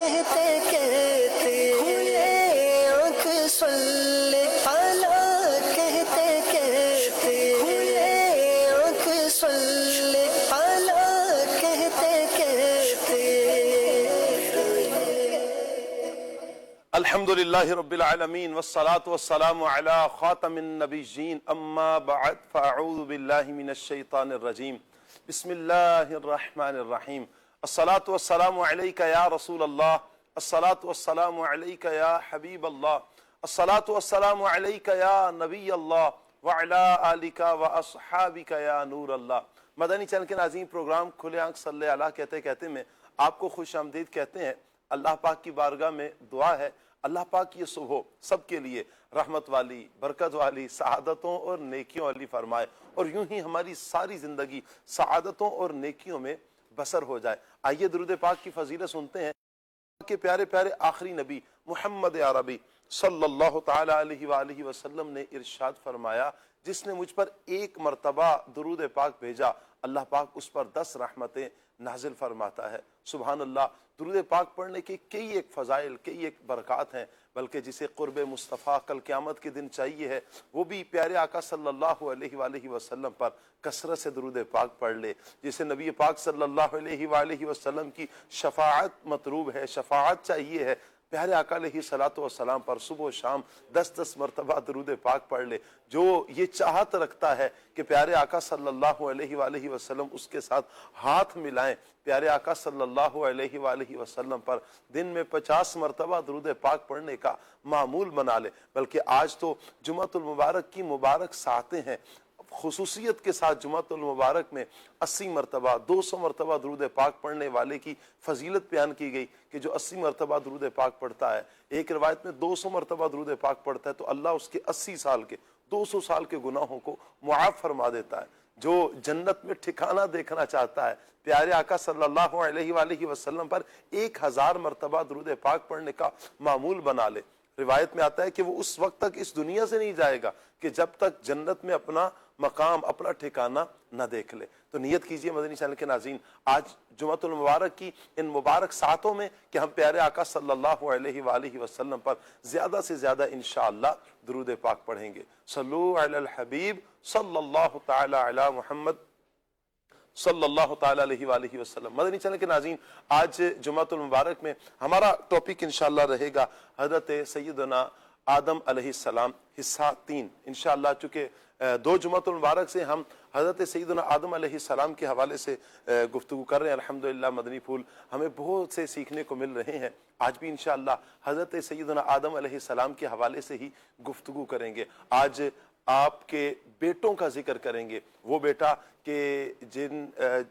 کہتے کہتے کھلے آنکھ صلی اللہ کہتے کہتے کھلے آنکھ صلی اللہ کہتے کہتے الحمد للہ رب العالمین والصلاة والسلام علی خاتم النبیین اما بعد فاعوذ باللہ من الشیطان الرجیم بسم اللہ الرحمن الرحیم الصلاة والسلام علیکہ یا رسول اللہ الصلاة والسلام علیکہ یا حبیب اللہ الصلاة والسلام علیکہ یا نبی اللہ وعلا آلکہ واصحابکہ یا نور اللہ۔ مدنی چینل کے ناظرین، پروگرام کھلے آنکھ صلی اللہ کہتے کہتے میں آپ کو خوش آمدید کہتے ہیں۔ اللہ پاک کی بارگاہ میں دعا ہے اللہ پاک یہ صبح سب کے لیے رحمت والی، برکت والی، سعادتوں اور نیکیوں والی فرمائے، اور یوں ہی ہماری ساری زندگی سعادتوں اور نیکیوں میں بسر ہو جائے۔ آئیے درود پاک کی فضیلت سنتے ہیں کہ پیارے پیارے آخری نبی محمد عربی صلی اللہ تعالی علیہ وآلہ وسلم نے ارشاد فرمایا، جس نے مجھ پر ایک مرتبہ درود پاک بھیجا اللہ پاک اس پر 10 رحمتیں نازل فرماتا ہے۔ سبحان اللہ، درود پاک پڑھنے کے کئی ایک فضائل، کئی ایک برکات ہیں، بلکہ جسے قرب مصطفیٰ کل قیامت کے دن چاہیے ہے وہ بھی پیارے آقا صلی اللہ علیہ وآلہ وسلم پر کثرت سے درود پاک پڑھ لے۔ جسے نبی پاک صلی اللہ علیہ وآلہ وسلم کی شفاعت مطلوب ہے، شفاعت چاہیے ہے، پیارے آقا علیہ السلام پر صبح و شام 10 مرتبہ درود پاک پڑھ لے۔ جو یہ چاہت رکھتا ہے کہ پیارے آقا صلی اللہ علیہ وآلہ وسلم اس کے ساتھ ہاتھ ملائیں، پیارے آقا صلی اللہ علیہ وآلہ وسلم پر دن میں 50 مرتبہ درود پاک پڑھنے کا معمول بنا لے۔ بلکہ آج تو جمعۃ المبارک کی مبارک ساعتیں ہیں، خصوصیت کے ساتھ جمعۃ المبارک میں 80 مرتبہ 200 مرتبہ درود پاک پڑھنے والے کی فضیلت بیان کی گئی کہ جو 80 مرتبہ درود پاک پڑھتا ہے، ایک روایت میں 200 مرتبہ درود پاک پڑھتا ہے تو اللہ اس کے 80 سال کے 200 سال کے گناہوں کو معاف فرما دیتا ہے۔ جو جنت میں ٹھکانہ دیکھنا چاہتا ہے، پیارے آقا صلی اللہ علیہ وآلہ وسلم پر 1000 مرتبہ درود پاک پڑھنے کا معمول بنا لے۔ روایت میں آتا ہے کہ وہ اس وقت تک اس دنیا سے نہیں جائے گا کہ جب تک جنت میں اپنا مقام، اپنا ٹھکانہ نہ دیکھ لے۔ تو نیت کیجئے مدنی چینل کے ناظرین، آج جمعۃ المبارک کی ان مبارک ساعتوں میں کہ ہم پیارے آقا صلی اللہ علیہ وآلہ وسلم پر زیادہ سے زیادہ انشاءاللہ درود پاک پڑھیں گے۔ صلو علی الحبیب صلی اللہ تعالی علی محمد صلی اللہ تعالی علیہ وآلہ وسلم۔ مدنی چینل کے ناظرین، آج جمعۃ المبارک میں ہمارا ٹاپک انشاءاللہ رہے گا حضرت سیدنا آدم علیہ السلام حصہ 3۔ انشاءاللہ چونکہ 2 جمعۃ المبارک سے ہم حضرت سیدنا آدم علیہ السلام کے حوالے سے گفتگو کر رہے ہیں، الحمدللہ مدنی پھول ہمیں بہت سے سیکھنے کو مل رہے ہیں۔ آج بھی انشاءاللہ حضرت سیدنا آدم علیہ السلام کے حوالے سے ہی گفتگو کریں گے۔ آج آپ کے بیٹوں کا ذکر کریں گے، وہ بیٹا کہ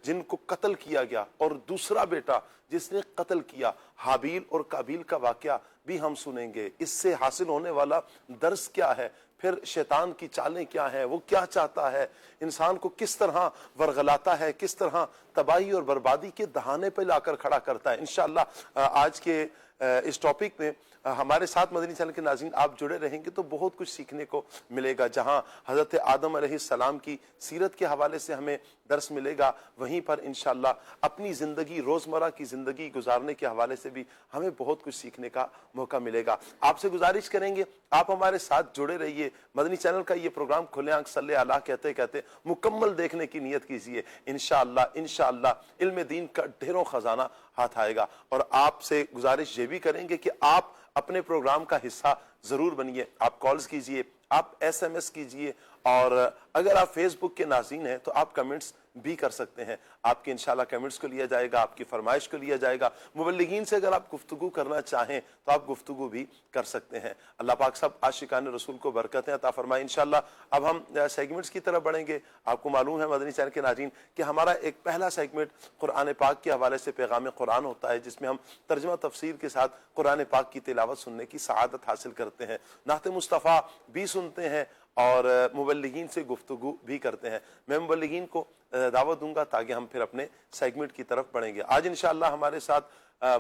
جن کو قتل کیا گیا، اور دوسرا بیٹا جس نے قتل کیا، حابیل اور قابیل کا واقعہ بھی ہم سنیں گے۔ اس سے حاصل ہونے والا درس کیا ہے، پھر شیطان کی چالیں کیا ہیں، وہ کیا چاہتا ہے، انسان کو کس طرح ورغلاتا ہے، کس طرح تباہی اور بربادی کے دہانے پہ لا کر کھڑا کرتا ہے۔ انشاءاللہ آج کے اس ٹاپک میں ہمارے ساتھ مدنی چینل کے ناظرین آپ جڑے رہیں گے تو بہت کچھ سیکھنے کو ملے گا۔ جہاں حضرت آدم علیہ السلام کی سیرت کے حوالے سے ہمیں درس ملے گا، وہیں پر انشاءاللہ اپنی زندگی، روزمرہ کی زندگی گزارنے کے حوالے سے بھی ہمیں بہت کچھ سیکھنے کا موقع ملے گا۔ آپ سے گزارش کریں گے آپ ہمارے ساتھ جڑے رہیے۔ مدنی چینل کا یہ پروگرام کھلے آنکھ صلی اللہ کہتے کہتے مکمل دیکھنے کی نیت کیجیے۔ انشاءاللہ علم دین کا ڈھیروں خزانہ ہاتھ آئے گا۔ اور آپ سے گزارش یہ بھی کریں گے کہ آپ اپنے پروگرام کا حصہ ضرور بنیے۔ آپ کالز کیجئے، آپ SMS کیجئے، اور اگر آپ فیس بک کے ناظرین ہیں تو آپ کمنٹس بھی کر سکتے ہیں۔ آپ کے انشاءاللہ کمنٹس کو لیا جائے گا، آپ کی فرمائش کو لیا جائے گا۔ مبلغین سے اگر آپ گفتگو کرنا چاہیں تو آپ گفتگو بھی کر سکتے ہیں۔ اللہ پاک سب عاشقان رسول کو برکتیں عطا فرمائے۔ انشاءاللہ اب ہم سیگمنٹس کی طرف بڑھیں گے۔ آپ کو معلوم ہے مدنی چینل کے ناظرین کہ ہمارا ایک پہلا سیگمنٹ قرآن پاک کے حوالے سے پیغام قرآن ہوتا ہے، جس میں ہم ترجمہ تفسیر کے ساتھ قرآن پاک کی تلاوت سننے کی سعادت حاصل کرتے ہیں، نعت مصطفیٰ بھی سنتے ہیں اور مبلغین سے گفتگو بھی کرتے ہیں۔ میں مبلغین کو دعوت دوں گا تاکہ ہم پھر اپنے سیگمنٹ کی طرف بڑھیں گے۔ آج انشاءاللہ ہمارے ساتھ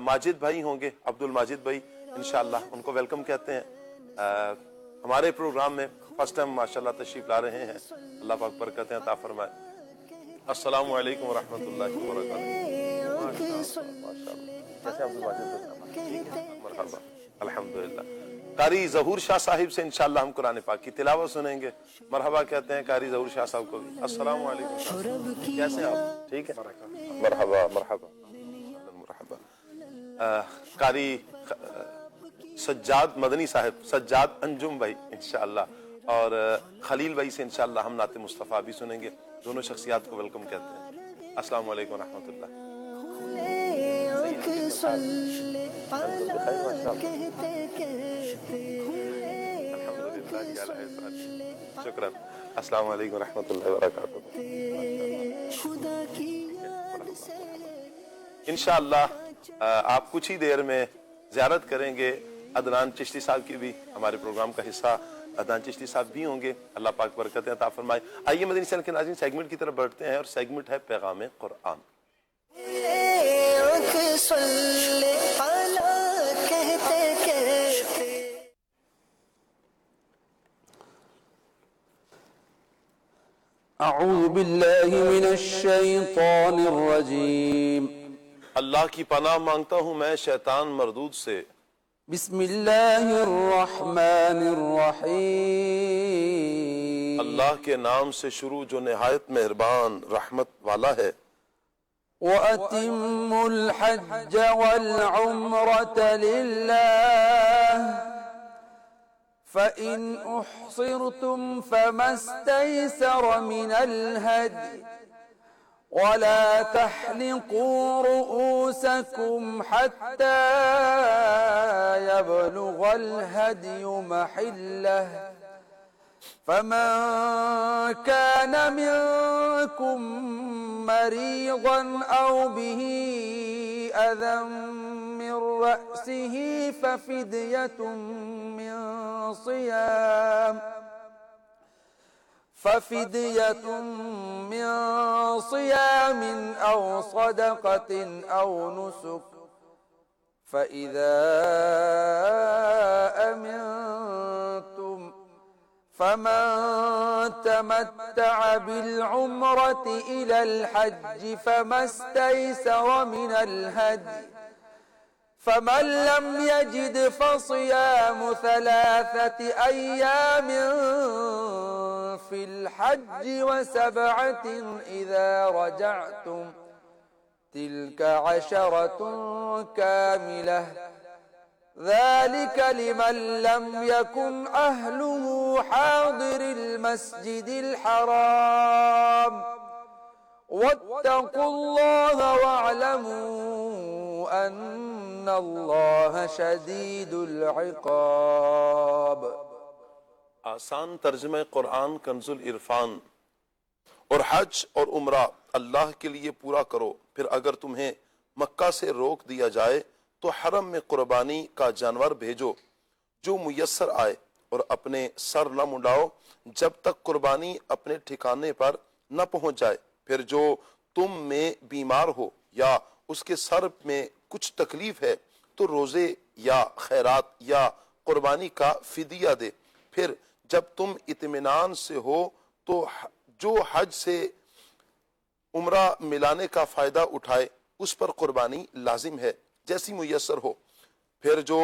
ماجد بھائی ہوں گے، عبد الماجد بھائی، انشاءاللہ ان کو ویلکم کہتے ہیں ہمارے پروگرام میں۔ فرسٹ ٹائم ماشاءاللہ تشریف لا رہے ہیں، اللہ پاک برکتیں عطا فرمائے۔ السلام علیکم ورحمۃ اللہ وبرکاتہ۔ کیسے آپ سے واجب ٹھیک ہے مرحبا الحمدللہ. قاری ظہور شاہ صاحب سے انشاءاللہ ہم قرآن پاک کی تلاوت سنیں گے. مرحبا کہتے ہیں قاری ظہور شاہ صاحب کو بھی. السلام علیکم, کیسے آپ ٹھیک ہے مرحبا مرحبا مرحبا. قاری سجاد مدنی صاحب, سجاد انجم بھائی انشاءاللہ, اور خلیل بھائی سے انشاءاللہ ہم نعت مصطفیٰ بھی سنیں گے. دونوں شخصیات کو ویلکم کہتے ہیں. السلام علیکم ورحمۃ اللہ. شکرا. السلام علیکم ورحمۃ اللہ وبرکاتہ. انشاءاللہ آپ کچھ ہی دیر میں زیارت کریں گے عدنان چشتی صاحب کی بھی. ہمارے پروگرام کا حصہ عدنان چشتی صاحب بھی ہوں گے. اللہ پاک برکتیں عطا فرمائے. آئیے مدنی چینل کے ناظرین سیگمنٹ کی طرف بڑھتے ہیں, اور سیگمنٹ ہے پیغام قرآن. اعوذ باللہ من الشیطان الرجیم. اللہ کی پناہ مانگتا ہوں میں شیطان مردود سے. بسم اللہ الرحمن الرحیم. اللہ کے نام سے شروع جو نہایت مہربان رحمت والا ہے. وَأَتِمُّوا الْحَجَّ وَالْعُمْرَةَ لِلَّهِ فَإِنْ أُحْصِرْتُمْ فَمَا اسْتَيْسَرَ مِنَ الْهَدْيِ وَلَا تَحْلِقُوا رُؤُوسَكُمْ حَتَّى يَبْلُغَ الْهَدْيُ مَحِلَّهُ فمن كان منكم مريضا أو به أذى من رأسه ففدية من صيام أو صدقة أو نسك فإذا أمنتم فمن تمتع بالعمرة إلى الحج فما استيسر من الهدي فمن لم يجد فصيام 3 أيام في الحج و7 إذا رجعتم تلك 10 كاملة ذلك لمن لم يكن أهله حاضر المسجد الحرام واتقوا الله واعلموا أن الله شديد العقاب. آسان ترجمہ قرآن کنز العرفان. اور حج اور عمرہ اللہ کے لیے پورا کرو, پھر اگر تمہیں مکہ سے روک دیا جائے تو حرم میں قربانی کا جانور بھیجو جو میسر آئے, اور اپنے سر نہ منڈاؤ جب تک قربانی اپنے ٹھکانے پر نہ پہنچ جائے. پھر جو تم میں بیمار ہو یا اس کے سر میں کچھ تکلیف ہے تو روزے یا خیرات یا قربانی کا فدیہ دے. پھر جب تم اطمینان سے ہو تو جو حج سے عمرہ ملانے کا فائدہ اٹھائے اس پر قربانی لازم ہے جیسی میسر ہو. پھر جو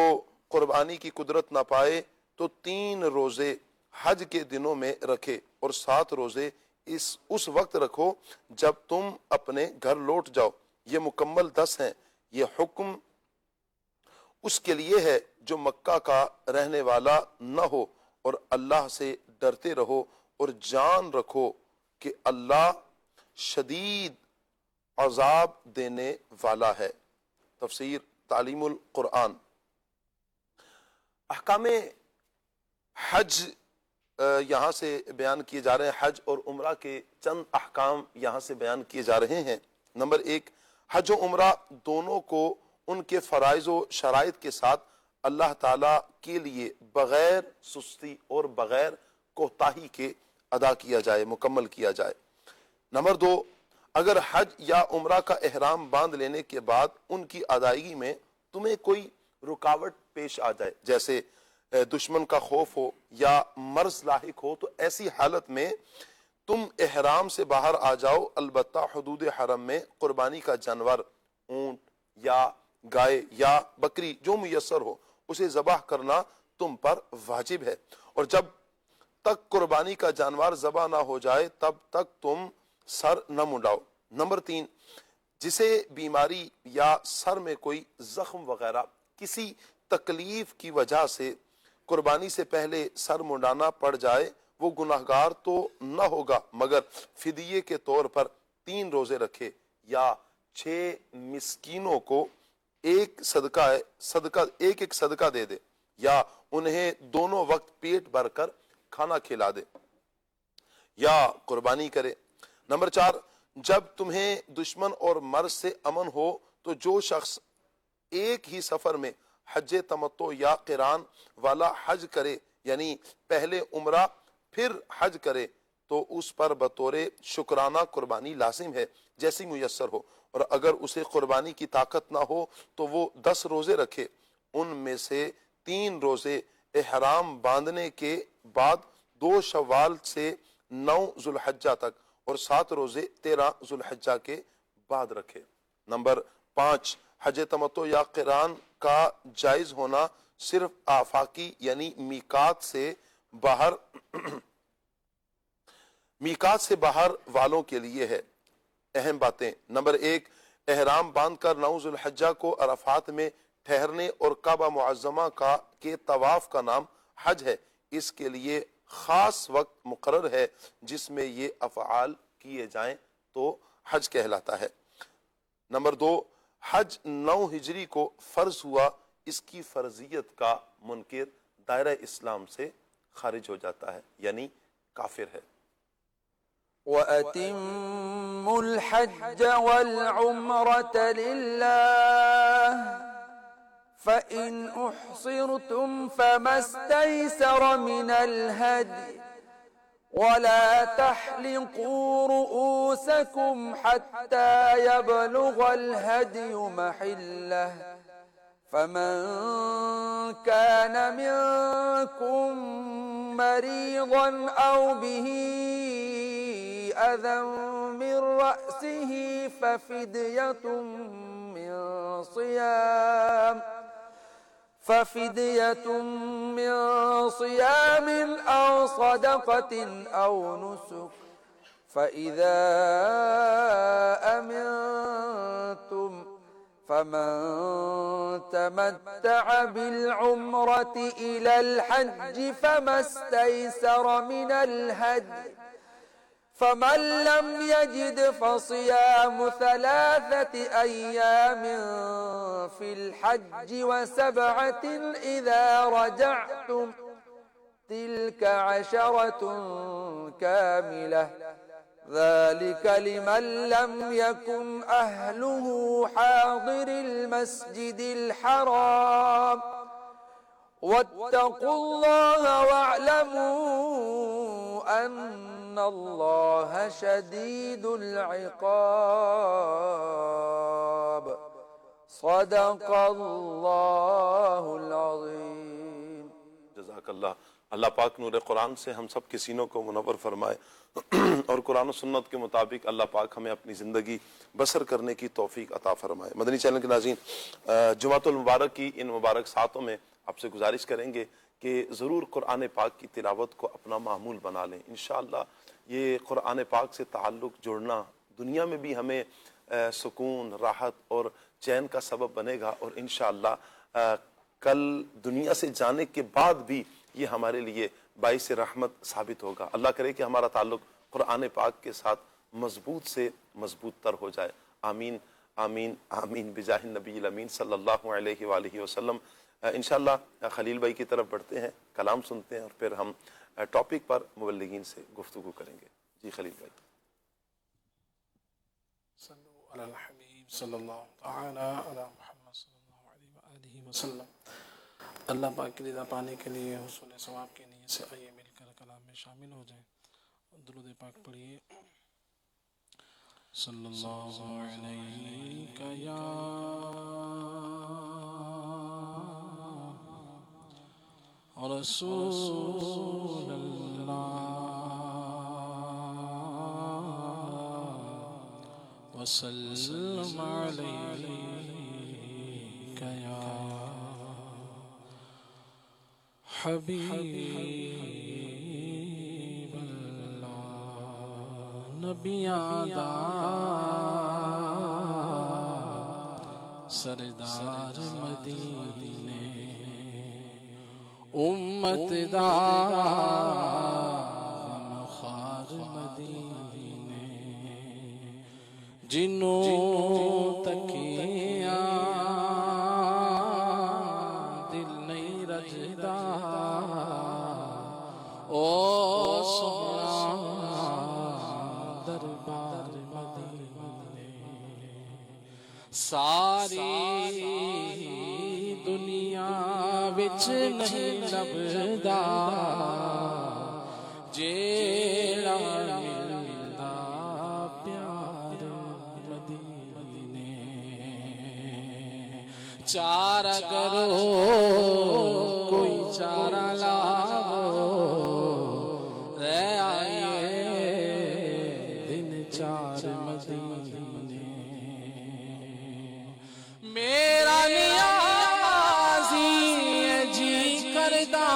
قربانی کی قدرت نہ پائے تو 3 روزے حج کے دنوں میں رکھے اور 7 روزے اس وقت رکھو جب تم اپنے گھر لوٹ جاؤ. یہ مکمل 10 ہیں. یہ حکم اس کے لیے ہے جو مکہ کا رہنے والا نہ ہو, اور اللہ سے ڈرتے رہو اور جان رکھو کہ اللہ شدید عذاب دینے والا ہے. تفسیر تعلیم القرآن. احکام حج یہاں سے بیان کیے جا رہے ہیں. حج اور عمرہ کے چند احکام یہاں سے بیان کیے جا رہے ہیں. نمبر 1, حج و عمرہ دونوں کو ان کے فرائض و شرائط کے ساتھ اللہ تعالیٰ کے لیے بغیر سستی اور بغیر کوتاہی کے ادا کیا جائے, مکمل کیا جائے. نمبر 2, اگر حج یا عمرہ کا احرام باندھ لینے کے بعد ان کی ادائیگی میں تمہیں کوئی رکاوٹ پیش آ جائے, جیسے دشمن کا خوف ہو یا مرض لاحق ہو, تو ایسی حالت میں تم احرام سے باہر آ جاؤ. البتہ حدود حرم میں قربانی کا جانور اونٹ یا گائے یا بکری جو میسر ہو اسے ذبح کرنا تم پر واجب ہے، اور جب تک قربانی کا جانور ذبح نہ ہو جائے تب تک تم سر نہ منڈاؤ۔ نمبر 3، جسے بیماری یا سر میں کوئی زخم وغیرہ کسی تکلیف کی وجہ سے قربانی سے پہلے سر منڈانا پڑ جائے وہ گناہگار تو نہ ہوگا مگر فدیے کے طور پر 3 روزے رکھے یا 6 مسکینوں کو ایک صدقہ دے دے یا انہیں دونوں وقت پیٹ بھر کر کھانا کھلا دے یا قربانی کرے۔ نمبر 4، جب تمہیں دشمن اور مرض سے امن ہو تو جو شخص ایک ہی سفر میں حج تمتع یا قران والا حج کرے، یعنی پہلے عمرہ پھر حج کرے، تو اس پر بطور شکرانہ قربانی لازم ہے جیسی میسر ہو، اور اگر اسے قربانی کی طاقت نہ ہو تو وہ 10 روزے رکھے، ان میں سے 3 روزے احرام باندھنے کے بعد 2 شوال سے 9 ذوالحجہ تک، اور 7 روزے 13 ذوالحجہ کے بعد رکھے۔ نمبر 5، حج تمتع یا قران کا جائز ہونا صرف آفاقی یعنی میقات سے باہر والوں کے لیے ہے۔ اہم باتیں: نمبر 1، احرام باندھ کر 9 ذوالحجہ کو عرفات میں ٹھہرنے اور کعبہ معظمہ کے طواف کا نام حج ہے، اس کے لیے خاص وقت مقرر ہے جس میں یہ افعال کیے جائیں تو حج کہلاتا ہے۔ نمبر 2، حج 9 ہجری کو فرض ہوا، اس کی فرضیت کا منکر دائرہ اسلام سے خارج ہو جاتا ہے یعنی کافر ہے۔ وَأَتِمُّوا الْحَجَّ وَالْعُمْرَةَ لِلَّهِ فَإِنْ أُحْصِرْتُمْ فَمَا اسْتَيْسَرَ مِنَ الْهَدْيِ وَلَا تَحْلِقُوا رُؤُوسَكُمْ حَتَّى يَبْلُغَ الْهَدْيُ مَحِلَّهُ فَمَنْ كَانَ مِنْكُمْ مَرِيضًا أَوْ بِهِ أَذًى مِنْ رَأْسِهِ فَفِدْيَةٌ مِنْ صِيَامٍ أَوْ صَدَقَةٍ أَوْ نُسُكٍ فَإِذَا أَمِنْتُمْ فَمَنْ تَمَتَّعَ بِالْعُمْرَةِ إِلَى الْحَجِّ فَمَا اسْتَيْسَرَ مِنَ الْهَدْيِ فَمَنْ لَمْ يَجِدْ فَصِيَامُ 3 أَيَّامٍ فِي الْحَجِّ و7 إِذَا رَجَعْتُمْ تِلْكَ 10 كَامِلَةٌ ذَلِكَ لِمَنْ لَمْ يَكُنْ أَهْلُهُ حَاضِرِ الْمَسْجِدِ الْحَرَامِ وَاتَّقُوا اللَّهَ وَاعْلَمُوا أَنَّ اللَّهَ شَدِيدُ الْعِقَابِ صدق اللہ العظیم۔ جزاک اللہ۔ اللہ پاک نور قرآن سے ہم سب کے سینوں کو منور فرمائے اور قرآن و سنت کے مطابق اللہ پاک ہمیں اپنی زندگی بسر کرنے کی توفیق عطا فرمائے۔ مدنی چینل کے ناظرین، جمعۃ المبارک کی ان مبارک ساعتوں میں آپ سے گزارش کریں گے کہ ضرور قرآن پاک کی تلاوت کو اپنا معمول بنا لیں۔ انشاءاللہ یہ قرآن پاک سے تعلق جوڑنا دنیا میں بھی ہمیں سکون، راحت اور چین کا سبب بنے گا، اور انشاءاللہ کل دنیا سے جانے کے بعد بھی یہ ہمارے لیے باعث رحمت ثابت ہوگا۔ اللہ کرے کہ ہمارا تعلق قرآن پاک کے ساتھ مضبوط سے مضبوط تر ہو جائے۔ آمین آمین آمین بجاہ النبی الامین صلی اللہ علیہ وآلہ وسلم۔ انشاءاللہ خلیل بھائی کی طرف بڑھتے ہیں، کلام سنتے ہیں، اور پھر ہم ٹاپک پر مبلغین سے گفتگو کریں گے۔ جی خلیل بھائی۔ صلو علی الحبیب صلی اللہ تعالی علی محمد صلی اللہ علیہ وآلہ وسلم۔ اللہ پاک کی رضا پانے کے لیے حصول ثواب کی نیت سے آئیے مل کر کلام میں شامل ہو جائیں۔ درود پاک پڑھیے۔ صلی اللہ علیہ یا رسول اللہ وسلم علیہ حبیب اللہ نبیاں دا سردار مدینے امت دا مخار مدینے جنوں تکیاں دل نہیں رجدا او سونا دربار مدینے ساری دنیا وچ نہیں لبدا جیڑا ملدا پیار مدینے چارہ کرو کوئی چارہ لاؤ رہ آئیے دن چار مدینے میرا نیازی جی کردا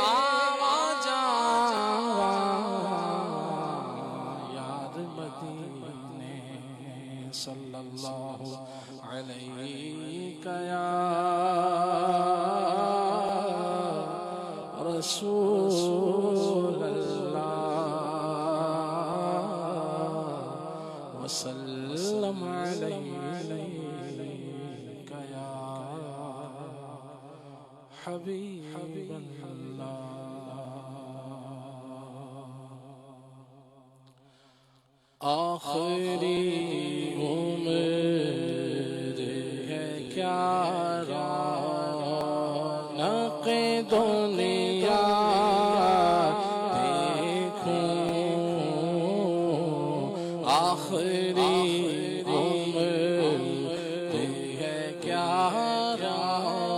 آواں جاواں یار مدینے صلی اللہ علیہ یا رسول اللہ وسلم علیک یا حبیب اللہ آخری عمر ہے کیا رونق دنیا دیکھوں آخری عمر ہے کیا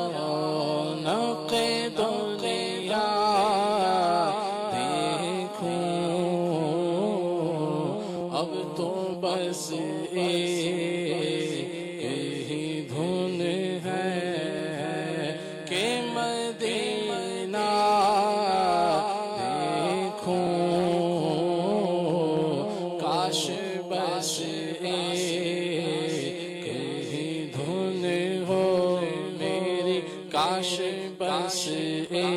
رونق دنیا دیکھوں اب تو بس یہی دھن ہے کہ مدینہ دیکھوں کاش بس یہی دھن ہو میری کاش بس یہی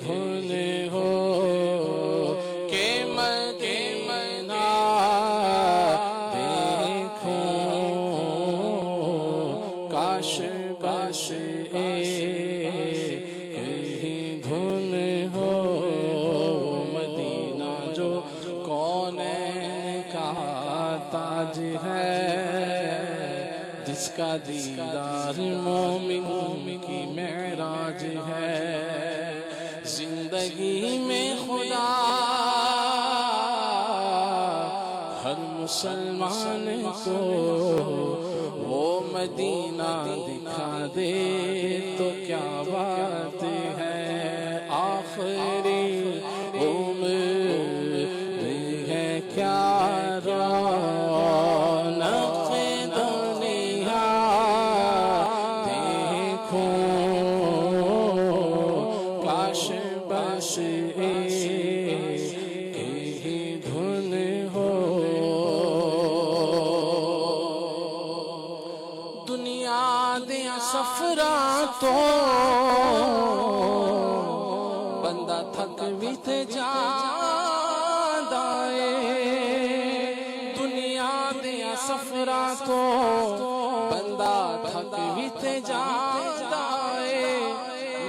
دھن ہو کہ مدینہ دیکھوں کاش بس یہی دھن ہو مدینہ جو کونین کا تاج ہے جس کا دیدار مومن کی معراج ہے زندگی میں خدا ہر مسلمان کو وہ مدینہ دکھا دے تو کیا بات ہے آخری عمر ہے کیا رونق دنیا دیکھوں کاش بس یہی دھن ہو دنیا دیا سفراں تو بندہ تھک بھی تے جاندا اے دنیا دیا سفراں تو بندہ تھک بھی تے جاندا اے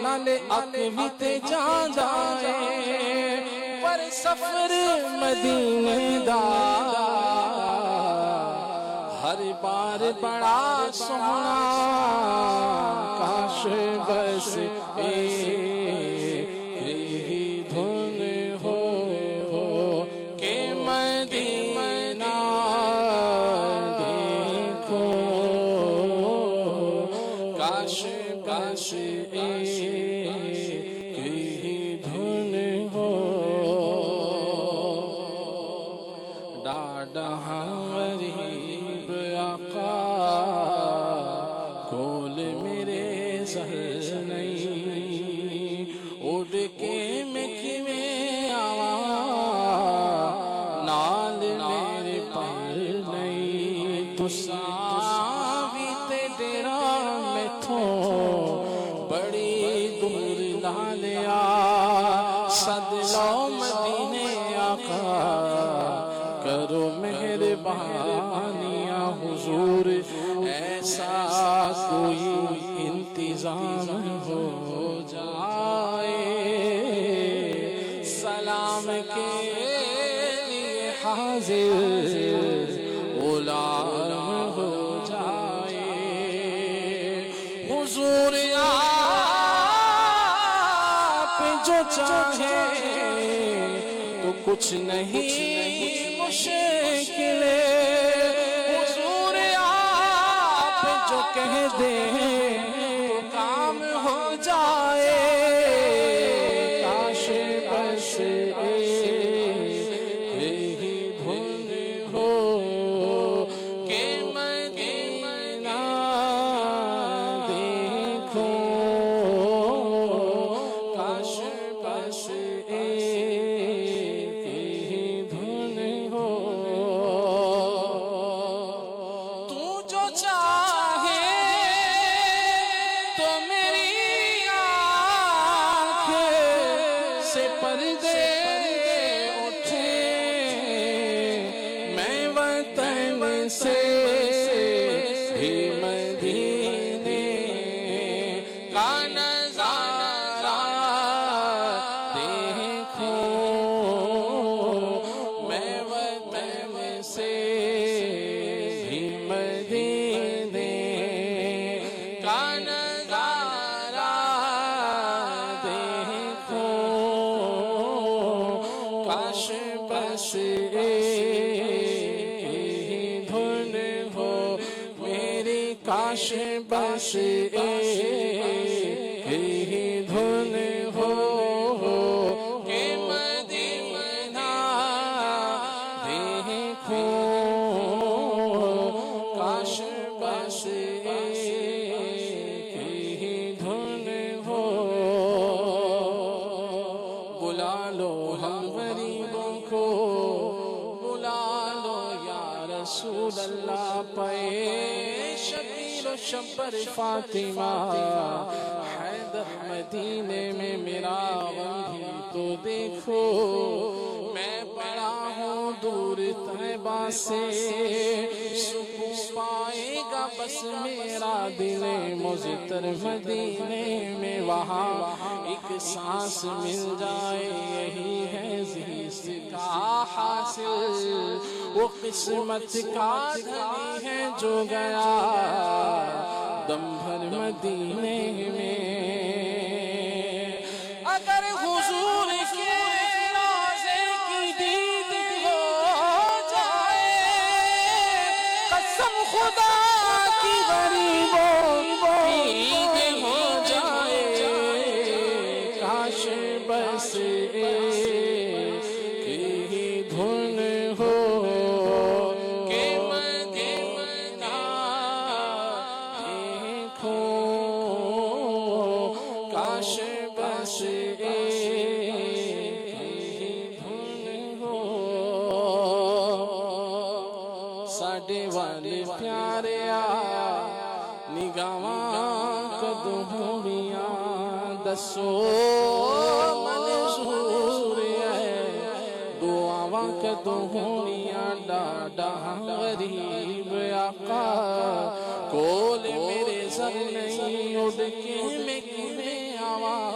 نالے اک بھی تے جاندا اے پر سفر مدینے دا ہر بار بڑا سونا کاش بس یہی دھن ہو کہ مدینہ دیکھوں کاش بس یہی دھن ہو ڈاڈا غریب آقا کول میرے مساوی تے ڈیرا میتھوں بڑی دور لا لیا صد لو مدینے آقا کرو مہربانیاں حضور ایسا کوئی انتظام ہو جائے سلام کے لیے حاضر غلام ہو جائے حضور آپ جو چاہے تو کچھ نہیں مشکل حضور آپ جو کہہ دے تو کام ہو جائے کاش بس یہی دھن ہو کہ مدینہ دیکھوں کاش بس یہی دھن ہو تو جو چاہے تو میری آنکھ سے پردے اٹھے میں وطن سے ہی مدینے کا نظارہ دیکھوں میں وطن سے ہی مدینے کا نظارہ دیکھوں کاش بس یہی دھن ہو میری کاش بس یہی دھن ہو کہ مدینہ دیکھوں کاش بس یہی دھن ہو بلا لو ہم غریبوں کو بلا لو یا رسول اللہ پے شبیر و شبر فاطمہ حیدر مدینے میں میرا غم بھی تو دیکھو میں بڑا ہوں دور طیبہ سے سکون پائے گا بس میرا دل مضطر مدینے میں وہاں ایک سانس مل جائے یہی ہے زیست کا حاصل وہ قسمت کا دھنی ہے جو گیا دم بھر مدینے میں اگر حضور کے روضے کی دید ہو جائے قسم خدا کی غریبوں کی عید ہو جائے کاش بس یہی دھن ہو کہ مدینہ دیکھوں کاش بس یہی دھن ہو ساڈے والے پیارے نگاواں کدوہیاں دسو منظور ہے دعاواں کدوہیاں ڈاڈا غریب آقا کول میرے سر نہیں اڑ کے میں کیویں آواں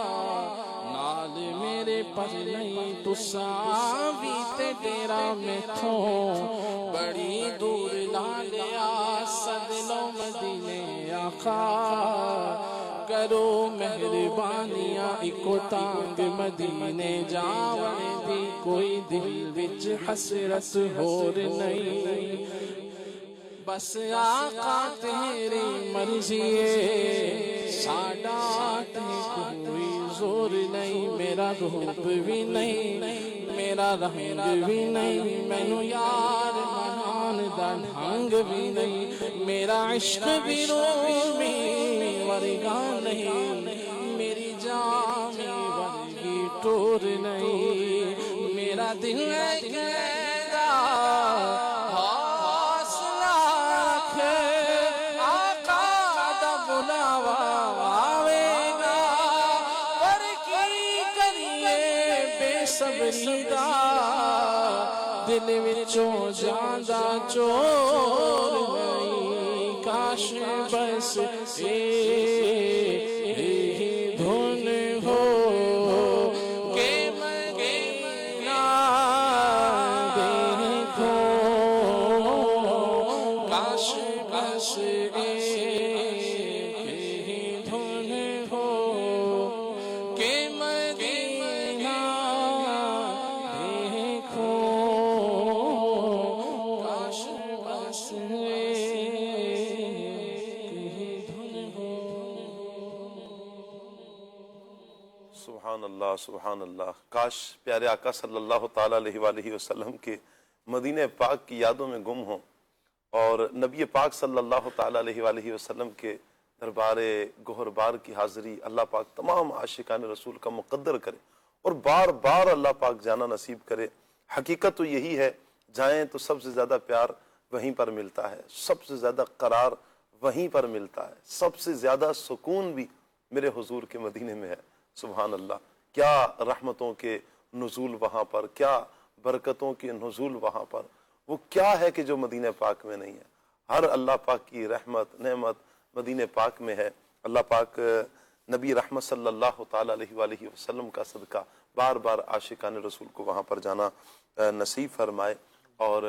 نال میرے پر نہیں تساں بھی تے ڈیرا میتھوں بڑی دور لا لیا صد لو مدینے آقا کرو مہربانیاں اکو تانگ مدینے جاون دی کوئی دل وچ حسرت ہور نہیں بس آقا تیری مرضی ہے ساڈا تے کوئی زور نہیں میرا روپ بھی نہیں میرا رنگ بھی نہیں مینوں یار منان دا ڈھنگ بھی نہیں میرا عشق بھی رومی ورگا نہیں میری جان ورگی ٹور نہیں میرا دل کہتا حوصلہ رکھے دل وچوں جاندا چور نہیں کاش بس یہی دھن ہو کہ مدینہ دیکھو کاش بس یہی دھن ہو کہ مدینہ دیکھو کاش بس یہی دھن ہو. سبحان اللہ سبحان اللہ. کاش پیارے آقا صلی اللہ تعالیٰ علیہ وآلہ وسلم کے مدینہ پاک کی یادوں میں گم ہوں اور نبی پاک صلی اللہ تعالیٰ علیہ وآلہ وسلم کے دربار گوہر بار کی حاضری اللہ پاک تمام عاشقان رسول کا مقدر کرے اور بار بار اللہ پاک جانا نصیب کرے. حقیقت تو یہی ہے، جائیں تو سب سے زیادہ پیار وہیں پر ملتا ہے، سب سے زیادہ قرار وہیں پر ملتا ہے، سب سے زیادہ سکون بھی میرے حضور کے مدینے میں ہے. سبحان اللہ. کیا رحمتوں کے نزول وہاں پر، کیا برکتوں کے نزول وہاں پر. وہ کیا ہے کہ جو مدینہ پاک میں نہیں ہے. ہر اللہ پاک کی رحمت نعمت مدینہ پاک میں ہے. اللہ پاک نبی رحمت صلی اللہ تعالیٰ علیہ وآلہ وسلم کا صدقہ بار بار عاشقان رسول کو وہاں پر جانا نصیب فرمائے اور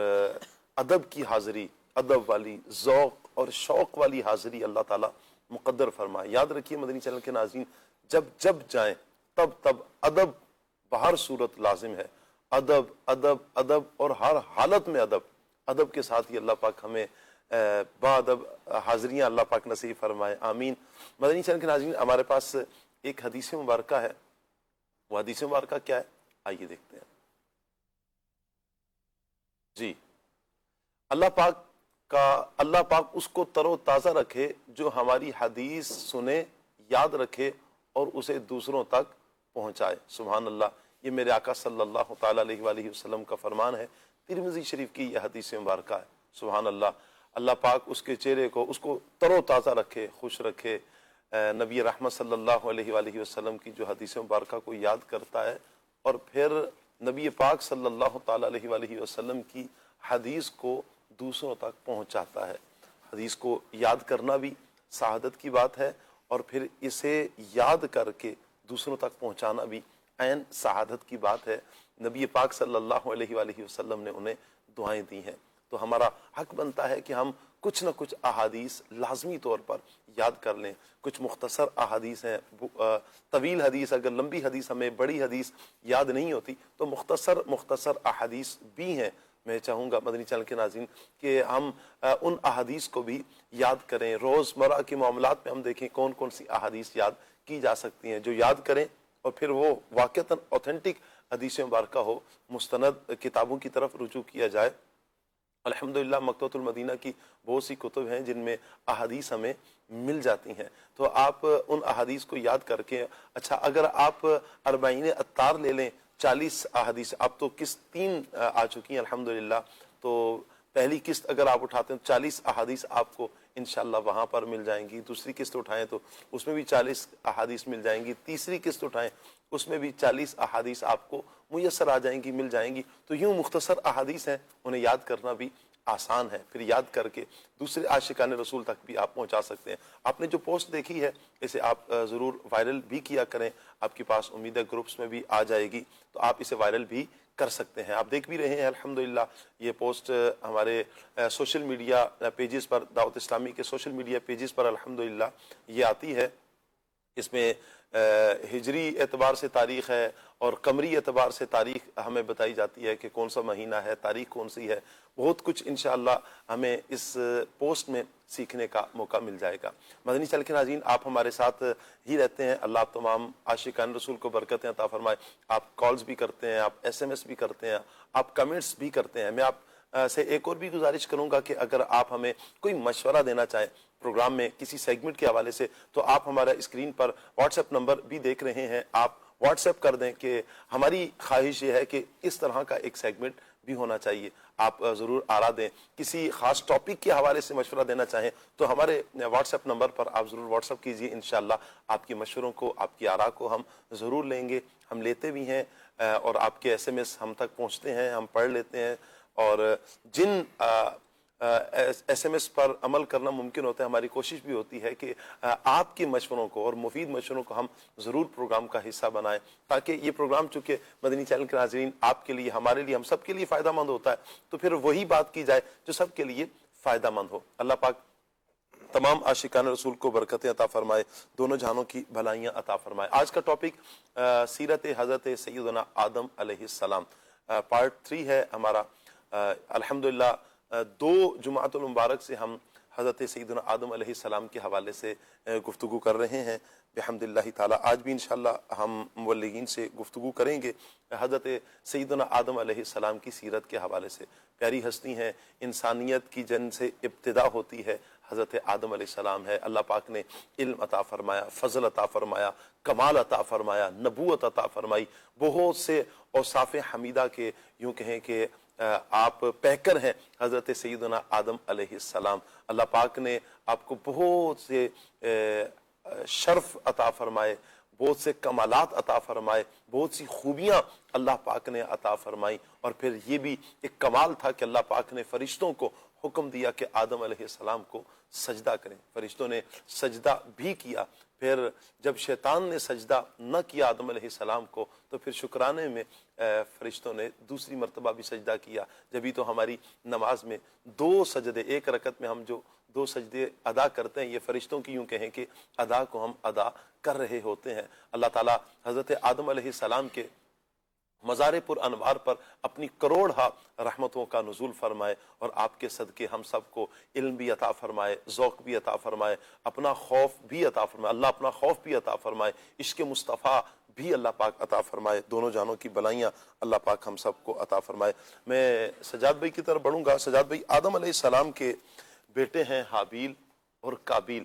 ادب کی حاضری، ادب والی ذوق اور شوق والی حاضری اللہ تعالیٰ مقدر فرمائے. یاد رکھیے مدنی چینل کے ناظرین، جب جب جائیں تب تب ادب بہر صورت لازم ہے. ادب ادب ادب اور ہر حالت میں ادب. ادب کے ساتھ ہی اللہ پاک ہمیں با ادب حاضریاں اللہ پاک نصیب فرمائے. آمین. مدنی چینل کے ناظرین، ہمارے پاس ایک حدیث مبارکہ ہے. وہ حدیث مبارکہ کیا ہے آئیے دیکھتے ہیں. جی، اللہ پاک اس کو تر و تازہ رکھے جو ہماری حدیث سنے، یاد رکھے اور اسے دوسروں تک پہنچائے. سبحان اللہ. یہ میرے آقا صلی اللہ تعالیٰ علیہ وآلہ وسلم کا فرمان ہے. ترمذی شریف کی یہ حدیث مبارکہ ہے. سبحان اللہ. اللہ پاک اس کے چہرے کو، اس کو تر و تازہ رکھے، خوش رکھے. نبی رحمت صلی اللہ علیہ وآلہ وسلم کی جو حدیث مبارکہ کو یاد کرتا ہے اور پھر نبی پاک صلی اللہ تعالیٰ علیہ وآلہ وسلم کی حدیث کو دوسروں تک پہنچاتا ہے. حدیث کو یاد کرنا بھی سعادت کی بات ہے اور پھر اسے یاد کر کے دوسروں تک پہنچانا بھی عین سعادت کی بات ہے. نبی پاک صلی اللہ علیہ وآلہ وسلم نے انہیں دعائیں دی ہیں. تو ہمارا حق بنتا ہے کہ ہم کچھ نہ کچھ احادیث لازمی طور پر یاد کر لیں. کچھ مختصر احادیث ہیں، طویل حدیث، اگر لمبی حدیث ہمیں بڑی حدیث یاد نہیں ہوتی تو مختصر احادیث بھی ہیں. میں چاہوں گا مدنی چینل کے ناظرین کہ ہم ان احادیث کو بھی یاد کریں. روزمرہ کے معاملات میں ہم دیکھیں کون کون سی احادیث یاد کی جا سکتی ہیں، جو یاد کریں اور پھر وہ واقعتاً اوتھینٹک حدیث مبارکہ ہو، مستند کتابوں کی طرف رجوع کیا جائے. الحمدللہ مکتبۃ المدینہ کی بہت سی کتب ہیں جن میں احادیث ہمیں مل جاتی ہیں. تو آپ ان احادیث کو یاد کر کے، اچھا اگر آپ اربعین اطہار لے لیں، 40 احادیث، اب تو قسط 3 آ چکی ہیں الحمدللہ. تو پہلی قسط اگر آپ اٹھاتے ہیں 40 احادیث آپ کو انشاءاللہ وہاں پر مل جائیں گی. دوسری قسط اٹھائیں تو اس میں بھی 40 احادیث مل جائیں گی. تیسری قسط اٹھائیں اس میں بھی 40 احادیث آپ کو میسر آ جائیں گی، مل جائیں گی. تو یوں مختصر احادیث ہیں، انہیں یاد کرنا بھی آسان ہے. پھر یاد کر کے دوسرے عاشقان رسول تک بھی آپ پہنچا سکتے ہیں. آپ نے جو پوسٹ دیکھی ہے اسے آپ ضرور وائرل بھی کیا کریں. آپ کے پاس امید ہے گروپس میں بھی آ جائے گی تو آپ اسے وائرل بھی کر سکتے ہیں. آپ دیکھ بھی رہے ہیں الحمدللہ یہ پوسٹ ہمارے سوشل میڈیا پیجز پر، دعوت اسلامی کے سوشل میڈیا پیجز پر الحمدللہ یہ آتی ہے. اس میں ہجری اعتبار سے تاریخ ہے اور قمری اعتبار سے تاریخ ہمیں بتائی جاتی ہے کہ کون سا مہینہ ہے، تاریخ کون سی ہے. بہت کچھ انشاءاللہ ہمیں اس پوسٹ میں سیکھنے کا موقع مل جائے گا. مدنی چینل کے ناظرین، آپ ہمارے ساتھ ہی رہتے ہیں. اللہ آپ تمام عاشقان رسول کو برکتیں عطا فرمائے. آپ کالز بھی کرتے ہیں، آپ SMS بھی کرتے ہیں، آپ کمنٹس بھی کرتے ہیں. میں آپ سے ایک اور بھی گزارش کروں گا کہ اگر آپ ہمیں کوئی مشورہ دینا چاہیں پروگرام میں کسی سیگمنٹ کے حوالے سے تو آپ ہمارا اسکرین پر واٹس ایپ نمبر بھی دیکھ رہے ہیں. آپ واٹس ایپ کر دیں کہ ہماری خواہش یہ ہے کہ اس طرح کا ایک سیگمنٹ بھی ہونا چاہیے. آپ ضرور آرا دیں. کسی خاص ٹاپک کے حوالے سے مشورہ دینا چاہیں تو ہمارے واٹس ایپ نمبر پر آپ ضرور واٹس ایپ کیجیے. انشاءاللہ آپ کی مشوروں کو، آپ کی آرا کو ہم ضرور لیں گے. ہم لیتے بھی ہیں اور آپ کے SMS ہم تک پہنچتے ہیں، ہم پڑھ لیتے ہیں اور جن ایس ایم ایس پر عمل کرنا ممکن ہوتا ہے، ہماری کوشش بھی ہوتی ہے کہ آپ کے مشوروں کو اور مفید مشوروں کو ہم ضرور پروگرام کا حصہ بنائیں، تاکہ یہ پروگرام چونکہ مدنی چینل کے ناظرین آپ کے لیے، ہمارے لیے، ہم سب کے لیے فائدہ مند ہوتا ہے، تو پھر وہی بات کی جائے جو سب کے لیے فائدہ مند ہو۔ اللہ پاک تمام عاشقان رسول کو برکتیں عطا فرمائے، دونوں جہانوں کی بھلائیاں عطا فرمائے۔ آج کا ٹاپک سیرت حضرت سیدنا آدم علیہ السلام، پارٹ 3 ہے ہمارا۔ الحمدللہ 2 جمعۃ المبارک سے ہم حضرت سیدنا آدم علیہ السلام کے حوالے سے گفتگو کر رہے ہیں بحمد اللہ تعالی۔ آج بھی انشاءاللہ ہم مبلغین سے گفتگو کریں گے حضرت سیدنا آدم علیہ السلام کی سیرت کے حوالے سے۔ پیاری ہستی ہیں، انسانیت کی جن سے ابتدا ہوتی ہے حضرت آدم علیہ السلام ہے۔ اللہ پاک نے علم عطا فرمایا، فضل عطا فرمایا، کمال عطا فرمایا، نبوت عطا فرمائی، بہت سے اوصاف حمیدہ کے یوں کہیں کہ آپ پیکر ہیں حضرت سیدنا آدم علیہ السلام۔ اللہ پاک نے آپ کو بہت سے شرف عطا فرمائے، بہت سے کمالات عطا فرمائے، بہت سی خوبیاں اللہ پاک نے عطا فرمائی، اور پھر یہ بھی ایک کمال تھا کہ اللہ پاک نے فرشتوں کو حکم دیا کہ آدم علیہ السلام کو سجدہ کریں۔ فرشتوں نے سجدہ بھی کیا۔ پھر جب شیطان نے سجدہ نہ کیا آدم علیہ السلام کو، تو پھر شکرانے میں فرشتوں نے دوسری مرتبہ بھی سجدہ کیا۔ جبھی تو ہماری نماز میں 2 سجدے، ایک رکعت میں ہم جو 2 سجدے ادا کرتے ہیں، یہ فرشتوں کی یوں کہیں کہ ادا کو ہم ادا کر رہے ہوتے ہیں۔ اللہ تعالیٰ حضرت آدم علیہ السلام کے مزار پر انوار پر اپنی کروڑ رحمتوں کا نزول فرمائے، اور آپ کے صدقے ہم سب کو علم بھی عطا فرمائے، ذوق بھی عطا فرمائے، اپنا خوف بھی عطا فرمائے، اللہ اپنا خوف بھی عطا فرمائے، عشق مصطفیٰ بھی اللہ پاک عطا فرمائے، دونوں جہانوں کی بلائیاں اللہ پاک ہم سب کو عطا فرمائے۔ میں سجاد بھائی کی طرف بڑھوں گا۔ سجاد بھائی، آدم علیہ السلام کے بیٹے ہیں حابیل اور قابیل۔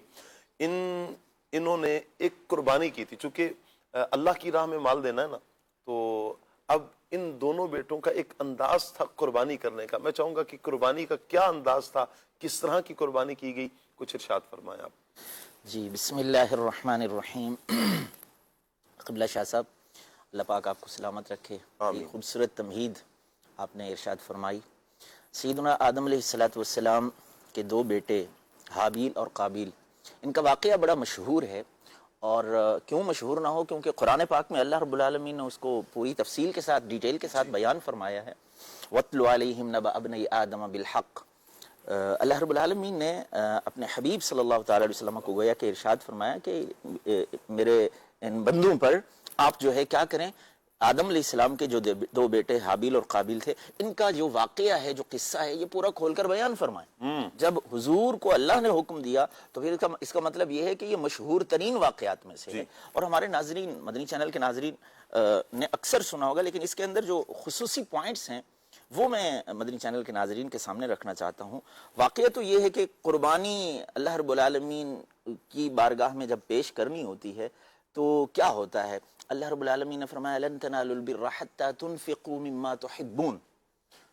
انہوں نے ایک قربانی کی تھی، چونکہ اللہ کی راہ میں مال دینا ہے نا، تو اب ان دونوں بیٹوں کا ایک انداز تھا قربانی کرنے کا۔ میں چاہوں گا کہ قربانی کا کیا انداز تھا، کس طرح کی قربانی کی گئی، کچھ ارشاد فرمائیں آپ۔ جی، بسم اللہ الرحمن الرحیم۔ قبلہ شاہ صاحب، اللہ پاک آپ کو سلامت رکھے۔ یہ خوبصورت تمہید آپ نے ارشاد فرمائی۔ سیدنا آدم علیہ السلام کے 2 بیٹے حابیل اور قابیل، ان کا واقعہ بڑا مشہور ہے، اور کیوں مشہور نہ ہو، کیونکہ قرآن پاک میں اللہ رب العالمین نے اس کو پوری تفصیل کے ساتھ، ڈیٹیل کے ساتھ بیان فرمایا ہے۔ وَاتْلُ عَلَيْهِمْ نَبَأَ ابْنَيْ آدَمَ بِالْحَقِّ۔ اللہ رب العالمین نے اپنے حبیب صلی اللہ تعالی علیہ وسلم کو گویا کہ ارشاد فرمایا کہ میرے ان بندوں پر آپ جو ہے کیا کریں، آدم علیہ السلام کے جو 2 بیٹے حابیل اور قابیل تھے، ان کا جو واقعہ ہے، جو قصہ ہے، یہ پورا کھول کر بیان فرمائیں۔ جب حضور کو اللہ نے حکم دیا تو پھر اس کا مطلب یہ ہے کہ یہ مشہور ترین واقعات میں سے ہے، اور ہمارے ناظرین، مدنی چینل کے ناظرین نے اکثر سنا ہوگا، لیکن اس کے اندر جو خصوصی پوائنٹس ہیں وہ میں مدنی چینل کے ناظرین کے سامنے رکھنا چاہتا ہوں۔ واقعہ تو یہ ہے کہ قربانی اللہ رب العالمین کی بارگاہ میں جب پیش کرنی ہوتی ہے تو کیا ہوتا ہے؟ اللہ رب العالمین نے فرمایا لن تنالوا البر حتى تنفقوا مما تحبون،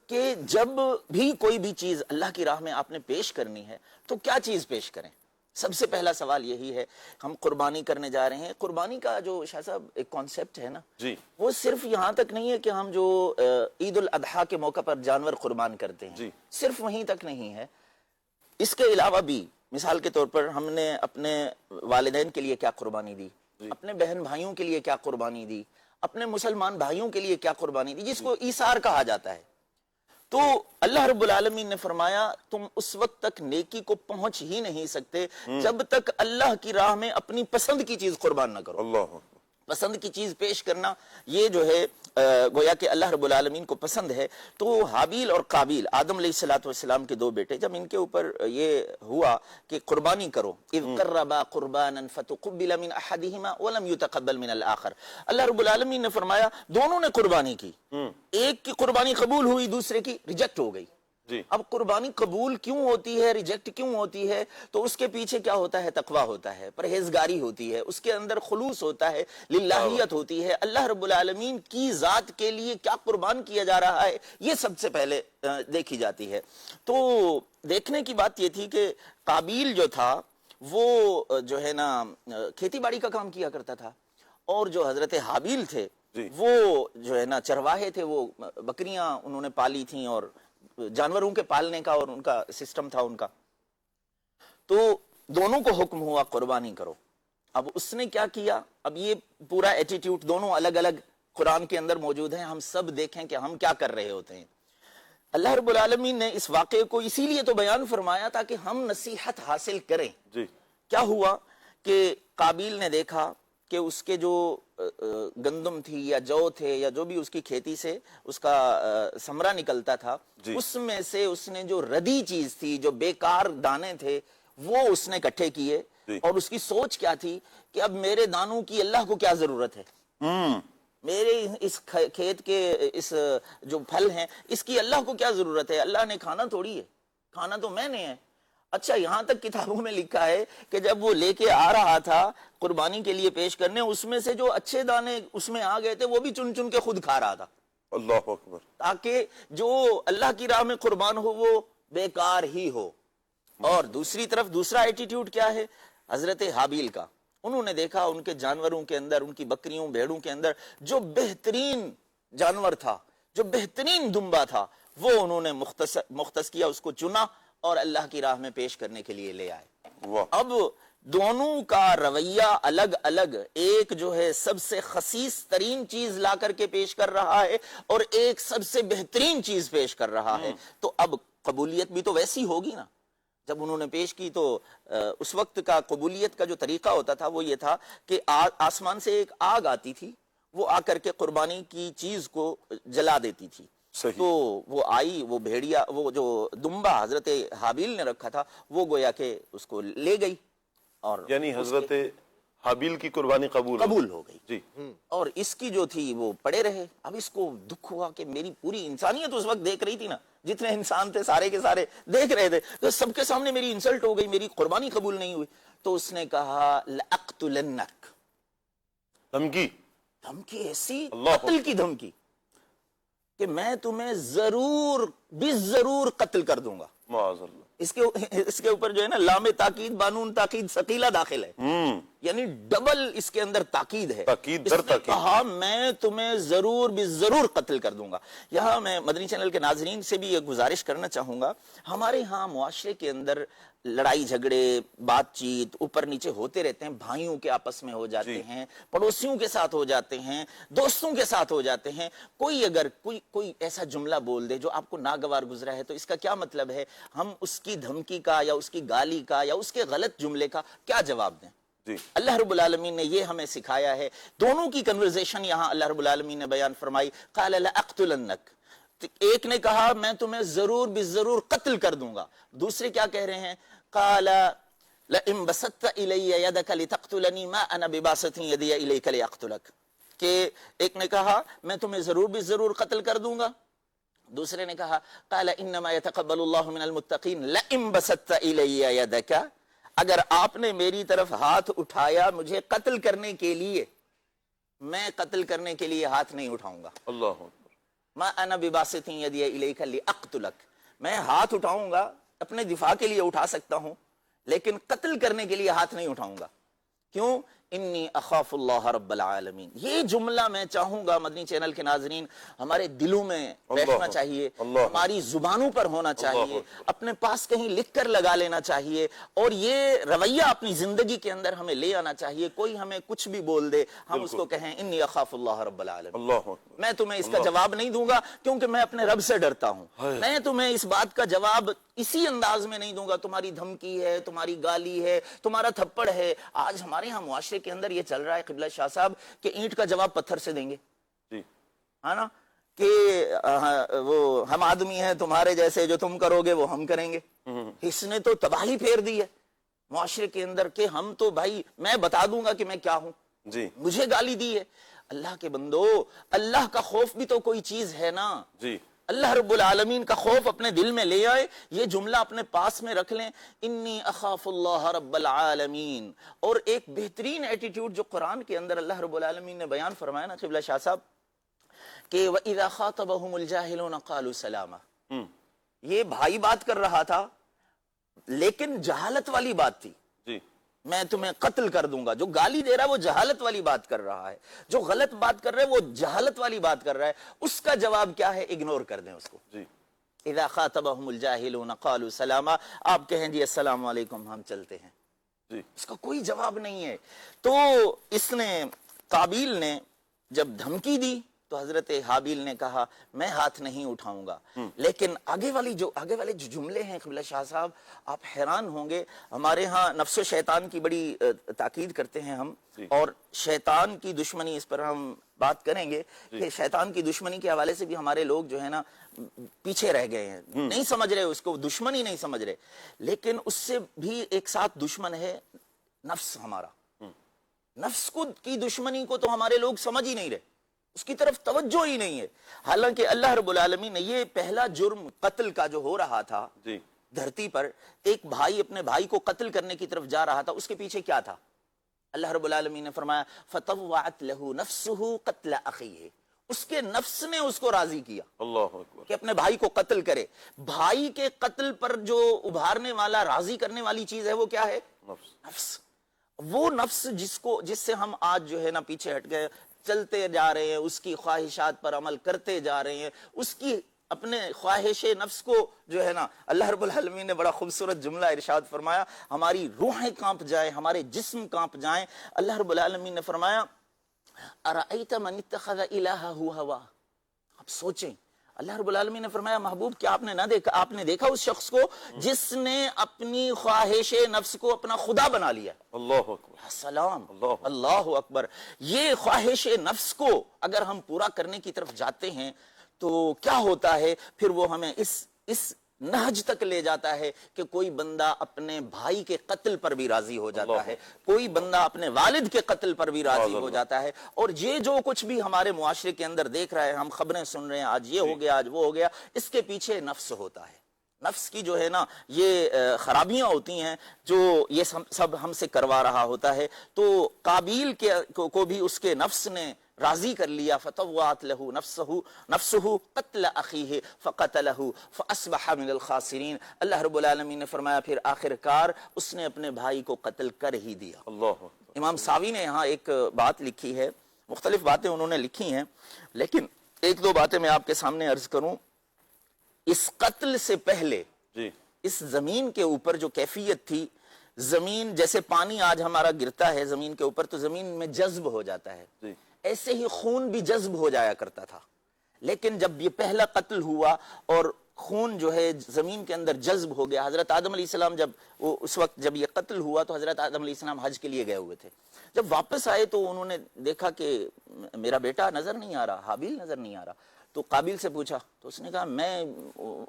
کہ جب بھی کوئی بھی چیز اللہ کی راہ میں آپ نے پیش کرنی ہے تو کیا چیز پیش کریں؟ سب سے پہلا سوال یہی ہے۔ ہم قربانی کرنے جا رہے ہیں، قربانی کا جو شاہ صاحب ایک کانسیپٹ ہے نا، وہ صرف یہاں تک نہیں ہے کہ ہم جو عید الاضحیٰ کے موقع پر جانور قربان کرتے ہیں، صرف وہیں تک نہیں ہے۔ اس کے علاوہ بھی مثال کے طور پر ہم نے اپنے والدین کے لیے کیا قربانی دی، اپنے بہن بھائیوں کے لیے کیا قربانی دی، اپنے مسلمان بھائیوں کے لیے کیا قربانی دی، جس کو ایثار کہا جاتا ہے۔ تو اللہ رب العالمین نے فرمایا تم اس وقت تک نیکی کو پہنچ ہی نہیں سکتے جب تک اللہ کی راہ میں اپنی پسند کی چیز قربان نہ کرو۔ اللہ پسند کی چیز پیش کرنا یہ جو ہے گویا کہ اللہ رب العالمین کو پسند ہے۔ تو حابیل اور قابیل آدم علیہ السلام کے 2 بیٹے، جب ان کے اوپر یہ ہوا کہ قربانی کرو، اذ قربا قربانا فتقبل من احدهما ولم يتقبل من الاخر، اللہ رب العالمین نے فرمایا دونوں نے قربانی کی، ایک کی قربانی قبول ہوئی، دوسرے کی ریجیکٹ ہو گئی۔ اب قربانی قبول کیوں ہوتی ہے، ریجیکٹ کیوں ہوتی ہے؟ تو اس کے پیچھے کیا ہوتا ہے؟ تقویٰ ہوتا ہے، پرہیزگاری ہوتی ہے، اس کے اندر خلوص ہوتا ہے، للہیت ہوتی ہے، اللہ رب العالمین کی ذات کے لیے کیا قربان کیا جا رہا ہے، یہ سب سے پہلے دیکھی جاتی ہے۔ تو دیکھنے کی بات یہ تھی کہ قابیل جو تھا وہ جو ہے نا کھیتی باڑی کا کام کیا کرتا تھا، اور جو حضرت حابیل تھے وہ جو ہے نا چرواہے تھے، وہ بکریاں انہوں نے پالی تھیں اور جانوروں کے پالنے کا اور ان کا سسٹم تھا ان کا، تو دونوں کو حکم ہوا قربانی کرو۔ اب اس نے کیا کیا، اب یہ پورا ایٹیٹیوڈ دونوں الگ الگ قرآن کے اندر موجود ہیں، ہم سب دیکھیں کہ ہم کیا کر رہے ہوتے ہیں۔ اللہ رب العالمین نے اس واقعے کو اسی لیے تو بیان فرمایا تاکہ ہم نصیحت حاصل کریں۔ جی کیا ہوا کہ قابیل نے دیکھا کہ اس کے جو گندم تھی یا جو تھے یا جو بھی اس کی کھیتی سے اس کا ثمرہ نکلتا تھا، جی اس میں سے اس نے جو ردی چیز تھی، جو بیکار دانے تھے، وہ اس نے اکٹھے کیے، جی اور اس کی سوچ کیا تھی کہ اب میرے دانوں کی اللہ کو کیا ضرورت ہے، میرے اس کھیت کے اس جو پھل ہیں اس کی اللہ کو کیا ضرورت ہے، اللہ نے کھانا تھوڑی ہے، کھانا تو میں نے ہے۔ اچھا یہاں تک کتابوں میں لکھا ہے کہ جب وہ لے کے آ رہا تھا قربانی کے لیے پیش کرنے، اس میں سے جو اچھے دانے اس میں آ گئے تھے وہ بھی چن چن کے خود کھا رہا تھا، اللہ اکبر، تاکہ جو اللہ کی راہ میں قربان ہو وہ بیکار ہی ہو۔ اور دوسری طرف دوسرا ایٹیٹیوڈ کیا ہے حضرت حابیل کا، انہوں نے دیکھا ان کے جانوروں کے اندر، ان کی بکریوں بھیڑوں کے اندر جو بہترین جانور تھا، جو بہترین دمبا تھا، وہ انہوں نے مختص کیا، اس کو چنا اور اللہ کی راہ میں پیش کرنے کے لیے لے آئے۔ واہ، اب دونوں کا رویہ الگ الگ، ایک جو ہے سب سے خسیس ترین چیز لا کر کے پیش کر رہا ہے اور ایک سب سے بہترین چیز پیش کر رہا ہے، تو اب قبولیت بھی تو ویسی ہوگی نا۔ جب انہوں نے پیش کی تو اس وقت کا قبولیت کا جو طریقہ ہوتا تھا وہ یہ تھا کہ آسمان سے ایک آگ آتی تھی، وہ آ کر کے قربانی کی چیز کو جلا دیتی تھی۔ صحیح۔ تو وہ آئی، وہ بھیڑیا، وہ جو دمبا حضرت حابیل نے رکھا تھا وہ گویا کہ اس کو لے گئی، اور یعنی حضرت حابیل کی قربانی قبول ہو گئی، جی، اور اس کی جو تھی وہ پڑے رہے۔ اب اس کو دکھ ہوا کہ میری پوری انسانیت اس وقت دیکھ رہی تھی نا، جتنے انسان تھے سارے کے سارے دیکھ رہے تھے، تو سب کے سامنے میری انسلٹ ہو گئی، میری قربانی قبول نہیں ہوئی۔ تو اس نے کہا لأقتلنک، دھمکی، دھمکی ایسی، اللہ قتل کی دھمکی کہ میں تمہیں ضرور ضرور قتل کر دوں گا۔ معاذ اللہ، اس کے اوپر جو ہے نا لام تاکید بانون تاکید ثقیلہ داخل ہے، یعنی ڈبل اس کے اندر تاکید ہے۔ تاکید اس در نے تاکید، کہا میں تمہیں ضرور ضرور قتل کر دوں گا۔ یہاں میں مدنی چینل کے ناظرین سے بھی یہ گزارش کرنا چاہوں گا، ہمارے ہاں معاشرے کے اندر لڑائی جھگڑے، بات چیت اوپر نیچے ہوتے رہتے ہیں، بھائیوں کے آپس میں ہو جاتے ہیں، پڑوسیوں کے ساتھ ہو جاتے ہیں، دوستوں کے ساتھ ہو جاتے ہیں۔ کوئی اگر کوئی ایسا جملہ بول دے جو آپ کو ناگوار گزرا ہے تو اس کا کیا مطلب ہے، ہم اس کی دھمکی کا یا اس کی گالی کا یا اس کے غلط جملے کا کیا جواب دیں؟ جی، اللہ رب العالمین نے یہ ہمیں سکھایا ہے۔ دونوں کی کنورزیشن یہاں اللہ رب العالمین نے بیان فرمائی، قال لأقتلنک، ایک نے کہا میں تمہیں ضرور قتل کر دوں گا، دوسرے کیا کہہ رہے ہیں، قال لئن بسطت الی یدک لتقتلنی ما انا بباسط یدی الیک لاقتلک، کہ ایک نے کہا میں تمہیں ضرور قتل کر دوں گا، دوسرے نے کہا قال انما يتقبل اللہ من المتقین لئن بسطت الی یدک، اگر آپ نے میری طرف ہاتھ اٹھایا مجھے قتل کرنے کے لیے، میں قتل کرنے کے لیے ہاتھ نہیں اٹھاؤں گا۔ اللہ اکبر، ما انا بباسط یدی الیک لاقتلک، میں ہاتھ اٹھاؤں گا اپنے دفاع کے لیے اٹھا سکتا ہوں، لیکن قتل کرنے کے لیے ہاتھ نہیں اٹھاؤں گا۔ کیوں؟ انی اخاف اللہ رب العالمین۔ یہ جملہ میں چاہوں گا مدنی چینل کے ناظرین ہمارے دلوں میں بیٹھنا چاہیے، ہماری زبانوں پر ہونا چاہیے، اپنے پاس کہیں لکھ کر لگا لینا چاہیے، اور یہ رویہ اپنی زندگی کے اندر ہمیں لے آنا چاہیے۔ کوئی ہمیں کچھ بھی بول دے ہم اس کو کہیں انی اخاف اللہ رب العالمین، اللہ اکبر، میں تمہیں اس کا جواب نہیں دوں گا کیونکہ میں اپنے رب سے ڈرتا ہوں۔ میں تمہیں اس بات کا جواب اسی انداز میں نہیں دوں گا، تمہاری دھمکی ہے، تمہاری گالی ہے، تمہارا تھپڑ ہے۔ آج ہمارے ہاں معاشرے کے اندر یہ چل رہا ہے قبلہ شاہ صاحب کہ اینٹ کا جواب پتھر سے دیں گے، جی، ہے نا، کہ وہ ہم آدمی ہیں تمہارے جیسے، جو تم کرو گے وہ ہم کریں گے۔ اس نے تو تباہی پھیر دی ہے معاشرے کے اندر کہ ہم تو بھائی میں بتا دوں گا کہ میں کیا ہوں، جی، مجھے گالی دی ہے۔ اللہ کے بندو، اللہ کا خوف بھی تو کوئی چیز ہے نا۔ جی، اللہ رب العالمین کا خوف اپنے دل میں لے آئے، یہ جملہ اپنے پاس میں رکھ لیں، انی اخاف اللہ رب العالمین۔ اور ایک بہترین ایٹیٹیوڈ جو قرآن کے اندر اللہ رب العالمین نے بیان فرمایا نا قبلہ شاہ صاحب، کہ وَإِذَا خَاطَبَهُمُ الْجَاهِلُونَ قَالُوا سَلَامًا، یہ بھائی بات کر رہا تھا لیکن جہالت والی بات تھی، جی، میں تمہیں قتل کر دوں گا۔ جو گالی دے رہا ہے وہ جہالت والی بات کر رہا ہے، جو غلط بات کر رہا ہے وہ جہالت والی بات کر رہا ہے، اس کا جواب کیا ہے؟ اگنور کر دیں اس کو، جی، اذا خاطبهم الجاہلون قالوا سلاما، آپ کہیں جی السلام علیکم، ہم چلتے ہیں، جی اس کا کوئی جواب نہیں ہے۔ تو اس نے قابیل نے جب دھمکی دی تو حضرت حابیل نے کہا میں ہاتھ نہیں اٹھاؤں گا، لیکن آگے والے جو جملے ہیں قبلہ شاہ صاحب، آپ حیران ہوں گے۔ ہمارے ہاں نفس و شیطان کی بڑی تاکید کرتے ہیں ہم، اور شیطان کی دشمنی، اس پر ہم بات کریں گے کہ شیطان کی دشمنی کے حوالے سے بھی ہمارے لوگ جو ہے نا پیچھے رہ گئے ہیں، نہیں سمجھ رہے اس کو، دشمنی نہیں سمجھ رہے، لیکن اس سے بھی ایک ساتھ دشمن ہے نفس ہمارا۔ نفس کی دشمنی کو تو ہمارے لوگ سمجھ ہی نہیں رہے، اس کی طرف توجہ ہی نہیں ہے۔ حالانکہ اللہ رب العالمین نے یہ پہلا جرم قتل کا جو ہو رہا تھا جی دھرتی پر، ایک بھائی اپنے بھائی کو قتل کرنے کی طرف جا رہا تھا، اس کے پیچھے کیا تھا؟ اللہ رب العالمین نے فرمایا فَطَوَّعَتْ لَهُ نَفْسُهُ قَتْلَ أَخِيهِ، اس کے نفس نے اس کو راضی کیا اللہ اکبر، کہ اپنے بھائی کو قتل کرے۔ بھائی کے قتل پر جو ابھارنے والا، راضی کرنے والی چیز ہے وہ کیا ہے؟ نفس۔ وہ نفس جس سے ہم آج جو ہے نا پیچھے ہٹ گئے، چلتے جا رہے ہیں، اس کی خواہشات پر عمل کرتے جا رہے ہیں، اس کی اپنے خواہش نفس کو جو ہے نا، اللہ رب العالمین نے بڑا خوبصورت جملہ ارشاد فرمایا، ہماری روحیں کانپ جائیں، ہمارے جسم کانپ جائیں۔ اللہ رب العالمین نے فرمایا ارأیت من اتخذ الہہ ہوا، آپ سوچیں، اللہ رب العالمین نے فرمایا محبوب کیا آپ نے دیکھا اس شخص کو جس نے اپنی خواہش نفس کو اپنا خدا بنا لیا؟ اللہ اکبر، سلام، اللہ اللہ اکبر۔ یہ خواہش نفس کو اگر ہم پورا کرنے کی طرف جاتے ہیں تو کیا ہوتا ہے؟ پھر وہ ہمیں اس نہج تک لے جاتا ہے کہ کوئی بندہ اپنے بھائی کے قتل پر بھی راضی ہو جاتا ہے، کوئی بندہ اپنے والد کے قتل پر بھی راضی ہو جاتا ہے، اور یہ جو کچھ بھی ہمارے معاشرے کے اندر دیکھ رہا ہے، ہم خبریں سن رہے ہیں، آج یہ ہو گیا، آج وہ ہو گیا، اس کے پیچھے نفس ہوتا ہے۔ نفس کی جو ہے نا یہ خرابیاں ہوتی ہیں جو یہ سب ہم سے کروا رہا ہوتا ہے۔ تو قابیل کو بھی اس کے نفس نے راضی کر لیا، فطوعت له نفسه قتل اخیہ فقتلہ فاصبح من الخاسرین۔ اللہ رب العالمین نے فرمایا پھر آخر کار اس نے اپنے بھائی کو قتل کر ہی دیا۔ اللہ امام ساوی نے یہاں ایک بات لکھی ہے، مختلف باتیں انہوں نے لکھی ہیں، لیکن ایک دو باتیں میں آپ کے سامنے عرض کروں۔ اس قتل سے پہلے جی اس زمین کے اوپر جو کیفیت تھی، زمین جیسے پانی آج ہمارا گرتا ہے زمین کے اوپر تو زمین میں جذب ہو جاتا ہے، جی ایسے ہی خون بھی جذب ہو جایا کرتا تھا۔ لیکن جب یہ پہلا قتل ہوا اور خون جو ہے زمین کے اندر جذب ہو گیا، حضرت آدم علیہ السلام اس وقت جب یہ قتل ہوا تو حضرت آدم علیہ السلام حج کے لیے گئے ہوئے تھے، جب واپس آئے تو انہوں نے دیکھا کہ میرا بیٹا نظر نہیں آ رہا، حابیل نظر نہیں آ رہا، تو قابیل سے پوچھا تو اس نے کہا میں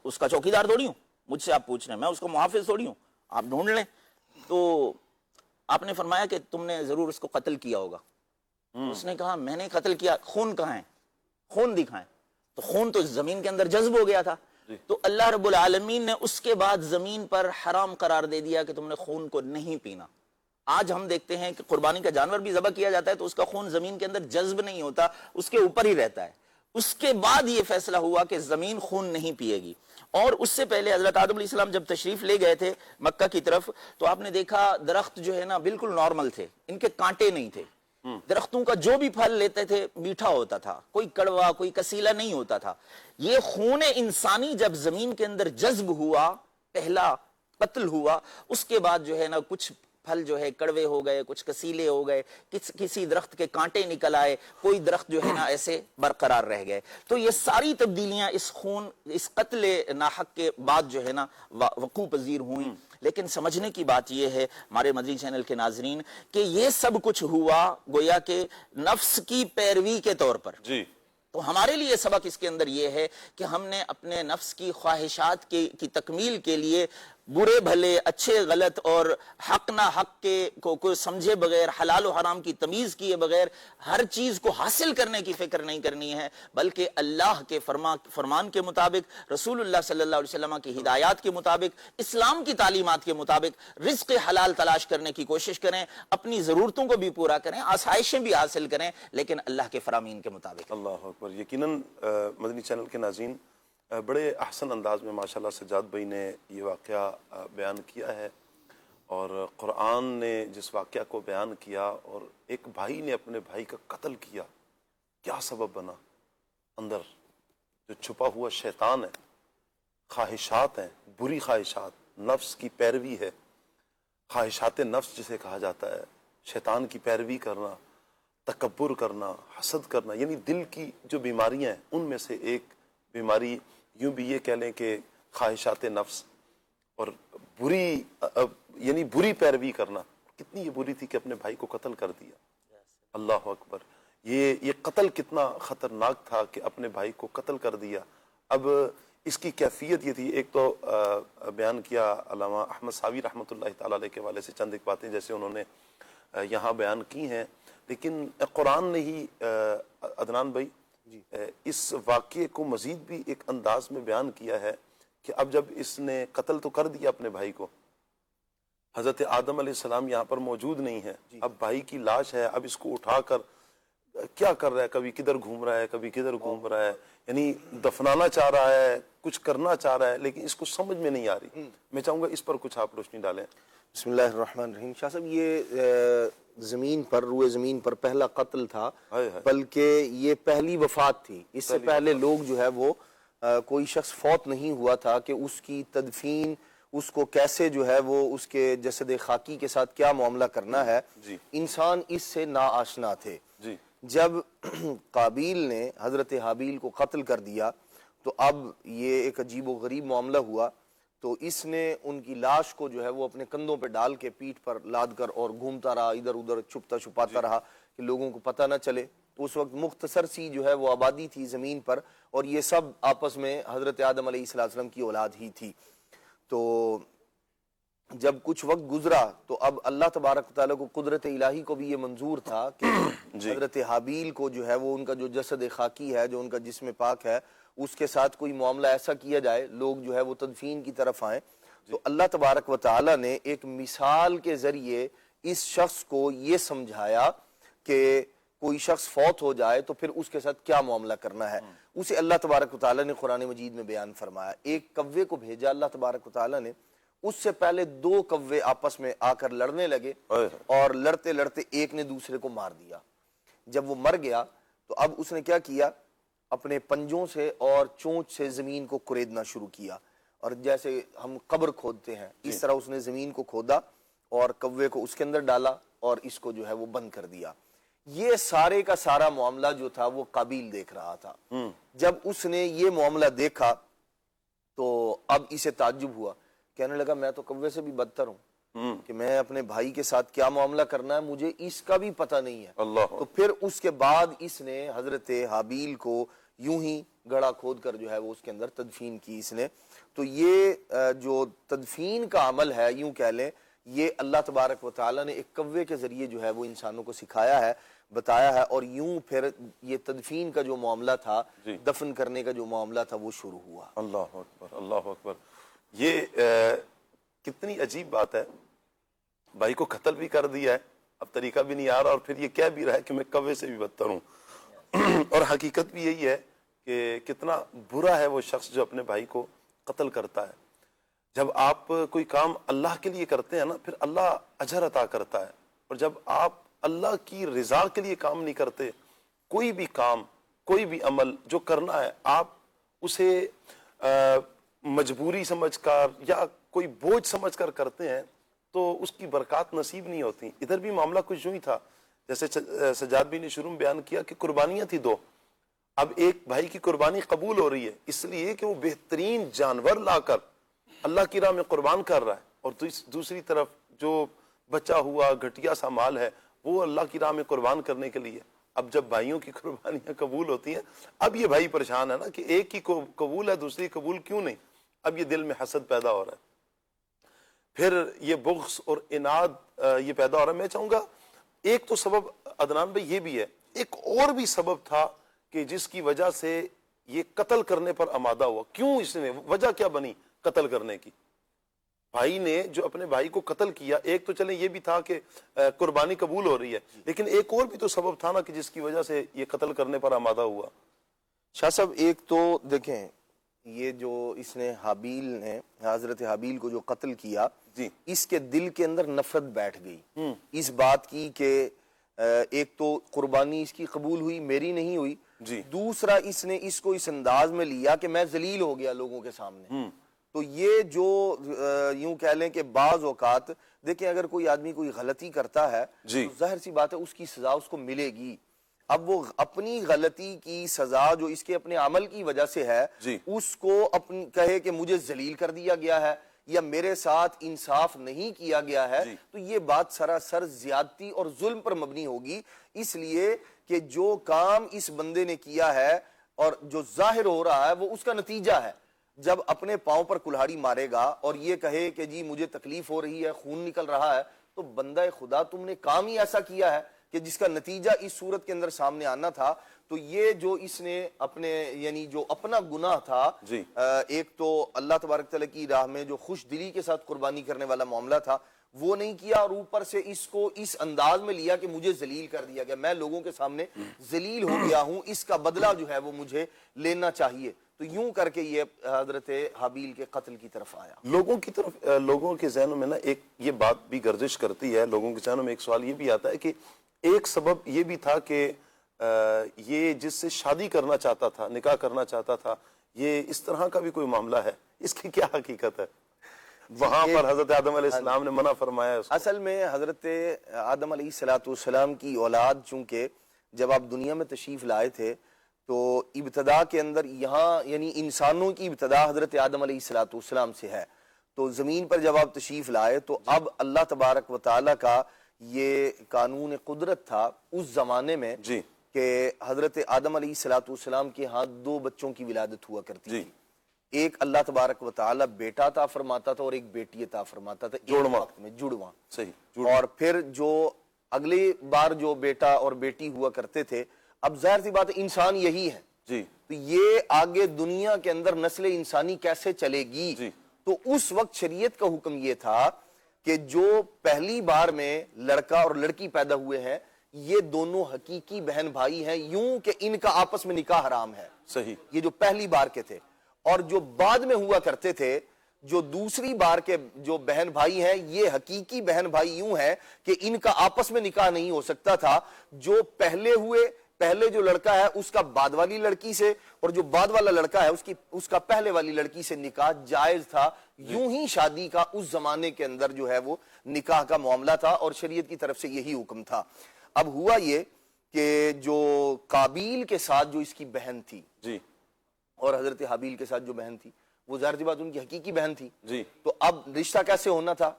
اس کا چوکیدار تھوڑی ہوں، مجھ سے آپ پوچھ رہے ہیں، میں اس کا محافظ تھوڑی ہوں، آپ ڈھونڈ لیں۔ تو آپ نے فرمایا کہ تم نے ضرور اس کو قتل کیا ہوگا۔ اس نے کہا میں نے قتل کیا، خون کہاں ہے؟ خون دکھائیں۔ تو خون تو زمین کے اندر جذب ہو گیا تھا، تو اللہ رب العالمین نے اس کے بعد زمین پر حرام قرار دے دیا کہ تم نے خون کو نہیں پینا۔ آج ہم دیکھتے ہیں کہ قربانی کا جانور بھی ذبح کیا جاتا ہے تو اس کا خون زمین کے اندر جذب نہیں ہوتا، اس کے اوپر ہی رہتا ہے۔ اس کے بعد یہ فیصلہ ہوا کہ زمین خون نہیں پیے گی۔ اور اس سے پہلے حضرت آدم علیہ السلام جب تشریف لے گئے تھے مکہ کی طرف تو آپ نے دیکھا درخت جو ہے نا بالکل نارمل تھے، ان کے کانٹے نہیں تھے، درختوں کا جو بھی پھل لیتے تھے میٹھا ہوتا تھا، کوئی کڑوا کوئی کسیلا نہیں ہوتا تھا۔ یہ خون انسانی جب زمین کے اندر جذب ہوا، پہلا قتل ہوا، اس کے بعد جو ہے نا کچھ پھل جو ہے کڑوے ہو گئے، کچھ کسیلے ہو گئے، کسی درخت کے کانٹے نکل آئے، کوئی درخت جو ہے نا ایسے برقرار رہ گئے۔ تو یہ ساری تبدیلیاں اس قتل ناحق کے بعد جو ہے نا وقوع پذیر ہوئیں۔ لیکن سمجھنے کی بات یہ ہے ہمارے مدنی چینل کے ناظرین کہ یہ سب کچھ ہوا گویا کہ نفس کی پیروی کے طور پر۔ جی تو ہمارے لیے سبق اس کے اندر یہ ہے کہ ہم نے اپنے نفس کی خواہشات کی تکمیل کے لیے برے بھلے، اچھے غلط اور حق نہ حق کو سمجھے بغیر، حلال و حرام کی تمیز کیے بغیر ہر چیز کو حاصل کرنے کی فکر نہیں کرنی ہے، بلکہ اللہ کے فرمان کے مطابق، رسول اللہ صلی اللہ علیہ وسلم کی ہدایات کے مطابق، اسلام کی تعلیمات کے مطابق رزق حلال تلاش کرنے کی کوشش کریں، اپنی ضرورتوں کو بھی پورا کریں، آسائشیں بھی حاصل کریں، لیکن اللہ کے فرامین کے مطابق۔ اللہ اکبر۔ یقیناً مدنی چینل کے ناظرین بڑے احسن انداز میں ماشاءاللہ سجاد بھائی نے یہ واقعہ بیان کیا ہے، اور قرآن نے جس واقعہ کو بیان کیا، اور ایک بھائی نے اپنے بھائی کا قتل کیا، کیا سبب بنا؟ اندر جو چھپا ہوا شیطان ہے، خواہشات ہیں، بری خواہشات، نفس کی پیروی ہے، خواہشات نفس جسے کہا جاتا ہے، شیطان کی پیروی کرنا، تکبر کرنا، حسد کرنا، یعنی دل کی جو بیماریاں ہیں ان میں سے ایک بیماری یوں بھی یہ کہہ لیں کہ خواہشات نفس اور بری پیروی کرنا. کتنی یہ بری تھی کہ اپنے بھائی کو قتل کر دیا. اللہ اکبر. یہ قتل کتنا خطرناک تھا کہ اپنے بھائی کو قتل کر دیا. اب اس کی کیفیت یہ تھی، ایک تو بیان کیا علامہ احمد ساوی رحمۃ اللہ تعالی علیہ کے حوالے سے چند ایک باتیں جیسے انہوں نے یہاں بیان کی ہیں، لیکن قرآن نے ہی عدنان بھائی اس واقعے کو مزید بھی ایک انداز میں بیان کیا ہے کہ اب جب اس نے قتل تو کر دیا اپنے بھائی کو، حضرت آدم علیہ السلام یہاں پر موجود نہیں ہے، اب بھائی کی لاش ہے، اب اس کو اٹھا کر کیا کر رہا ہے، کبھی کدھر گھوم رہا ہے، کبھی کدھر گھوم رہا ہے، یعنی دفنانا چاہ رہا ہے، کچھ کرنا چاہ رہا ہے، لیکن اس کو سمجھ میں نہیں آ رہی. میں چاہوں گا اس پر کچھ آپ روشنی ڈالیں. بسم اللہ الرحمن الرحیم. شاہ صاحب یہ زمین پر، روئے زمین پر پہلا قتل تھا، بلکہ یہ پہلی وفات تھی. اس سے پہلے لوگ جو ہے وہ کوئی شخص فوت نہیں ہوا تھا کہ اس کی تدفین، اس کو کیسے جو ہے وہ اس کے جسد خاکی کے ساتھ کیا معاملہ کرنا ہے، انسان اس سے نا آشنا تھے. جب قابیل نے حضرت حابیل کو قتل کر دیا تو اب یہ ایک عجیب و غریب معاملہ ہوا. تو اس نے ان کی لاش کو جو ہے وہ اپنے کندھوں پہ ڈال کے پیٹھ پر لاد کر اور گھومتا رہا، ادھر ادھر چھپتا چھپاتا رہا کہ لوگوں کو پتہ نہ چلے. تو اس وقت مختصر سی جو ہے وہ آبادی تھی زمین پر، اور یہ سب آپس میں حضرت آدم علیہ السلام کی اولاد ہی تھی. تو جب کچھ وقت گزرا تو اب اللہ تبارک و تعالیٰ کو، قدرت الہی کو بھی یہ منظور تھا کہ حضرت حابیل کو جو ہے وہ ان کا جو جسد خاکی ہے، جو ان کا جسم پاک ہے، اس کے ساتھ کوئی معاملہ ایسا کیا جائے، لوگ جو ہے وہ تدفین کی طرف آئیں. تو اللہ تبارک و تعالیٰ نے ایک مثال کے ذریعے اس شخص کو یہ سمجھایا کہ کوئی شخص فوت ہو جائے تو پھر اس کے ساتھ کیا معاملہ کرنا ہے. اسے اللہ تبارک و تعالیٰ نے قرآن مجید میں بیان فرمایا. ایک کوے کو بھیجا اللہ تبارک و تعالیٰ نے، اس سے پہلے 2 کوے آپس میں آ کر لڑنے لگے اور لڑتے لڑتے ایک نے دوسرے کو مار دیا. جب وہ مر گیا تو اب اس نے کیا کیا، اپنے پنجوں سے اور چونچ سے زمین کو کریدنا شروع کیا، اور جیسے ہم قبر کھودتے ہیں اس طرح اس نے زمین کو کھودا اور کوے کو اس کے اندر ڈالا اور اس کو جو ہے وہ بند کر دیا. یہ سارے کا سارا معاملہ جو تھا وہ قابیل دیکھ رہا تھا. جب اس نے یہ معاملہ دیکھا تو اب اسے تعجب ہوا، کہنے لگا میں تو کوے سے بھی بدتر ہوں کہ میں اپنے بھائی کے ساتھ کیا معاملہ کرنا ہے مجھے اس کا بھی پتہ نہیں ہے. تو پھر اس کے بعد اس نے حضرت حابیل کو یوں ہی گڑھا کھود کر جو ہے وہ اس کے اندر تدفین کی اس نے. تو یہ جو تدفین کا عمل ہے یوں کہہ لیں، یہ اللہ تبارک و تعالیٰ نے ایک کوے کے ذریعے جو ہے وہ انسانوں کو سکھایا ہے، بتایا ہے، اور یوں پھر یہ تدفین کا جو معاملہ تھا، دفن کرنے کا جو معاملہ تھا وہ شروع ہوا. اللہ اکبر، اللہ اکبر. یہ کتنی عجیب بات ہے، بھائی کو قتل بھی کر دیا ہے، اب طریقہ بھی نہیں آ رہا، اور پھر یہ کہہ بھی رہا ہے کہ میں کوے سے بھی بدتر ہوں. اور حقیقت بھی یہی ہے کہ کتنا برا ہے وہ شخص جو اپنے بھائی کو قتل کرتا ہے. جب آپ کوئی کام اللہ کے لیے کرتے ہیں نا، پھر اللہ اجر عطا کرتا ہے. اور جب آپ اللہ کی رضا کے لیے کام نہیں کرتے، کوئی بھی کام، کوئی بھی عمل جو کرنا ہے، آپ اسے مجبوری سمجھ کر یا کوئی بوجھ سمجھ کر کرتے ہیں تو اس کی برکات نصیب نہیں ہوتی. ادھر بھی معاملہ کچھ یوں ہی تھا، جیسے سجاد بھی نے شروع میں بیان کیا کہ قربانیاں تھی 2. اب ایک بھائی کی قربانی قبول ہو رہی ہے اس لیے کہ وہ بہترین جانور لا کر اللہ کی راہ میں قربان کر رہا ہے، اور دوسری طرف جو بچا ہوا گھٹیا سا مال ہے وہ اللہ کی راہ میں قربان کرنے کے لیے. اب جب بھائیوں کی قربانیاں قبول ہوتی ہیں، اب یہ بھائی پریشان ہے نا کہ ایک کی قبول ہے دوسری قبول کیوں نہیں. اب یہ دل میں حسد پیدا ہو رہا ہے، پھر یہ بغض اور عناد یہ پیدا ہو رہا ہے. میں چاہوں گا ایک تو سبب عدنان بھائی یہ بھی ہے، ایک اور بھی سبب تھا کہ جس کی وجہ سے یہ قتل کرنے پر آمادہ ہوا. کیوں اس نے، وجہ کیا بنی قتل کرنے کی؟ بھائی نے جو اپنے بھائی کو قتل کیا، ایک تو چلیں یہ بھی تھا کہ قربانی قبول ہو رہی ہے، لیکن ایک اور بھی تو سبب تھا نا کہ جس کی وجہ سے یہ قتل کرنے پر آمادہ ہوا. شاہ صاحب ایک تو دیکھیں، یہ جو اس نے حابیل نے حضرت حابیل کو جو قتل کیا، اس کے دل کے اندر نفرت بیٹھ گئی اس بات کی کہ ایک تو قربانی اس کی قبول ہوئی، میری نہیں ہوئی. دوسرا اس نے اس کو اس انداز میں لیا کہ میں ذلیل ہو گیا لوگوں کے سامنے. تو یہ جو یوں کہہ لیں کہ بعض اوقات دیکھیں اگر کوئی آدمی کوئی غلطی کرتا ہے جی تو ظاہر سی بات ہے اس کی سزا اس کو ملے گی. اب وہ اپنی غلطی کی سزا جو اس کے اپنے عمل کی وجہ سے ہے جی اس کو اپنی کہے کہ مجھے ذلیل کر دیا گیا ہے یا میرے ساتھ انصاف نہیں کیا گیا ہے جی تو یہ بات سراسر زیادتی اور ظلم پر مبنی ہوگی. اس لیے کہ جو کام اس بندے نے کیا ہے اور جو ظاہر ہو رہا ہے وہ اس کا نتیجہ ہے. جب اپنے پاؤں پر کلہاڑی مارے گا اور یہ کہے کہ جی مجھے تکلیف ہو رہی ہے خون نکل رہا ہے تو بندہ خدا تم نے کام ہی ایسا کیا ہے کہ جس کا نتیجہ اس صورت کے اندر سامنے آنا تھا. تو یہ جو اس نے اپنے یعنی جو اپنا گناہ تھا جی ایک تو اللہ تبارک تعالیٰ کی راہ میں جو خوش دلی کے ساتھ قربانی کرنے والا معاملہ تھا وہ نہیں کیا اور اوپر سے اس کو اس انداز میں لیا کہ مجھے ذلیل کر دیا گیا, میں لوگوں کے سامنے ذلیل ہو گیا ہوں, اس کا بدلہ جو ہے وہ مجھے لینا چاہیے. تو یوں کر کے یہ حضرت حابیل کے قتل کی طرف آیا. لوگوں کی طرف لوگوں کے ذہنوں میں نا ایک یہ بات بھی گردش کرتی ہے, لوگوں کے ذہنوں میں ایک سوال یہ بھی آتا ہے کہ ایک سبب یہ بھی تھا کہ یہ جس سے شادی کرنا چاہتا تھا, نکاح کرنا چاہتا تھا, یہ اس طرح کا بھی کوئی معاملہ ہے, اس کی کیا حقیقت ہے؟ وہاں پر حضرت آدم علیہ السلام نے منع فرمایا ہے. اصل میں حضرت آدم علیہ السلام کی اولاد چونکہ جب آپ دنیا میں تشریف لائے تھے تو ابتدا کے اندر یہاں یعنی انسانوں کی ابتدا حضرت آدم علیہ السلام سے ہے. تو زمین پر جب آپ تشریف لائے تو اب اللہ تبارک و تعالیٰ کا یہ قانون قدرت تھا اس زمانے میں جی کہ حضرت آدم علیہ السلام کے ہاں 2 بچوں کی ولادت ہوا کرتی تھی. ایک اللہ تبارک و تعالیٰ بیٹا عطا فرماتا تھا اور ایک بیٹی عطا فرماتا تھا جڑواں. صحیح. اور پھر جو اگلی بار جو بیٹا اور بیٹی ہوا کرتے تھے, اب ظاہر سی بات انسان یہی ہے جی تو یہ آگے دنیا کے اندر نسل انسانی کیسے چلے گی جی تو اس وقت شریعت کا حکم یہ تھا کہ جو پہلی بار میں لڑکا اور لڑکی پیدا ہوئے ہیں یہ دونوں حقیقی بہن بھائی ہیں, یوں کہ ان کا آپس میں نکاح حرام ہے. صحیح. یہ جو پہلی بار کے تھے. اور جو بعد میں ہوا کرتے تھے جو دوسری بار کے جو بہن بھائی ہیں یہ حقیقی بہن بھائی یوں ہے کہ ان کا آپس میں نکاح نہیں ہو سکتا تھا. جو پہلے جو لڑکا ہے اس کا بعد والی لڑکی سے اور جو بعد والا لڑکا ہے اس کا پہلے والی لڑکی سے نکاح جائز تھا. یوں ہی شادی کا اس زمانے کے اندر جو ہے وہ نکاح کا معاملہ تھا اور شریعت کی طرف سے یہی حکم تھا. اب ہوا یہ کہ جو قابیل کے ساتھ جو اس کی بہن تھی جی اور حضرت حابیل کے ساتھ جو بہن تھی وہ ظاہر سی بات ان کی حقیقی بہن تھی جی. تو اب رشتہ کیسے ہونا تھا؟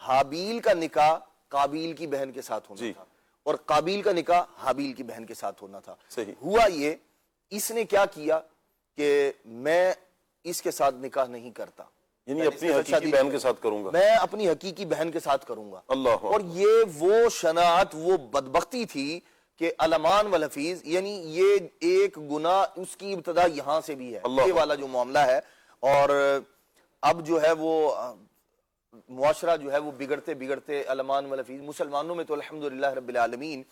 حابیل کا نکاح قابیل کی بہن کے ساتھ ہونا تھا اور قابیل کا نکاح حابیل کی بہن کے ساتھ ہونا تھا. صحیح. ہوا یہ اس نے کیا کیا کہ میں اس کے ساتھ نکاح نہیں کرتا, یعنی اپنی حقیقی بہن کے ساتھ کروں گا, میں اپنی حقیقی بہن کے ساتھ کروں گا. اللہ. اور یہ وہ شناعت وہ بدبختی تھی کہ علمان والحفیظ یعنی یہ ایک گناہ اس کی ابتدا یہاں سے بھی ہے, یہ والا جو معاملہ ہے. اور اب جو ہے وہ معاشرہ جو ہے وہ بگڑتے علمان والحفیظ مسلمانوں میں تو الحمدللہ رب العالمین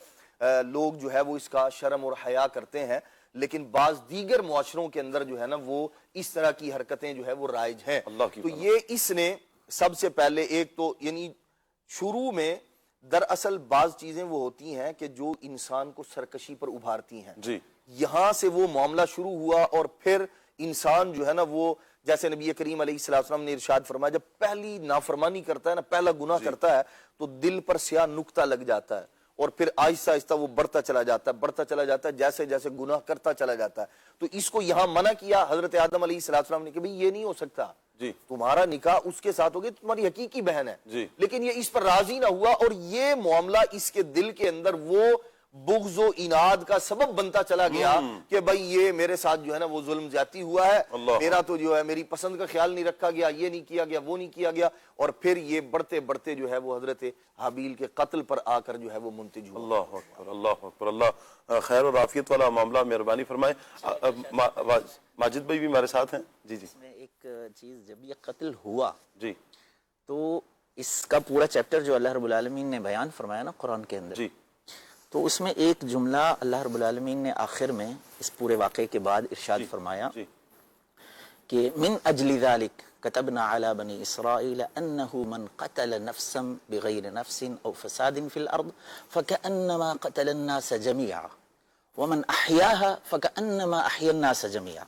لوگ جو ہے وہ اس کا شرم اور حیا کرتے ہیں, لیکن بعض دیگر معاشروں کے اندر جو ہے نا وہ اس طرح کی حرکتیں جو ہے وہ رائج ہیں. تو یہ اس نے سب سے پہلے ایک تو یعنی شروع میں دراصل بعض چیزیں وہ ہوتی ہیں کہ جو انسان کو سرکشی پر ابھارتی ہیں جی. یہاں سے وہ معاملہ شروع ہوا اور پھر انسان جو ہے نا وہ جیسے نبی کریم علیہ السلام نے ارشاد فرمایا جب پہلی نافرمانی کرتا ہے نا پہلا گناہ کرتا ہے تو دل پر سیاہ نقطہ لگ جاتا ہے اور پھر آہستہ آہستہ وہ بڑھتا چلا جاتا ہے جیسے جیسے گناہ کرتا چلا جاتا ہے. تو اس کو یہاں منع کیا حضرت آدم علیہ السلام نے کہ بھئی یہ نہیں ہو سکتا, تمہارا نکاح اس کے ساتھ ہوگی, تمہاری حقیقی بہن ہے. لیکن یہ اس پر راضی نہ ہوا اور یہ معاملہ اس کے دل کے اندر وہ بغض و اناد کا سبب بنتا چلا گیا کہ بھئی یہ میرے ساتھ جو ہے نا وہ ظلم زیادتی ہوا ہے, میرا تو جو ہے میری پسند کا خیال نہیں رکھا گیا, یہ نہیں کیا گیا, وہ نہیں کیا گیا. اور پھر یہ بڑھتے جو ہے وہ حضرت حابیل کے قتل پر آ کر جو ہے وہ منتج ہوا. اللہ اکبر, اللہ اکبر. اللہ خیر اور عافیت والا معاملہ مہربانی فرمائے. ماجد بھائی بھی ہمارے ساتھ ہیں. جی جی. اس میں ایک چیز جب یہ قتل ہوا جی تو اس کا پورا چیپٹر جو اللہ رب العالمین نے بیان فرمایا نا قرآن کے اندر جی تو اس میں ایک جملہ اللہ رب العالمین نے آخر میں اس پورے واقعے کے بعد ارشاد فرمایا کہ من اجل ذلك كتبنا على بني اسرائيل انه من قتل نفسا بغير نفس او فساد في الارض فكانما قتل الناس جميعا ومن احياها فكانما احيا الناس جميعا.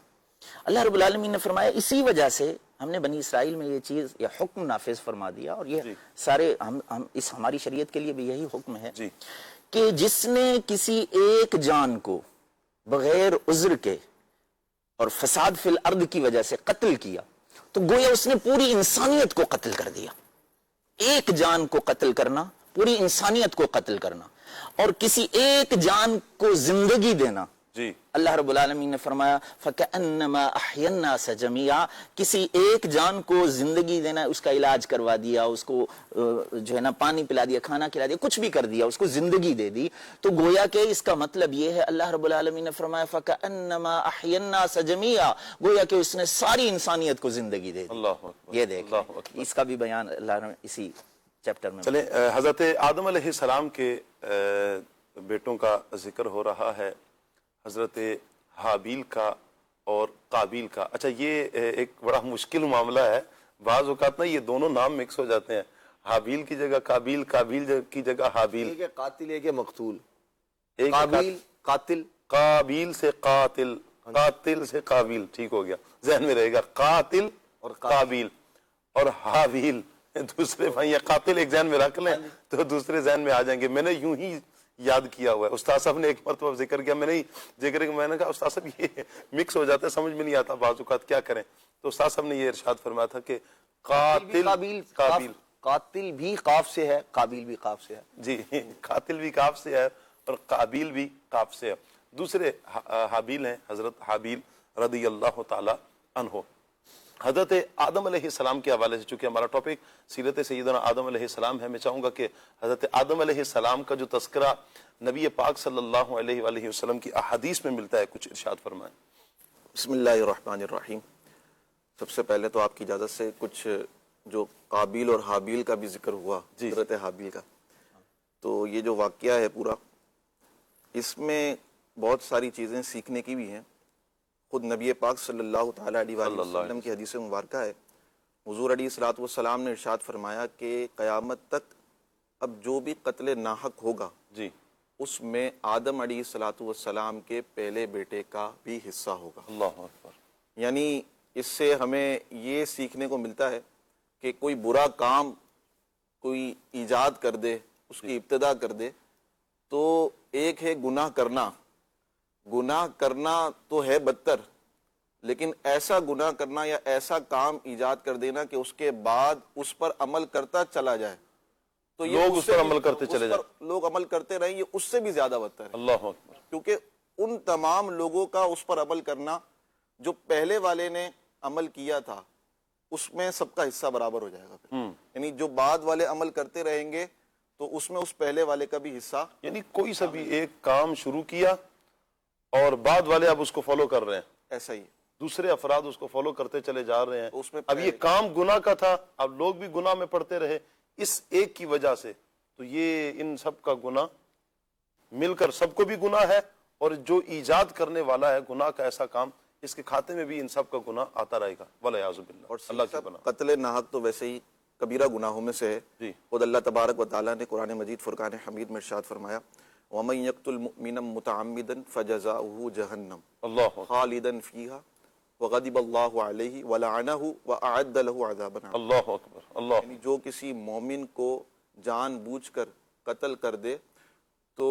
اللہ رب العالمین نے فرمایا اسی وجہ سے ہم نے بنی اسرائیل میں یہ چیز یہ حکم نافذ فرما دیا، اور یہ سارے ہم اس ہماری شریعت کے لیے بھی یہی حکم ہے کہ جس نے کسی ایک جان کو بغیر عذر کے اور فساد فی الارض کی وجہ سے قتل کیا تو گویا اس نے پوری انسانیت کو قتل کر دیا. ایک جان کو قتل کرنا، پوری انسانیت کو قتل کرنا، اور کسی ایک جان کو زندگی دینا. اللہ رب العالمین نے فرمایا فَكَأَنَّمَا أَحْيَا النَّاسَ جَمِيعًا، کسی ایک جان کو زندگی دینا، اس کا علاج کروا دیا، اس کو جو ہے نا پانی پلا دیا، کھانا کھلا دیا، کچھ بھی کر دیا، اس کو زندگی دے دی. تو گویا کہ اس کا مطلب یہ ہے، اللہ رب العالمین نے فرمایا فَكَأَنَّمَا أَحْيَا النَّاسَ جَمِيعًا، گویا کہ اس نے ساری انسانیت کو زندگی دے دی. یہ دیکھ اس کا بھی بیان اللہ نے اسی چیپٹر میں. چلیں، حضرت آدم علیہ السلام کے بیٹوں کا ذکر ہو رہا ہے، حضرت حابیل کا اور قابیل کا. اچھا، یہ ایک بڑا مشکل معاملہ ہے، بعض اوقات نا یہ دونوں نام مکس ہو جاتے ہیں، حابیل کی جگہ قابیل، قابیل کی جگہ حابیل. ایک ہے قاتل، ایک ہے مقتول. قابیل قاتل، قابیل سے قاتل، قاتل سے قابیل، ٹھیک ہو گیا، ذہن میں رہے گا. قاتل اور قابیل اور حابیل دوسرے بھائی، قاتل ایک ذہن میں رکھ لیں تو دوسرے ذہن میں آ جائیں گے. میں نے یوں ہی یاد کیا ہوا ہے، استاد صاحب نے ایک مرتبہ ذکر کیا، میں نے ذکر کیا، میں نے کہا استاد صاحب یہ مکس ہو جاتا ہے، سمجھ میں نہیں آتا بعض اوقات، کیا کریں؟ تو استاد صاحب نے یہ ارشاد فرمایا تھا کہ قاتل قابیل، قاتل بھی قاف سے ہے، قابیل بھی قاف سے ہے. جی، قاتل بھی قاف سے ہے اور قابیل بھی قاف سے ہے. دوسرے حابیل ہیں حضرت حابیل رضی اللہ تعالی عنہ. حضرت آدم علیہ السلام کے حوالے سے، چونکہ ہمارا ٹاپک سیرت سیدنا آدم علیہ السلام ہے، میں چاہوں گا کہ حضرت آدم علیہ السلام کا جو تذکرہ نبی پاک صلی اللہ علیہ وآلہ وسلم کی احادیث میں ملتا ہے، کچھ ارشاد فرمائیں. بسم اللہ الرحمن الرحیم. سب سے پہلے تو آپ کی اجازت سے کچھ جو قابیل اور حابیل کا بھی ذکر ہوا، حضرت حابیل کا، تو یہ جو واقعہ ہے پورا، اس میں بہت ساری چیزیں سیکھنے کی بھی ہیں. خود نبی پاک صلی اللہ تعالیٰ علیہ وآلہ وسلم کی حدیث مبارکہ ہے، حضور علیہ الصلوۃ والسلام نے ارشاد فرمایا کہ قیامت تک اب جو بھی قتل ناحق ہوگا اس میں آدم علیہ الصلوۃ والسلام کے پہلے بیٹے کا بھی حصہ ہوگا. اللہ اکبر. یعنی اس سے ہمیں یہ سیکھنے کو ملتا ہے کہ کوئی برا کام کوئی ایجاد کر دے، اس کی ابتدا کر دے، تو ایک ہے گناہ کرنا. گناہ کرنا تو ہے بدتر، لیکن ایسا گناہ کرنا یا ایسا کام ایجاد کر دینا کہ اس کے بعد اس پر عمل کرتا چلا جائے، تو یہ لوگ اس پر عمل کرتے چلے جائیں، لوگ عمل کرتے رہیں، یہ اس سے بھی زیادہ بدتر ہے. اللہ اکبر. کیونکہ ان تمام لوگوں کا اس پر عمل کرنا جو پہلے والے نے عمل کیا تھا، اس میں سب کا حصہ برابر ہو جائے گا پھر. یعنی جو بعد والے عمل کرتے رہیں گے تو اس میں اس پہلے والے کا بھی حصہ. یعنی کوئی سا بھی ایک کام شروع کیا اور بعد والے اب اس کو فالو کر رہے ہیں، ایسا ہی دوسرے افراد اس کو فالو کرتے چلے جا رہے ہیں. اب یہ کام گناہ کا تھا، اب لوگ بھی گناہ میں پڑتے رہے اس ایک کی وجہ سے، تو یہ ان سب کا گناہ مل کر سب کو بھی گناہ ہے، اور جو ایجاد کرنے والا ہے گناہ کا ایسا کام، اس کے کھاتے میں بھی ان سب کا گناہ آتا رہے گا، والعیاذ باللہ. اور اللہ کی پناہ. قتل ناحق تو ویسے ہی کبیرہ گناہوں میں سے ہے. خود اللہ تبارک و تعالیٰ نے قرآن مجید فرقان حمید میں ارشاد فرمایا وَمَن يَقْتُلْ مُؤْمِنًا مُتَعَمِّدًا فَجَزَاؤُهُ جَهَنَّمُ اللہ خَالِدًا فِيهَا وَغَضِبَ اللَّهُ عَلَيْهِ وَلَعَنَهُ وَأَعَدَّ لَهُ عَذَابًا عَظِيمًا. اللہ اکبر. اللہ. یعنی جو کسی مومن کو جان بوجھ کر قتل کر دے تو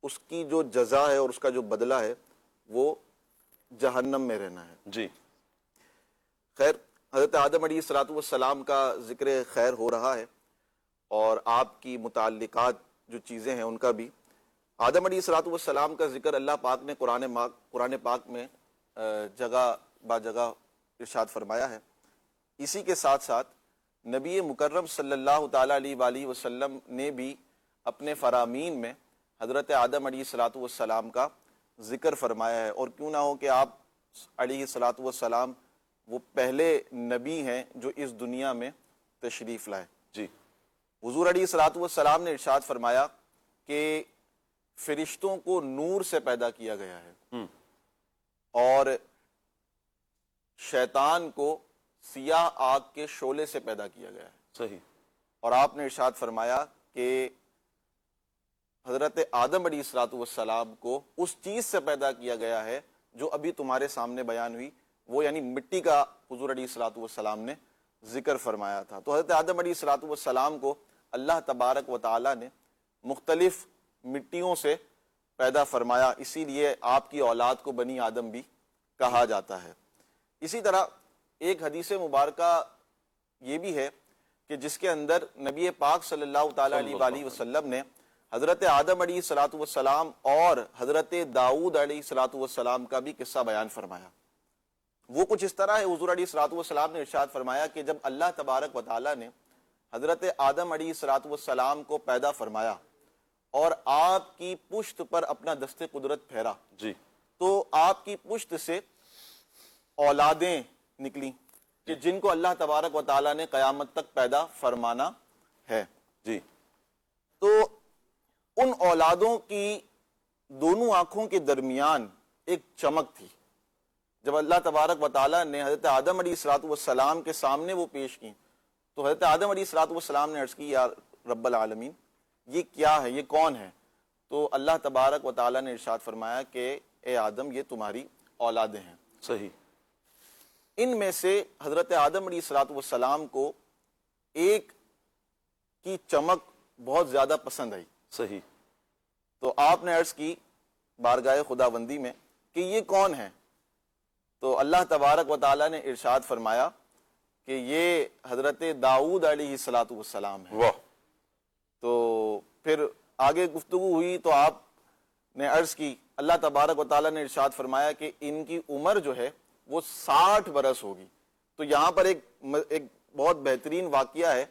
اس کی جو جزا ہے اور اس کا جو بدلہ ہے وہ جہنم میں رہنا ہے. جی. خیر، حضرت آدم علیہ السلام کا ذکر خیر ہو رہا ہے، اور آپ کی متعلقات جو چیزیں ہیں ان کا بھی. آدم علیہ السلام کا ذکر اللہ پاک نے قرآن پاک میں جگہ با جگہ ارشاد فرمایا ہے. اسی کے ساتھ ساتھ نبی مکرم صلی اللہ تعالیٰ علیہ وآلہ وسلم نے بھی اپنے فرامین میں حضرت آدم علیہ السلام کا ذکر فرمایا ہے. اور کیوں نہ ہو کہ آپ علیہ السلام وہ پہلے نبی ہیں جو اس دنیا میں تشریف لائے. جی. حضور علیہ السلام نے ارشاد فرمایا کہ فرشتوں کو نور سے پیدا کیا گیا ہے اور شیطان کو سیاہ آگ کے شعلے سے پیدا کیا گیا ہے. صحیح. اور آپ نے ارشاد فرمایا کہ حضرت آدم علیہ السلام کو اس چیز سے پیدا کیا گیا ہے جو ابھی تمہارے سامنے بیان ہوئی، وہ یعنی مٹی کا حضور علیہ الصلوۃ والسلام نے ذکر فرمایا تھا. تو حضرت آدم علیہ الصلوۃ والسلام کو اللہ تبارک و تعالی نے مختلف مٹیوں سے پیدا فرمایا, اسی لیے آپ کی اولاد کو بنی آدم بھی کہا جاتا ہے. اسی طرح ایک حدیث مبارکہ یہ بھی ہے کہ جس کے اندر نبی پاک صلی اللہ تعالی علیہ وآلہ وسلم نے حضرت آدم علیہ الصلوۃ والسلام اور حضرت داؤد علیہ الصلوۃ والسلام کا بھی قصہ بیان فرمایا. وہ کچھ اس طرح ہے, حضور علیہ الصلوۃ والسلام نے ارشاد فرمایا کہ جب اللہ تبارک و تعالی نے حضرت آدم علیہ الصلوۃ والسلام کو پیدا فرمایا اور آپ کی پشت پر اپنا دست قدرت پھیرا, جی, تو آپ کی پشت سے اولادیں نکلی کہ جن کو اللہ تبارک و تعالی نے قیامت تک پیدا فرمانا ہے. جی, تو ان اولادوں کی دونوں آنکھوں کے درمیان ایک چمک تھی. جب اللہ تبارک و تعالی نے حضرت آدم علیہ الصلوۃ والسلام کے سامنے وہ پیش کی تو حضرت آدم علیہ الصلوۃ والسلام نے عرض کی, یا رب العالمین یہ کیا ہے, یہ کون ہے؟ تو اللہ تبارک و تعالی نے ارشاد فرمایا کہ اے آدم یہ تمہاری اولادیں ہیں. صحیح. ان میں سے حضرت آدم علیہ الصلوۃ والسلام کو ایک کی چمک بہت زیادہ پسند آئی. صحیح. تو آپ نے عرض کی بارگاہ خداوندی میں کہ یہ کون ہے؟ تو اللہ تبارک و تعالی نے ارشاد فرمایا کہ یہ حضرت داؤد علیہ الصلوۃ والسلام ہے. واہ. تو پھر آگے گفتگو ہوئی تو آپ نے عرض کی, اللہ تبارک و تعالی نے ارشاد فرمایا کہ ان کی عمر جو ہے وہ 60 برس ہوگی. تو یہاں پر ایک بہت بہترین واقعہ ہے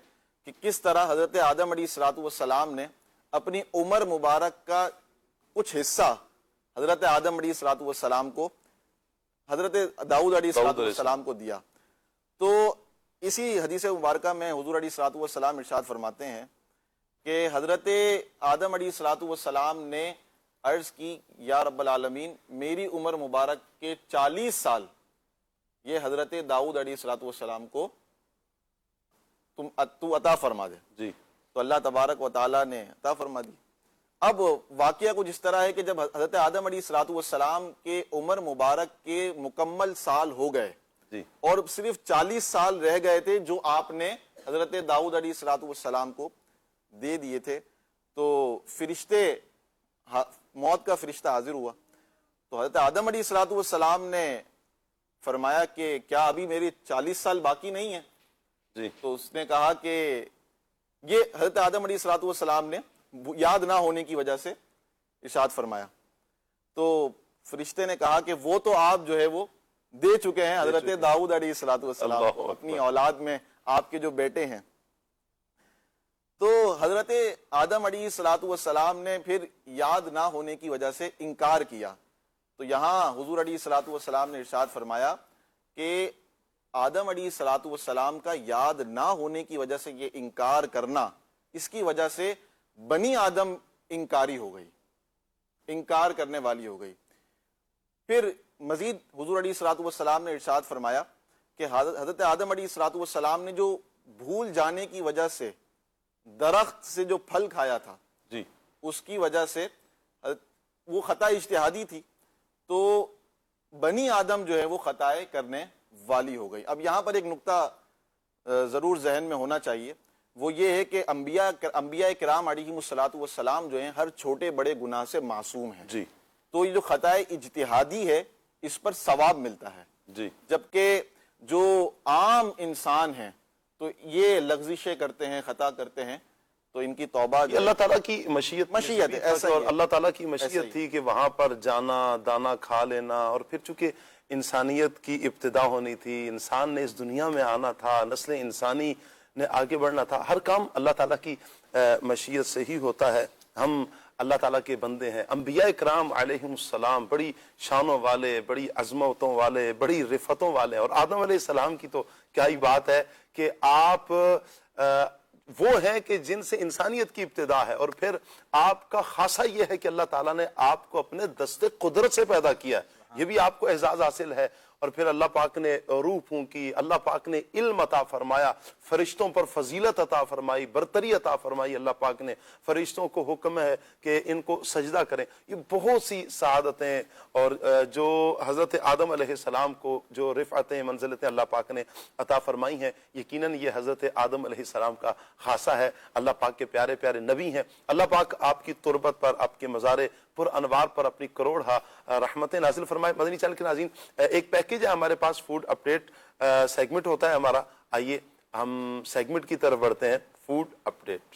کہ کس طرح حضرت آدم علیہ الصلوۃ والسلام نے اپنی عمر مبارک کا کچھ حصہ حضرت آدم علیہ الصلوۃ والسلام کو حضرت داؤد علیہ الصلوۃ والسلام کو دیا. تو اسی حدیث مبارکہ میں حضور علیہ الصلوۃ والسلام ارشاد فرماتے ہیں کہ حضرت آدم علیہ الصلوۃ والسلام نے عرض کی, یا رب العالمین میری عمر مبارک کے 40 سال یہ حضرت داؤد علیہ الصلوۃ والسلام کو تو عطا فرما دے. جی. تو اللہ تبارک و تعالی نے عطا فرما دی. اب واقعہ کچھ اس طرح ہے کہ جب حضرت آدم علیہ الصلوۃ والسلام کے عمر مبارک کے مکمل سال ہو گئے, جی, اور صرف 40 سال رہ گئے تھے جو آپ نے حضرت داؤد علیہ الصلوۃ والسلام کو دے دیے تھے, تو فرشتے موت کا فرشتہ حاضر ہوا. تو حضرت آدم علیہ الصلوۃ والسلام نے فرمایا کہ کیا ابھی میری 40 سال باقی نہیں ہیں؟ جی. تو اس نے کہا کہ یہ حضرت آدم علیہ الصلوۃ والسلام نے یاد نہ ہونے کی وجہ سے ارشاد فرمایا. تو فرشتے نے کہا کہ وہ تو آپ جو ہے وہ دے چکے ہیں حضرت داؤد علیہ الصلوۃ والسلام کو, اپنی اولاد میں آپ کے جو بیٹے ہیں. تو حضرت آدم علیہ الصلوۃ والسلام نے پھر یاد نہ ہونے کی وجہ سے انکار کیا. تو یہاں حضور علیہ الصلوۃ والسلام نے ارشاد فرمایا کہ آدم علیہ الصلوۃ والسلام کا یاد نہ ہونے کی وجہ سے یہ انکار کرنا, اس کی وجہ سے بنی آدم انکاری ہو گئی, انکار کرنے والی ہو گئی. پھر مزید حضور علیہ الصلوۃ والسلام نے ارشاد فرمایا کہ حضرت آدم علیہ الصلوۃ والسلام نے جو بھول جانے کی وجہ سے درخت سے جو پھل کھایا تھا, جی, اس کی وجہ سے وہ خطا اجتہادی تھی, تو بنی آدم جو ہے وہ خطائیں کرنے والی ہو گئی. اب یہاں پر ایک نقطہ ضرور ذہن میں ہونا چاہیے, وہ یہ ہے کہ انبیاء کرام علیہم الصلوۃ والسلام جو ہیں ہر چھوٹے بڑے گناہ سے معصوم ہیں. جی. تو یہ جو خطائے اجتہادی ہے اس پر ثواب ملتا ہے. جی. جبکہ جو عام انسان ہیں تو یہ لغزشیں کرتے ہیں, خطا کرتے ہیں, تو ان کی توبہ اللہ تعالیٰ کی مشیت ہے, ایسا اور اللہ تعالیٰ کی مشیت تھی کہ وہاں پر جانا, دانا کھا لینا, اور پھر چونکہ انسانیت کی ابتدا ہونی تھی, انسان نے اس دنیا میں آنا تھا, نسل انسانی نے آگے بڑھنا تھا, ہر کام اللہ تعالیٰ کی مشیت سے ہی ہوتا ہے. ہم اللہ تعالیٰ کے بندے ہیں. انبیاء کرام علیہم السلام بڑی شانوں والے, بڑی عظمتوں والے, بڑی رفتوں والے, اور آدم علیہ السلام کی تو کیا ہی بات ہے کہ آپ وہ ہیں کہ جن سے انسانیت کی ابتدا ہے, اور پھر آپ کا خاصہ یہ ہے کہ اللہ تعالیٰ نے آپ کو اپنے دست قدرت سے پیدا کیا ہے, یہ بھی آپ کو اعزاز حاصل ہے. اور پھر اللہ پاک نے روح پھونکی, اللہ پاک نے علم عطا فرمایا, فرشتوں پر فضیلت عطا فرمائی, برتری عطا فرمائی. اللہ پاک نے فرشتوں کو حکم ہے کہ ان کو سجدہ کریں. یہ بہت سی سعادتیں اور جو حضرت آدم علیہ السلام کو جو رفعتیں منزلتیں اللہ پاک نے عطا فرمائی ہیں, یقیناً یہ حضرت آدم علیہ السلام کا خاصہ ہے. اللہ پاک کے پیارے پیارے نبی ہیں. اللہ پاک آپ کی تربت پر, آپ کے مزار پر انوار پر اپنی کروڑہ رحمتیں نازل فرمائے. مدنی چینل کے ناظرین, ایک پیکیج ہے ہمارے پاس, فوڈ اپڈیٹ سیگمنٹ ہوتا ہے ہمارا. آئیے ہم سیگمنٹ کی طرف بڑھتے ہیں, فوڈ اپڈیٹ.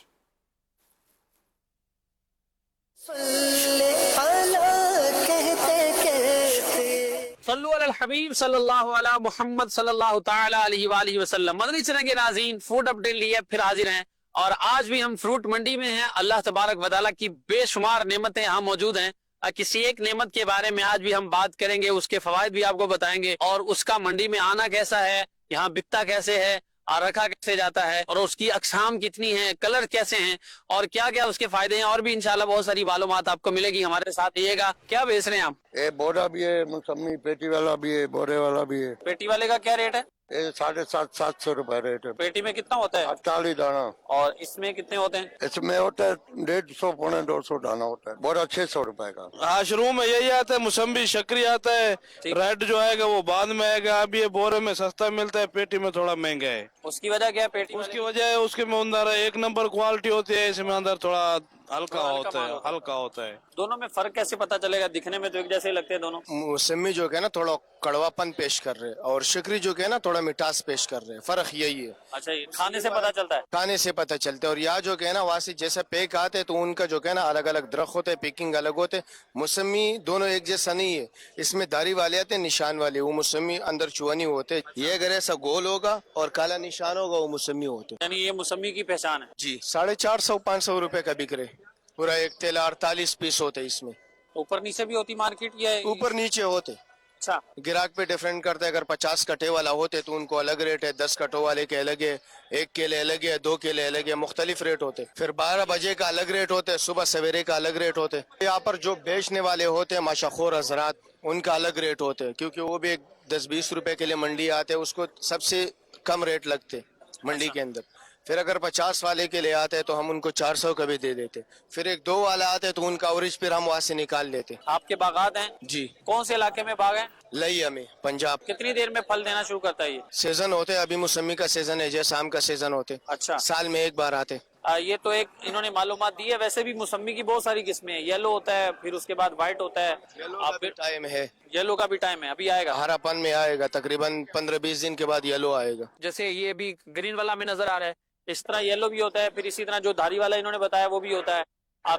صلو علی الحبیب صلی اللہ علی محمد صلی اللہ تعالی علیہ وآلہ وسلم. مدنی چینل کے ناظرین, فوڈ اپڈیٹ لیے پھر حاضر ہیں, اور آج بھی ہم فروٹ منڈی میں ہیں. اللہ تبارک و تعالیٰ کی بے شمار نعمتیں یہاں موجود ہیں. کسی ایک نعمت کے بارے میں آج بھی ہم بات کریں گے, اس کے فوائد بھی آپ کو بتائیں گے, اور اس کا منڈی میں آنا کیسا ہے, یہاں بکتا کیسے ہے, اور رکھا کیسے جاتا ہے, اور اس کی اقسام کتنی ہیں, کلر کیسے ہیں, اور کیا کیا اس کے فائدے ہیں, اور بھی انشاءاللہ بہت ساری معلومات آپ کو ملے گی. ہمارے ساتھ رہیے گا. کیا بیچ رہے ہیں آپ؟ یہ بورا بھی ہے, موسمی پیٹی والا بھی ہے, بورے والا بھی ہے. پیٹی والے کا کیا ریٹ ہے؟ یہ 750 روپے ریٹ ہے. پیٹی میں کتنا ہوتا ہے؟ 40 دانا. اور اس میں کتنے ہوتے ہیں؟ اس میں ہوتا ہے 150 پونے 200 دانا ہوتا ہے. بورا 600 روپے کا. ہاں, شروع میں یہی آتا ہے, موسمی شکری آتا ہے, ریڈ جو آئے گا وہ بعد میں آئے گا. اب یہ بورے میں سستا ملتا ہے, پیٹی میں تھوڑا مہنگا ہے. اس کی وجہ کیا ہے پیٹی؟ اس کی وجہ ہے اس کے اندر ایک نمبر کوالٹی ہوتی ہے, اس میں اندر تھوڑا ہلکا ہوتا ہے. دونوں میں فرق کیسے پتا چلے گا؟ دکھنے میں تو ایک جیسے لگتے ہیں دونوں. موسمی جو ہے نا تھوڑا کڑوا پن پیش کر رہے, اور شکری جو ہے نا تھوڑا مٹاس پیش کر رہے. فرق یہی ہے. اچھا, یہ کھانے سے پتا چلتا ہے؟ کھانے سے پتہ چلتا ہے. اور یہاں جو ہے نا وہاں سے جیسے پیک آتے تو ان کا جو ہے نا الگ الگ درخت ہوتے, پیکنگ الگ ہوتے. موسمی دونوں ایک جیسا نہیں ہے. اس میں داری والے آتے, نشان والے, وہ موسمی اندر چوانی ہوتے. یہ اگر ایسا گول ہوگا اور کالا نشان ہوگا وہ موسمی ہوتے. یعنی یہ موسمی کی پہچان ہے. جی, 450-500 روپے کا بک رہے. پورا ایک تیلا 48 پیس ہوتے. اس میں اوپر نیچے بھی ہوتی مارکیٹ یا اوپر نیچے ہوتے. اچھا, گراہک پہ ڈیفرنٹ کرتا ہے. اگر 50 کٹے والا ہوتے تو ان کو الگ ریٹ ہے, 10 کٹوں والے کے الگ ہے, 1 کیلے الگ ہے, 2 کیلے الگ ہے, مختلف ریٹ ہوتے. پھر 12 بجے کا الگ ریٹ ہوتے, صبح سویرے کا الگ ریٹ ہوتے. یہاں پر جو بیچنے والے ہوتے ہیں ماشاخور حضرات, ان کا الگ ریٹ ہوتے, کیونکہ وہ بھی 10-20 روپے کے لیے منڈی آتے, اس کو سب سے کم ریٹ لگتے منڈی کے اندر. پھر اگر 50 والے کے لے آتے تو ہم ان کو 400 کا بھی دے دیتے. پھر 1-2 والا آتے تو ان کا اوریج پھر ہم وہاں سے نکال لیتے. آپ کے باغات ہیں؟ جی. کون سے علاقے میں باغ ہیں؟ لئیا میں, پنجاب. کتنی دیر میں پھل دینا شروع کرتا ہے یہ؟ سیزن ہوتے, ابھی موسمی کا سیزن ہے, جیسے آم کا سیزن ہوتے. اچھا, سال میں ایک بار آتے. یہ تو ایک انہوں نے معلومات دی ہے. ویسے بھی موسمی کی بہت ساری قسمیں ہیں. یلو ہوتا ہے, پھر اس کے بعد وائٹ ہوتا ہے. ٹائم ہے, یلو کا بھی ٹائم ہے, ابھی آئے گا. ہرا پن میں آئے گا, تقریباً 15-20 دن کے بعد یلو آئے گا. جیسے یہ بھی گرین والا میں نظر آ رہا ہے, اس طرح یلو بھی ہوتا ہے. پھر اسی طرح جو دھاری والا انہوں نے بتایا وہ بھی ہوتا ہے.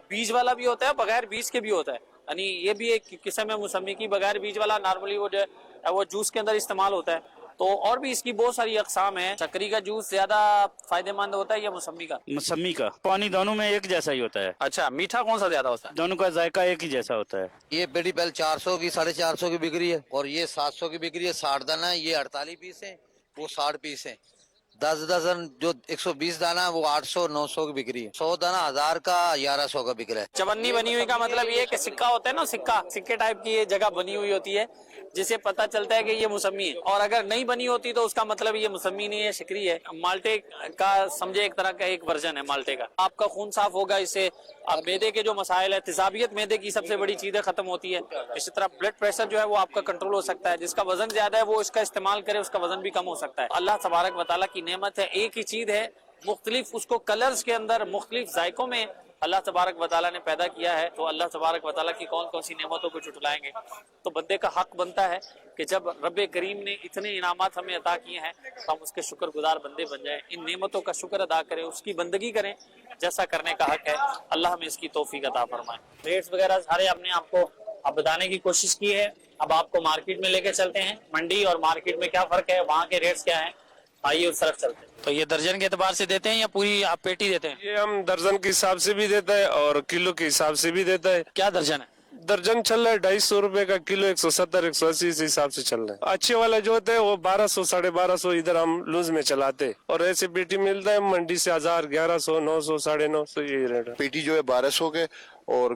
بیج والا بھی ہوتا ہے, بغیر بیج کے بھی ہوتا ہے. یعنی یہ بھی ایک قسم ہے موسمی کی. بغیر بیج والا نارملی وہ جو ہے وہ جوس کے اندر استعمال ہوتا ہے. تو اور بھی اس کی بہت ساری اقسام ہیں. شکری کا جوس زیادہ فائدے مند ہوتا ہے یا موسمی کا؟ موسمی کا. پانی دونوں میں ایک جیسا ہی ہوتا ہے. اچھا, میٹھا کون سا زیادہ ہوتا ہے؟ دونوں کا ذائقہ ایک ہی جیسا ہوتا ہے. یہ پیٹی پہل 400 کی 450 کی بک رہی ہے, اور یہ 700 کی بک رہی ہے. 60 دانہ ہے, یہ 48 پیس ہے, وہ 60 پیس ہے. 10 درجن جو 120 دانہ وہ 800-900 کی بک رہی ہے. 100 دانہ 1000 کا 1100 کا بک رہا ہے. چونی بنی ہوئی کا مطلب یہ کہ سکہ ہوتا ہے نا, سکے ٹائپ کی یہ جگہ بنی ہوئی ہوتی ہے جسے پتا چلتا ہے کہ یہ موسمی ہے. اور اگر نہیں بنی ہوتی تو اس کا مطلب یہ موسمی نہیں ہے, شکری ہے. مالٹے کا سمجھے ایک طرح کا ایک ورژن ہے مالٹے کا. آپ کا خون صاف ہوگا اس سے. اب میدے کے جو مسائل ہے, تیزابیت میدے کی سب سے بڑی چیزیں ختم ہوتی ہے. اسی طرح بلڈ پریشر جو ہے وہ آپ کا کنٹرول ہو سکتا ہے. جس کا وزن زیادہ ہے وہ اس کا استعمال کرے, اس کا وزن بھی کم ہو سکتا ہے. اللہ تبارک و تعالیٰ کی نعمت ہے, ایک ہی چیز ہے, مختلف اس کو کلرز کے اندر مختلف ذائقوں میں اللہ تبارک و تعالیٰ نے پیدا کیا ہے. تو اللہ تبارک و تعالیٰ کی کون کون سی نعمتوں کو جھٹلائیں گے؟ تو بندے کا حق بنتا ہے کہ جب رب کریم نے اتنے انعامات ہمیں عطا کیے ہیں تو ہم اس کے شکر گزار بندے بن جائیں, ان نعمتوں کا شکر ادا کریں, اس کی بندگی کریں, جیسا کرنے کا حق ہے. اللہ ہمیں اس کی توفیق عطا فرمائے. ریٹس وغیرہ سارے ہم نے آپ کو بتانے کی کوشش کی ہے. اب آپ کو مارکیٹ میں لے کے چلتے ہیں, منڈی اور مارکیٹ میں کیا فرق ہے, وہاں کے ریٹس کیا ہیں. آئیے اس طرف چلتے ہیں. تو یہ درجن کے اعتبار سے دیتے ہیں یا پوری آپ پیٹی دیتے ہیں؟ یہ ہم درجن کے حساب سے بھی دیتا ہے اور کلو کے حساب سے بھی دیتا ہے. کیا درجن ہے؟ درجن چل رہا ہے 250 روپے کا کلو, 170-180 اس حساب سے چل رہا ہے. اچھے والا جو ہوتا ہے وہ 1200-1250 ادھر ہم لوز میں چلاتے, اور ایسے پیٹی ملتا ہے منڈی سے 1000, 1100, 900, 950 یہی ریٹ ہے. پیٹی جو ہے 1200 کے, اور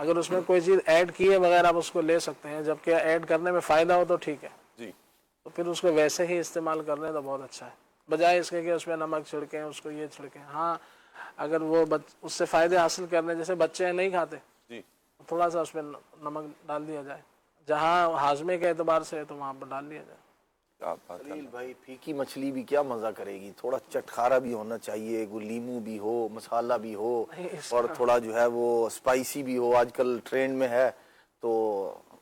اگر اس میں کوئی چیز ایڈ کیے بغیر آپ اس کو لے سکتے ہیں، جبکہ ایڈ کرنے میں فائدہ ہو تو ٹھیک ہے، جی تو پھر اس کو ویسے ہی استعمال کر لیں تو بہت اچھا ہے، بجائے اس کے کہ اس میں نمک چھڑکیں، اس کو یہ چھڑکیں۔ ہاں اگر وہ اس سے فائدے حاصل کرنے، جیسے بچے نہیں کھاتے، جی تھوڑا سا اس میں نمک ڈال دیا جائے، جہاں ہاضمے کے اعتبار سے ہے تو وہاں پر ڈال دیا جائے۔ کیا بات ہے۔ خلیل بھائی پھیکی مچھلی بھی کیا مزہ کرے گی، تھوڑا چٹخارا بھی ہونا چاہیے، کوئی لیمو بھی ہو، مسالہ بھی ہو، اور تھوڑا جو ہے وہ اسپائسی بھی ہو، آج کل ٹرینڈ میں ہے، تو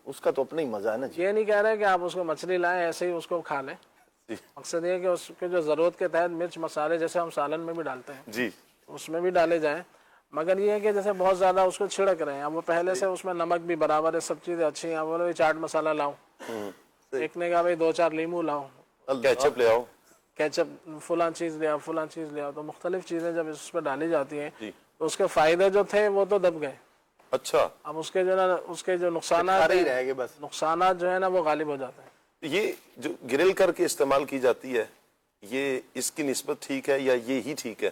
اس کا تو اپنا ہی مزہ ہے نا جی۔ یہ نہیں کہہ رہے کہ آپ اس کو مچھلی لائیں ایسے ہی اس کو کھا لیں، مقصد یہ ہے کہ اس کے جو ضرورت کے تحت مرچ مسالے جیسے ہم سالن میں بھی ڈالتے ہیں جی اس میں بھی ڈالے جائیں، مگر یہ ہے کہ جیسے بہت زیادہ اس کو چھڑک رہے ہیں، اب وہ پہلے سے اس میں نمک بھی برابر ہے، سب چیزیں اچھی ہیں، اب بولے چاٹ مسالہ لاؤ، ایک نے کہا بھائی 2-4 لیمو لاؤ، کیچپ لے آؤ، کیچپ فلاں چیز لے آؤ، فلاں چیز لے آؤ، تو مختلف چیزیں جب اس پہ ڈالی جاتی ہیں تو اس کے فائدے جو تھے وہ تو دب گئے، اچھا اب اس کے جو نا اس کے جو نقصانات ہی رہ گئے بس، نقصانات جو ہے نا وہ غالب ہو جاتے ہیں۔ یہ جو گرل کر کے استعمال کی جاتی ہے یہ اس کی نسبت ٹھیک ہے یا یہ ہی ٹھیک ہے؟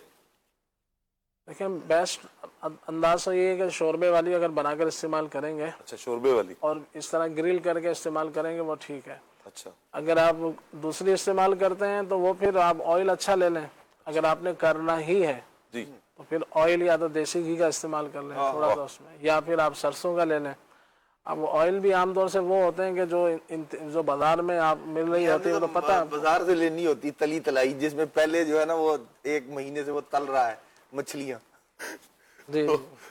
دیکھیں بیسٹ انداز تو یہ ہے کہ شوربے والی اگر بنا کر استعمال کریں گے، اچھا شوربے والی، اور اس طرح گرل کر کے استعمال کریں گے وہ ٹھیک ہے۔ اچھا اگر آپ دوسری استعمال کرتے ہیں تو وہ پھر آپ آئل اچھا لے لیں، اگر آپ نے کرنا ہی ہے جی تو پھر آئل یا تو دیسی گھی کا استعمال کر لیں تھوڑا سا اس میں، یا پھر آپ سرسوں کا لے لیں۔ اب آئل بھی عام طور سے وہ ہوتے ہیں کہ جو بازار میں آپ مل رہی ہوتی ہے تو پتہ بازار سے لینی ہوتی تلی تلائی، جس میں پہلے جو ہے نا وہ 1 مہینے سے وہ تل رہا ہے مچھلیاں۔ جی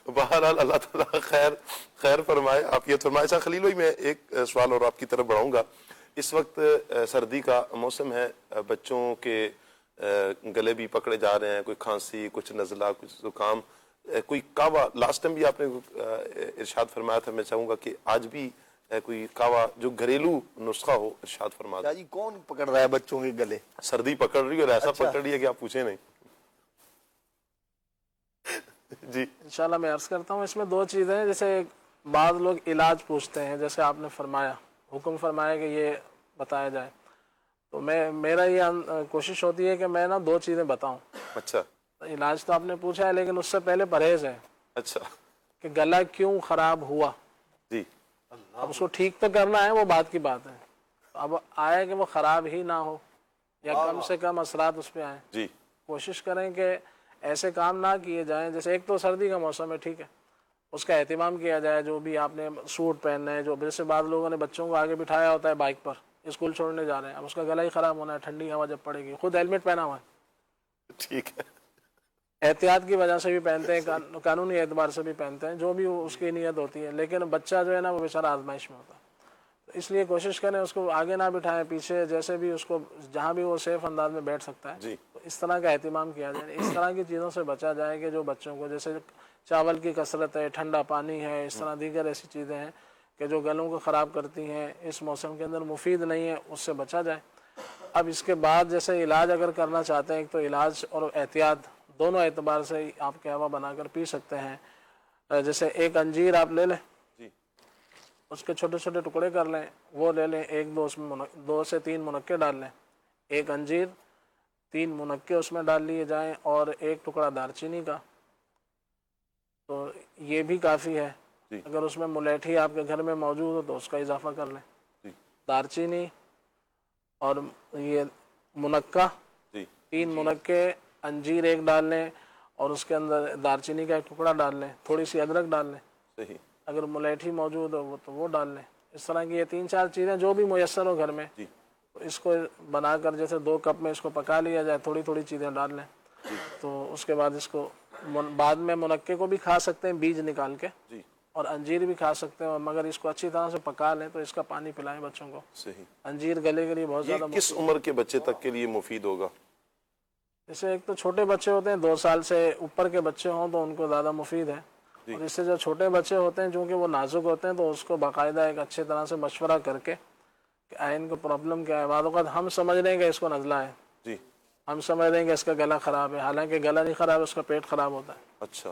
بہرحال اللہ تعالیٰ خیر فرمائے۔ آپ یہ فرمائے۔ اچھا خلیل بھائی میں ایک سوال اور آپ کی طرف بڑھاؤں گا، اس وقت سردی کا موسم ہے، بچوں کے گلے بھی پکڑے جا رہے ہیں، کوئی کھانسی، کچھ نزلہ، کچھ زکام، کوئی کعوہ، لاسٹ ٹائم بھی آپ نے ارشاد فرمایا تھا، میں چاہوں گا کہ آج بھی کوئی کعوہ جو گھریلو نسخہ ہو ارشاد فرما دیں۔ جی کون پکڑ رہا ہے بچوں کے گلے؟ سردی پکڑ رہی ہے اور ایسا پکڑ رہی ہے کہ آپ پوچھیں نہیں۔ جی انشاءاللہ میں عرض کرتا ہوں، اس میں 2 چیزیں ہیں، جیسے بعض لوگ علاج پوچھتے ہیں، جیسے آپ نے فرمایا، حکم فرمایا کہ یہ بتایا جائے، تو میرا یہ کوشش ہوتی ہے کہ میں نا 2 چیزیں بتاؤں۔ اچھا علاج تو آپ نے پوچھا ہے لیکن اس سے پہلے پرہیز ہے، اچھا کہ گلا کیوں خراب ہوا، جی اب اس کو ٹھیک تو کرنا ہے، وہ بات کی بات ہے، اب آئے کہ وہ خراب ہی نہ ہو یا کم سے کم اثرات اس پہ آئیں، جی کوشش کریں کہ ایسے کام نہ کیے جائیں، جیسے ایک تو سردی کا موسم ہے، ٹھیک ہے، اس کا اہتمام کیا جائے، جو بھی آپ نے سوٹ پہننا ہے، جو جیسے بعض لوگوں نے بچوں کو آگے بٹھایا ہوتا ہے بائک پر، اسکول چھوڑنے جا رہے ہیں، اب اس کا گلا ہی خراب ہونا ہے، ٹھنڈی ہوا جب پڑے گی، خود ہیلمٹ پہنا ہوا ہے، ٹھیک ہے، احتیاط کی وجہ سے بھی پہنتے ہیں، قانونی اعتبار سے بھی پہنتے ہیں، جو بھی اس کی نیت ہوتی ہے، لیکن بچہ جو ہے نا وہ بیچارہ آزمائش میں ہوتا ہے، تو اس لیے کوشش کریں اس کو آگے نہ بٹھائیں، پیچھے جیسے بھی اس کو جہاں بھی وہ سیف انداز میں بیٹھ سکتا ہے، جی تو اس طرح کا اہتمام کیا جائے، اس طرح کی چیزوں سے بچا جائے کہ جو بچوں کو، جیسے چاول کی کثرت ہے، ٹھنڈا پانی ہے، اس طرح دیگر ایسی چیزیں ہیں کہ جو گلوں کو خراب کرتی ہیں، اس موسم کے اندر مفید نہیں ہے، اس سے بچا جائے۔ اب اس کے بعد جیسے علاج اگر کرنا چاہتے ہیں، ایک تو علاج اور احتیاط دونوں اعتبار سے آپ قہوہ بنا کر پی سکتے ہیں، جیسے ایک انجیر آپ لے لیں، جی اس کے چھوٹے چھوٹے ٹکڑے کر لیں، وہ لے لیں، 1-2 اس میں 2 سے 3 منقے ڈال لیں، ایک انجیر، 3 منقے اس میں ڈال لیے جائیں، اور 1 ٹکڑا دارچینی کا، تو یہ بھی کافی ہے۔ جی اگر اس میں ملیٹھی آپ کے گھر میں موجود ہو تو اس کا اضافہ کر لیں، جی دارچینی اور یہ منقہ، جی 3 منقے، انجیر 1 ڈال لیں، اور اس کے اندر دارچینی کا 1 ٹکڑا ڈال لیں، تھوڑی سی ادرک ڈال لیں، صحیح، اگر ملیٹھی موجود ہو تو وہ ڈال لیں، اس طرح کی یہ 3-4 چیزیں جو بھی میسر ہو گھر میں، جی اس کو بنا کر جیسے 2 کپ میں اس کو پکا لیا جائے، تھوڑی تھوڑی چیزیں ڈال لیں، تو اس کے بعد اس کو بعد میں منقے کو بھی کھا سکتے ہیں بیج نکال کے، جی اور انجیر بھی کھا سکتے ہیں، مگر اس کو اچھی طرح سے پکا لیں تو اس کا پانی پلائیں بچوں کو، صحیح۔ انجیر گلے کے لیے بہت یہ زیادہ کس عمر کے بچے تک کے لیے مفید ہوگا؟ جیسے ایک تو چھوٹے بچے ہوتے ہیں، 2 سال سے اوپر کے بچے ہوں تو ان کو زیادہ مفید ہے، اور اس سے جو چھوٹے بچے ہوتے ہیں چونکہ وہ نازک ہوتے ہیں تو اس کو باقاعدہ ایک اچھے طرح سے مشورہ کر کے کہ ان کو پرابلم کیا ہے، بعض اوقات ہم سمجھ رہے ہیں کہ اس کو نزلہ ہے، جی ہم سمجھ رہے ہیں کہ اس کا گلا خراب ہے، حالانکہ گلا نہیں خراب ہے، اس کا پیٹ خراب ہوتا ہے، اچھا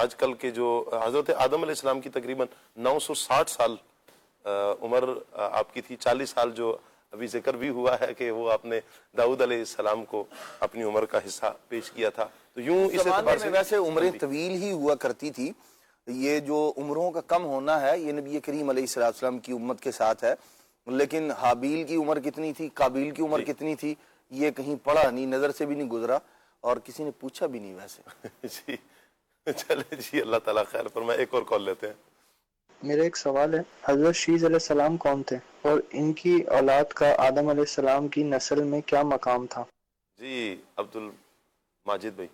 آج کل کے جو حضرت آدم علیہ السلام کی تقریباً 960 سال عمر آپ کی تھی، 40 سال جو ابھی ذکر بھی ہوا ہے کہ وہ آپ نے داؤد علیہ السلام کو اپنی عمر کا حصہ پیش کیا تھا. تو یوں اس اعتبار سے ویسے عمریں طویل ہی ہوا کرتی تھی. یہ جو عمروں کا کم ہونا ہے یہ نبی کریم علیہ السلام کی امت کے ساتھ ہے، لیکن حابیل کی عمر کتنی تھی، قابیل کی عمر کتنی تھی، یہ کہیں پڑھا نہیں، نظر سے بھی نہیں گزرا اور کسی نے پوچھا بھی نہیں ویسے. جی چلے جی، اللہ تعالیٰ خیر فرمائے. ایک اور کال لیتے ہیں. میرا ایک سوال ہے، حضرت شیز علیہ السلام کون تھے اور ان کی اولاد کا آدم علیہ السلام کی نسل میں کیا مقام تھا؟ جی عبد الماجد بھائی.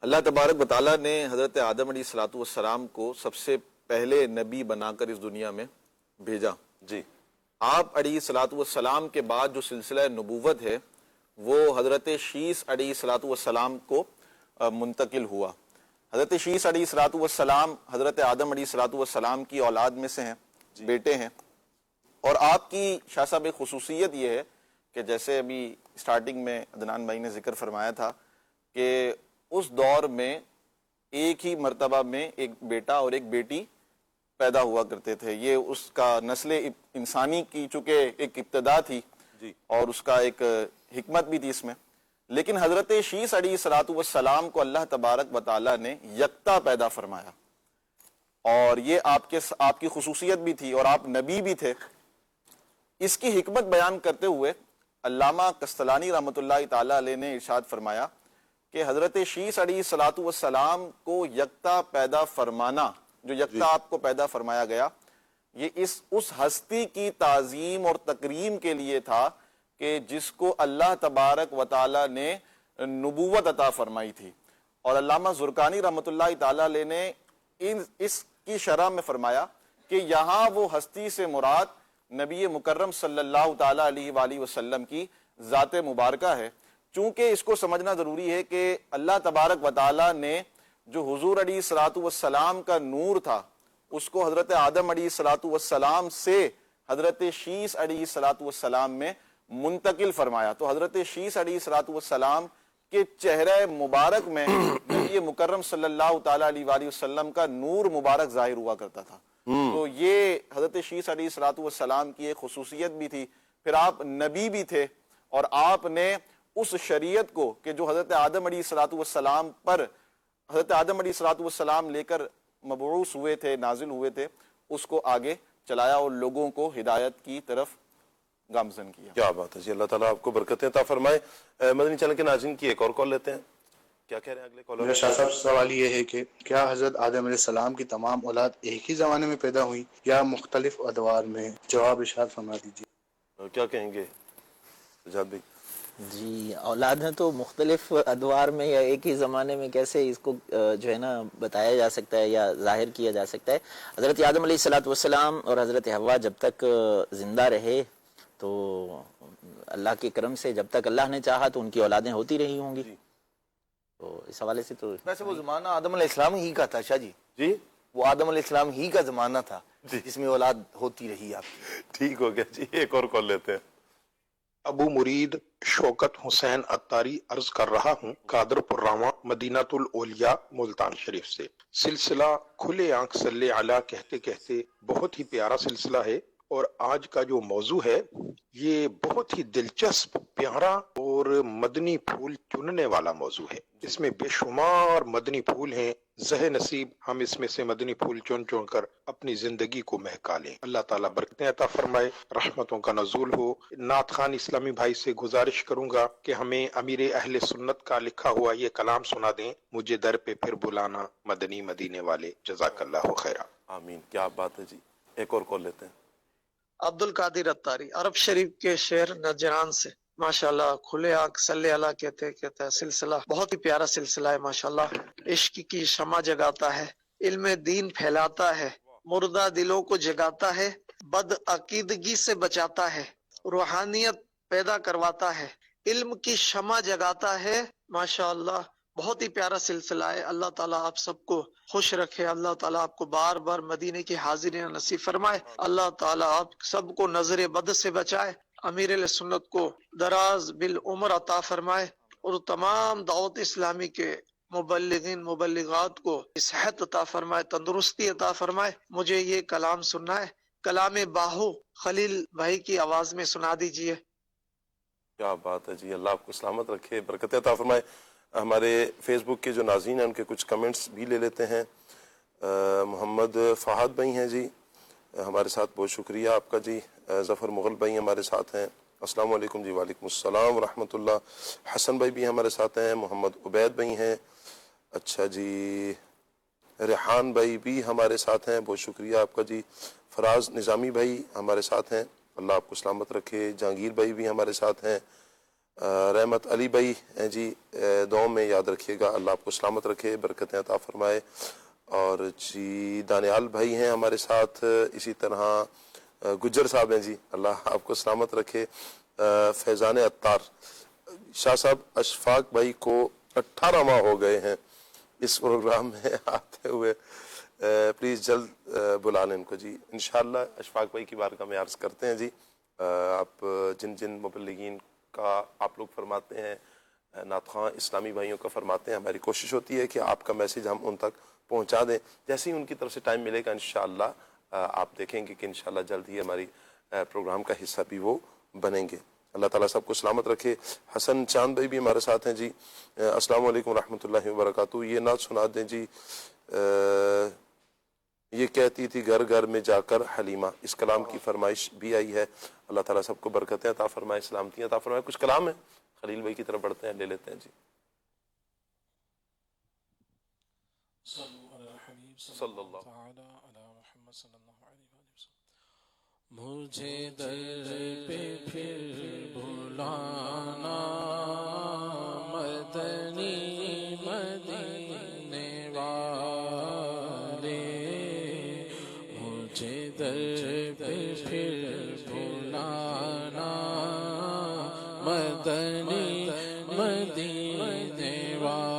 اللہ تبارک و تعالیٰ نے حضرت آدم علیہ السلام کو سب سے پہلے نبی بنا کر اس دنیا میں بھیجا. جی آپ علیہ السلام کے بعد جو سلسلہ نبوت ہے وہ حضرت شیس علیہ السلام کو منتقل ہوا. حضرت شیس علیہ السلام حضرت آدم علیہ السلام کی اولاد میں سے ہیں، بیٹے ہیں. اور آپ کی شاہ صاحب ایک خصوصیت یہ ہے کہ جیسے ابھی سٹارٹنگ میں عدنان بھائی نے ذکر فرمایا تھا کہ اس دور میں ایک ہی مرتبہ میں ایک بیٹا اور ایک بیٹی پیدا ہوا کرتے تھے. یہ اس کا نسل انسانی کی چونکہ ایک ابتدا تھی اور اس کا ایک حکمت بھی تھی اس میں. لیکن حضرت شیس علیہ السلام کو اللہ تبارک و تعالیٰ نے یکتا پیدا فرمایا اور یہ آپ کی خصوصیت بھی تھی اور آپ نبی بھی تھے. اس کی حکمت بیان کرتے ہوئے علامہ قسطلانی رحمۃ اللہ تعالیٰ علیہ نے ارشاد فرمایا کہ حضرت شیس علیہ السلام کو یکتا پیدا فرمانا، جو یکتا آپ کو پیدا فرمایا گیا، یہ اس ہستی کی تعظیم اور تکریم کے لیے تھا کہ جس کو اللہ تبارک و تعالیٰ نے نبوت عطا فرمائی تھی. اور علامہ زرقانی رحمۃ اللہ تعالیٰ علیہ نے اس کی شرح میں فرمایا کہ یہاں وہ ہستی سے مراد نبی مکرم صلی اللہ تعالیٰ علیہ وآلہ وسلم کی ذات مبارکہ ہے. چونکہ اس کو سمجھنا ضروری ہے کہ اللہ تبارک و تعالیٰ نے جو حضور علیہ السلام کا نور تھا اس کو حضرت آدم علیہ السلام سے حضرت شیس علیہ السلام میں منتقل فرمایا. تو حضرت شیس علیہ السلام کے چہرہ مبارک میں نبی مکرم صلی اللہ تعالیٰ علیہ وآلہ وسلم کا نور مبارک ظاہر ہوا کرتا تھا. تو یہ حضرت شیس علیہ السلام کی ایک خصوصیت بھی تھی. پھر آپ نبی بھی تھے اور آپ نے اس شریعت کو کہ جو حضرت آدم علیہ السلام پر حضرت آدم علیہ السلام لے کر مبعوث ہوئے تھے، نازل ہوئے تھے، اس کو آگے چلایا اور لوگوں کو ہدایت کی طرف گامزن کیا. کیا بات ہے جی، اللہ تعالیٰ آپ کو برکتیں عطا فرمائے. مدنی چینل کے ناظرین کی ایک اور کال لیتے ہیں. کیا کہہ رہے ہیں اگلے کالر؟ میرا شاہ صاحب سوال یہ ہے کہ کیا حضرت آدم علیہ السلام کی تمام اولاد ایک ہی زمانے میں پیدا ہوئی یا مختلف ادوار میں؟ جواب ارشاد فرما دیجیے. کیا کہیں گے سجاد بھائی؟ جی اولادیں تو مختلف ادوار میں یا ایک ہی زمانے میں کیسے اس کو جو ہے نا بتایا جا سکتا ہے یا ظاہر کیا جا سکتا ہے. حضرت آدم علیہ السلام اور حضرت حوا جب تک زندہ رہے تو اللہ کے کرم سے جب تک اللہ نے چاہا تو ان کی اولادیں ہوتی رہی ہوں گی. تو اس حوالے سے تو ویسے وہ زمانہ آدم علیہ السلام ہی کا تھا. شاہ جی جی وہ آدم علیہ السلام ہی کا زمانہ تھا جس میں اولاد ہوتی رہی آپ کی. ٹھیک ہو گیا جی. ایک اور کال لیتے ہیں. ابو مرید شوکت حسین اتاری عرض کر رہا ہوں قادر پرراواں مدینہ الاولیاء ملتان شریف سے. سلسلہ کھلے آنکھ صلی علی کہتے کہتے بہت ہی پیارا سلسلہ ہے اور آج کا جو موضوع ہے یہ بہت ہی دلچسپ، پیارا اور مدنی پھول چننے والا موضوع ہے. اس میں بے شمار مدنی پھول ہیں. زہ نصیب ہم اس میں سے مدنی پھول چن چن کر اپنی زندگی کو مہکا لیں. اللہ تعالیٰ برکتیں عطا فرمائے، رحمتوں کا نزول ہو. نعت خوان اسلامی بھائی سے گزارش کروں گا کہ ہمیں امیر اہل سنت کا لکھا ہوا یہ کلام سنا دیں، مجھے در پہ پھر بلانا مدنی مدینے والے. جزاک اللہ خیرہ. آمین. کیا بات ہے جی. ایک اور کال لیتے ہیں. عبد القادر اتاری عرب شریف کے شہر نجران سے. ماشاءاللہ کھلے آنکھ صلی اللہ کہتے سلسلہ بہت ہی پیارا سلسلہ ہے. ماشاءاللہ عشق کی شمع جگاتا ہے، علم دین پھیلاتا ہے، مردہ دلوں کو جگاتا ہے، بد عقیدگی سے بچاتا ہے، روحانیت پیدا کرواتا ہے، علم کی شمع جگاتا ہے. ماشاءاللہ بہت ہی پیارا سلسلہ ہے. اللہ تعالیٰ آپ سب کو خوش رکھے. اللہ تعالیٰ آپ کو بار بار مدینے کی حاضری نصیب فرمائے. اللہ تعالیٰ آپ سب کو نظر بد سے بچائے. امیر علیہ سنت کو دراز بالعمر عطا فرمائے اور تمام دعوت اسلامی کے مبلغین مبلغات کو صحت عطا فرمائے، تندرستی عطا فرمائے۔ مجھے یہ کلام سننا ہے، کلام باہو خلیل بھائی کی آواز میں سنا دیجئے۔ کیا بات ہے جی، اللہ آپ کو سلامت رکھے، برکت عطا فرمائے۔ ہمارے فیس بک کے جو ناظرین ہیں ان کے کچھ کمنٹس بھی لے لیتے ہیں۔ محمد فہد بھائی ہیں جی ہمارے ساتھ، بہت شکریہ آپ کا جی۔ ظفر مغل بھائی ہمارے ساتھ ہیں، السلام علیکم جی۔ وعلیکم السلام ورحمۃ اللہ۔ حسن بھائی بھی ہمارے ساتھ ہیں، محمد عبید بھائی ہیں، اچھا جی۔ ریحان بھائی بھی ہمارے ساتھ ہیں، بہت شکریہ آپ کا جی۔ فراز نظامی بھائی ہمارے ساتھ ہیں، اللہ آپ کو سلامت رکھے۔ جہانگیر بھائی بھی ہمارے ساتھ ہیں۔ رحمت علی بھائی ہیں جی، دعاؤں میں یاد رکھیے گا، اللہ آپ کو سلامت رکھے، برکتیں عطا فرمائے۔ اور جی دانیال بھائی ہیں ہمارے ساتھ، اسی طرح گجر صاحب ہیں جی، اللہ آپ کو سلامت رکھے۔ فیضان عطار شاہ صاحب، اشفاق بھائی کو 18 ماہ ہو گئے ہیں اس پروگرام میں آتے ہوئے، پلیز جلد بلا لیں ان کو جی انشاءاللہ۔ اشفاق بھائی کی بارگاہ میں عرض کرتے ہیں جی، آپ جن مبلغین کا آپ لوگ فرماتے ہیں، نعت خواں اسلامی بھائیوں کا فرماتے ہیں، ہماری کوشش ہوتی ہے کہ آپ کا میسیج ہم ان تک پہنچا دیں۔ جیسے ہی ان کی طرف سے ٹائم ملے گا انشاءاللہ آپ دیکھیں گے کہ انشاءاللہ جلد ہی ہماری پروگرام کا حصہ بھی وہ بنیں گے۔ اللہ تعالیٰ سب کو سلامت رکھے۔ حسن چاند بھائی بھی ہمارے ساتھ ہیں جی، السلام علیکم ورحمۃ اللہ وبرکاتہ۔ یہ نعت سنا دیں جی، یہ کہتی تھی گھر گھر میں جا کر حلیمہ، اس کلام کی فرمائش بھی آئی ہے۔ اللہ تعالیٰ سب کو برکتیں عطا فرمائے، سلامتی عطا فرمائے۔ کچھ کلام ہے خلیل بھائی کی طرف بڑھتے ہیں، لے لیتے ہیں جی۔ صلی اللہ تعالی علی محمد صلی اللہ علیہ وسلم۔ مجھے در پہ پھر بلانا مدنی مدینے والے، مجھے در پہ پھر بلانا مدنی مدینے والے،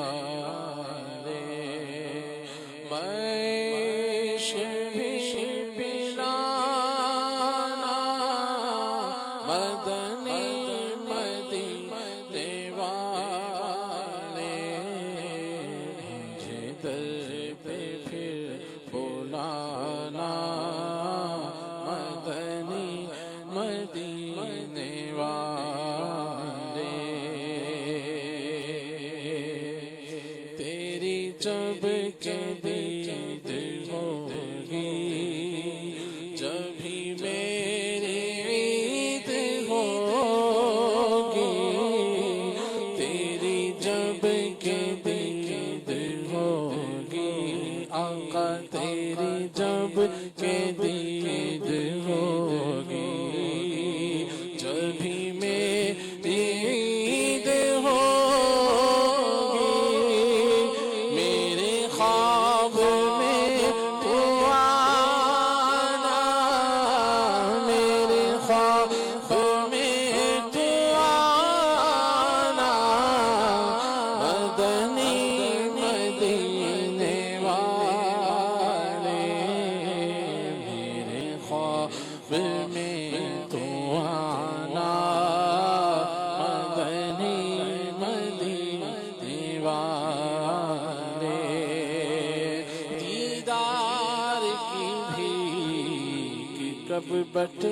بٹے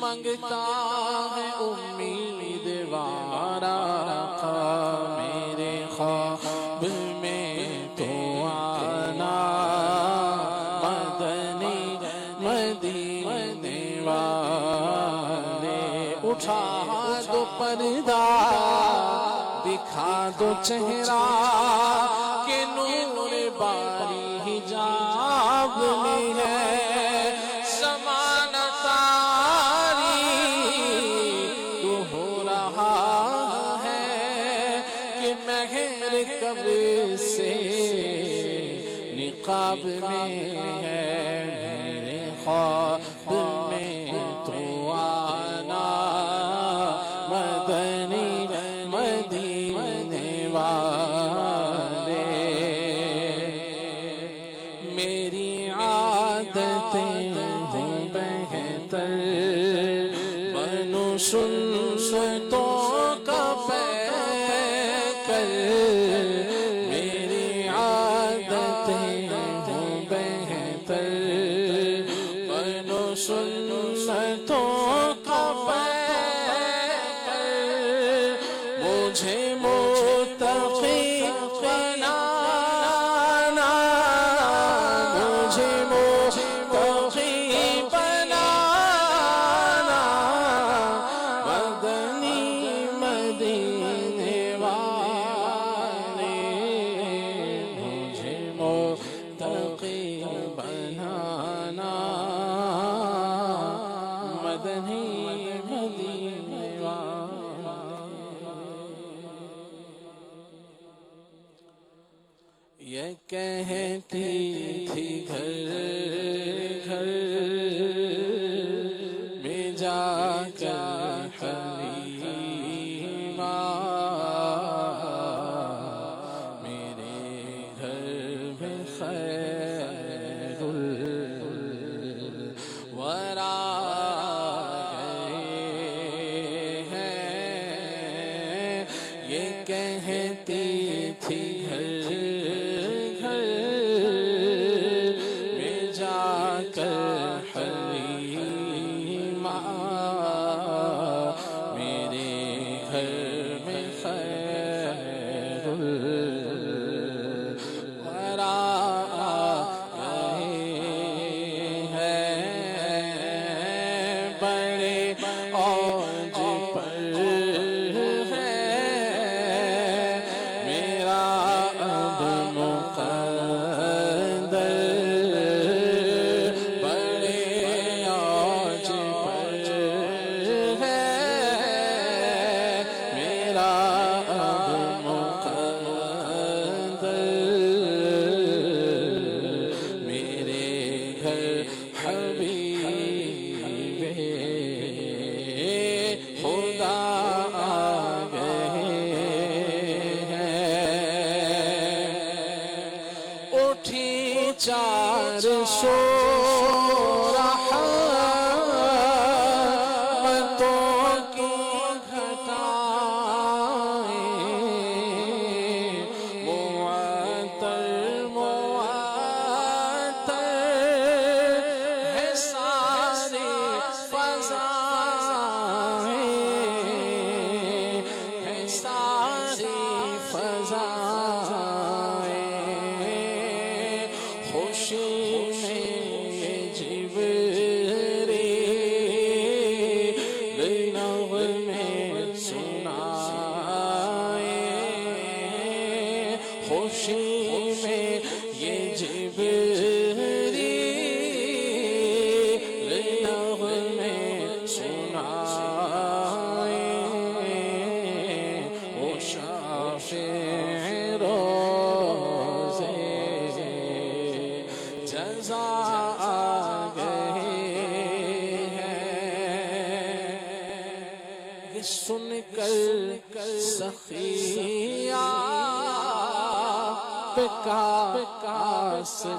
منگتا ہے امید وارا میرے خواب میں تو آنا مدنی مدینے والے، اٹھا دو پردہ دکھا دو چہرہ کہ نور باری حجاب میں ہے، زمانہ تاری تو ہو رہا ہے کہ مہر کب سے نقاب میں ہے، میرے خواب میں تو آنا مدنی مدینے والے، میری عادتیں ہوں بہتر بنو سنتوں کا پیروی، کہتی تھی گھر گھر میں جا کر حلیمہ میرے گھر میں خیر الورا گئے ہیں، یہ کہتی تھی گھر گھر میں جا کر حلیمہ میرے گھر میں خیر الورا گئے ہیں، بڑے اوج پر ہے میرا اب مقدر، بڑے اوج پر ہے میرا اب مقدر، میرے گھر حبیب خدا آ گئے ہیں، اٹھی چار سو رحمتوں کی گھٹائیں، معطر معطر ہے ساری فضائیں، ہے ساری فضائیں، خوشی میں یہ جبریل نغمے سنائے، خوشی میں یہ جبریل نغمے سنائے، وہ شافع روزے جزا آ گئے ہیں، یہ سن کر سخیہ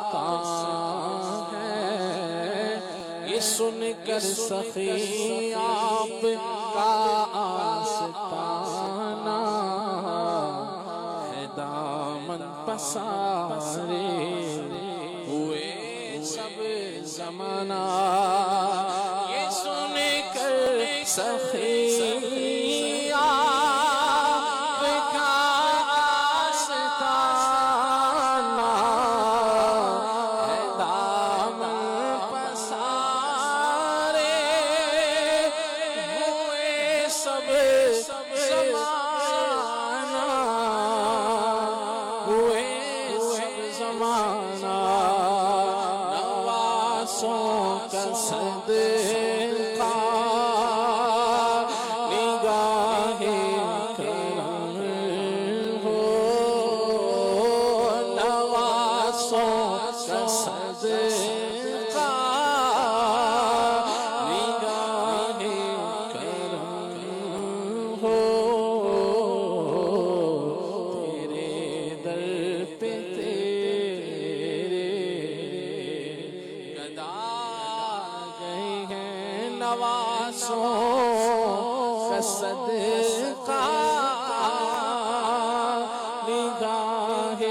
کاستان ہے، یہ سن کر سخیہ کاستانہ ہے، دامن پسارے ہوئے سب زمانہ، یہ سن کر سخیہ کاستانہ ہے، دامن پسارے ہوئے سب زمانہ، ہوئے سب زمانہ، نواسوں کا صدقہ نگاہ کرم ہو، نواسوں کا صدقہ نگاہ کرم ہو، تیرے در پہ تیرے گدا گئے ہیں، نواسوں کا صدقہ نگاہ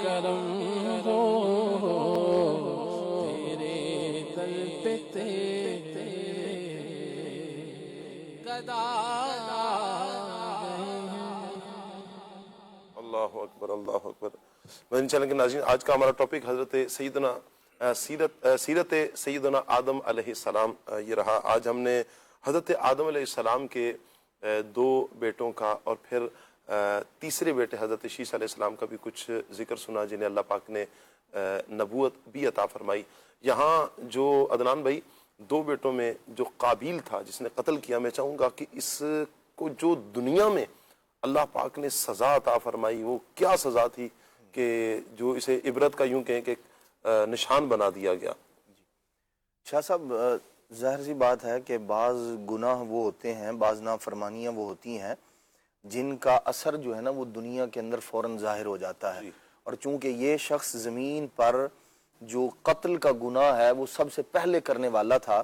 کرم ہو، تیرے در پہ تیرے گدا گئے ہیں۔ اللہ اکبر اللہ اکبر۔ مدنی چینل کے ناظرین، آج کا ہمارا ٹاپک حضرت سیدنا سیرت سیدنا آدم علیہ السلام یہ رہا۔ آج ہم نے حضرت آدم علیہ السلام کے دو بیٹوں کا اور پھر تیسرے بیٹے حضرت شیس علیہ السلام کا بھی کچھ ذکر سنا، جنہیں اللہ پاک نے نبوت بھی عطا فرمائی۔ یہاں جو عدنان بھائی دو بیٹوں میں جو قابیل تھا جس نے قتل کیا، میں چاہوں گا کہ اس کو جو دنیا میں اللہ پاک نے سزا عطا فرمائی وہ کیا سزا تھی کہ جو اسے عبرت کا یوں کہیں کہ نشان بنا دیا گیا؟ شاہ صاحب ظاہر سی بات ہے کہ بعض گناہ وہ ہوتے ہیں، بعض نافرمانیاں وہ ہوتی ہیں جن کا اثر جو ہے نا وہ دنیا کے اندر فوراً ظاہر ہو جاتا ہے، اور چونکہ یہ شخص زمین پر جو قتل کا گناہ ہے وہ سب سے پہلے کرنے والا تھا،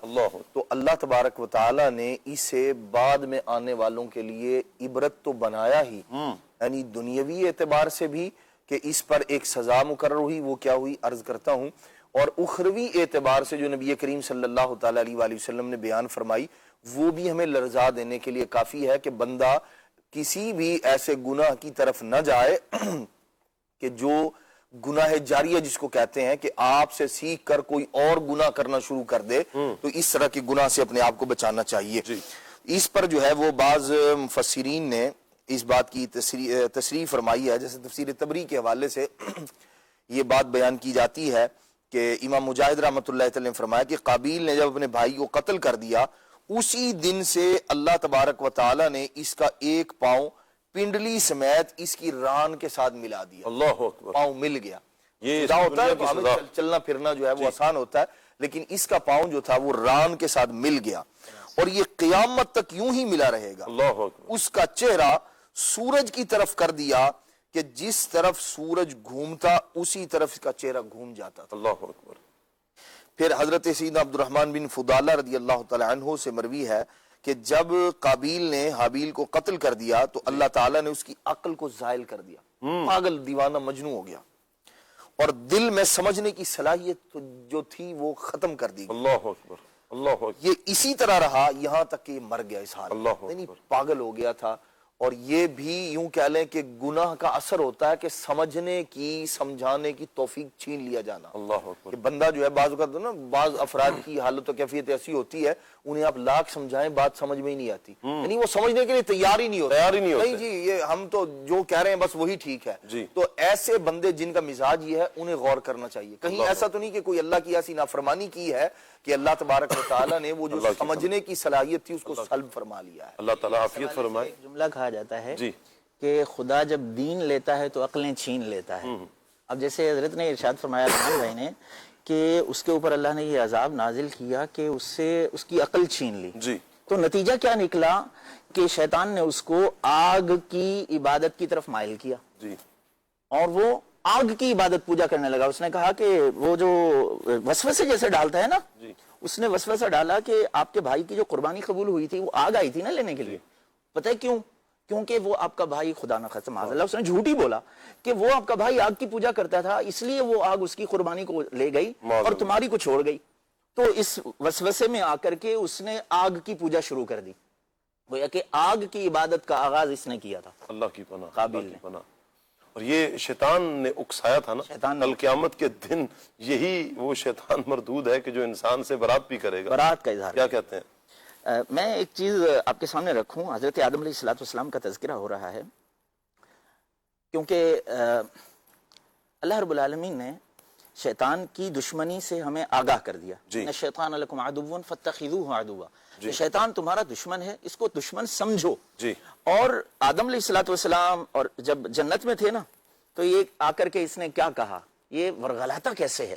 تو اللہ تبارک و تعالی نے اسے بعد میں آنے والوں کے لیے عبرت تو بنایا ہی، یعنی دنیاوی اعتبار سے بھی کہ اس پر ایک سزا مقرر ہوئی، وہ کیا ہوئی عرض کرتا ہوں، اور اخروی اعتبار سے جو نبی کریم صلی اللہ تعالی علیہ وآلہ وسلم نے بیان فرمائی وہ بھی ہمیں لرزا دینے کے لیے کافی ہے کہ بندہ کسی بھی ایسے گناہ کی طرف نہ جائے کہ جو گناہ جاریہ جس کو کہتے ہیں کہ آپ سے سیکھ کر کوئی اور گناہ کرنا شروع کر دے، تو اس طرح کی گناہ سے اپنے آپ کو بچانا چاہیے۔ اس پر جو ہے وہ بعض مفسرین نے اس بات کی تصریح فرمائی ہے، جیسے تفسیر تبری کے حوالے سے یہ بات بیان کی جاتی ہے کہ امام مجاہد رحمۃ اللہ تعالی نے فرمایا کہ قابیل نے جب اپنے بھائی کو قتل کر دیا اسی دن سے اللہ تبارک و تعالی نے اس کا ایک پاؤں پنڈلی سمیت اس کی ران کے ساتھ ملا دیا، اللہ اکبر، پاؤں مل گیا۔ یہ ہوتا ہے ہمیں چلنا پھرنا جو ہے وہ آسان ہوتا ہے، لیکن اس کا پاؤں جو تھا وہ ران کے ساتھ مل گیا، اور یہ قیامت تک یوں ہی ملا رہے گا۔ اللہ اکبر۔ اس کا چہرہ سورج کی طرف کر دیا کہ جس طرف سورج گھومتا اسی طرف اس کا چہرہ گھوم جاتا تھا۔ اللہ اکبر۔ پھر حضرت سیدنا عبد الرحمن بن فضالہ رضی اللہ تعالی عنہ سے مروی ہے کہ جب قابیل نے حابیل کو قتل کر دیا تو اللہ تعالیٰ نے اس کی عقل کو زائل کر دیا، پاگل دیوانہ مجنون ہو گیا، اور دل میں سمجھنے کی صلاحیت جو تھی وہ ختم کر دی۔ اللہ اکبر، اللہ اکبر۔ یہ اسی طرح رہا یہاں تک کہ مر گیا اس حال میں، یعنی پاگل ہو گیا تھا۔ اور یہ بھی یوں کہہ لیں کہ گناہ کا اثر ہوتا ہے کہ سمجھنے کی سمجھانے کی توفیق چھین لیا جانا۔ اللہ اکبر۔ کہ بندہ جو ہے بعض اوقات نا بعض افراد کی حالت و کیفیت ایسی ہوتی ہے انہیں آپ لاکھ سمجھائیں بات سمجھ میں ہی نہیں آتی، یعنی وہ سمجھنے کے لیے تیار ہی نہیں ہوتے، نہیں جی یہ ہم تو جو کہہ رہے ہیں بس وہی ٹھیک ہے۔ تو ایسے بندے جن کا مزاج یہ ہے انہیں غور کرنا چاہیے، کہیں ایسا تو نہیں کہ کوئی اللہ کی ایسی نافرمانی کی ہے کہ اللہ تبارک و تعالیٰ نے وہ جو سمجھنے کی صلاحیت تھی اس کو سلب فرما لیا ہے۔ اللہ تعالیٰ عافیت فرمائے۔ جملہ کہا جاتا ہے کہ خدا جب دین لیتا ہے تو عقلیں چھین لیتا ہے۔ اب جیسے حضرت نے ارشاد فرمایا بھائی نے کہ اس کے اوپر اللہ نے یہ عذاب نازل کیا کہ اس سے اس کی عقل چھین لی، تو نتیجہ کیا نکلا کہ شیطان نے اس کو آگ کی عبادت کی طرف مائل کیا، اور وہ آگ کی عبادت پوجا کرنے لگا۔ اس نے کہا کہ وہ جو وسوسے جیسے ڈالتا ہے نا، اس نے وسوسہ ڈالا کہ آپ کے بھائی کی جو قربانی قبول ہوئی تھی وہ آگ آئی تھی نا لینے کے لیے، پتہ ہے کیوں؟ کیونکہ وہ آپ کا بھائی خدا نہ خاصہ معاذ اللہ، اس نے جھوٹ ہی بولا کہ وہ آپ کا بھائی آگ کی پوجا کرتا تھا اس لیے وہ آگ اس کی قربانی کو لے گئی اور تمہاری کو چھوڑ گئی۔ تو اس وسوسے میں آ کر کے اس نے آگ کی پوجا شروع کر دی، گویا کہ آگ کی عبادت کا آغاز اس نے کیا تھا، اللہ کی پناہ، قابل نے۔ اور یہ شیطان نے اکسایا تھا نا، کل قیامت کے دن یہی وہ شیطان مردود ہے کہ جو انسان سے برات بھی کرے گا، برات کا اظہار۔ کیا کہتے ہیں؟ میں ایک چیز آپ کے سامنے رکھوں، حضرت آدم علیہ السلام کا تذکرہ ہو رہا ہے، کیونکہ اللہ رب العالمین نے شیطان کی دشمنی سے ہمیں آگاہ کر دیا، ان شیطان لکم عدو فاتخذوہ عدوا، کہ شیطان تمہارا دشمن ہے، اس کو دشمن سمجھو۔ اور آدم علیہ السلام اور جب جنت میں تھے نا تو یہ آ کر کے اس نے کیا کہا، یہ ورغلاتا کیسے ہے؟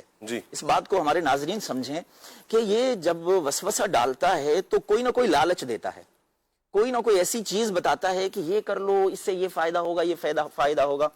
اس بات کو ہمارے ناظرین سمجھیں کہ یہ جب وسوسہ ڈالتا ہے تو کوئی نہ کوئی لالچ دیتا ہے، کوئی نہ کوئی ایسی چیز بتاتا ہے کہ یہ کر لو، اس سے یہ فائدہ ہوگا، یہ فائدہ ہوگا۔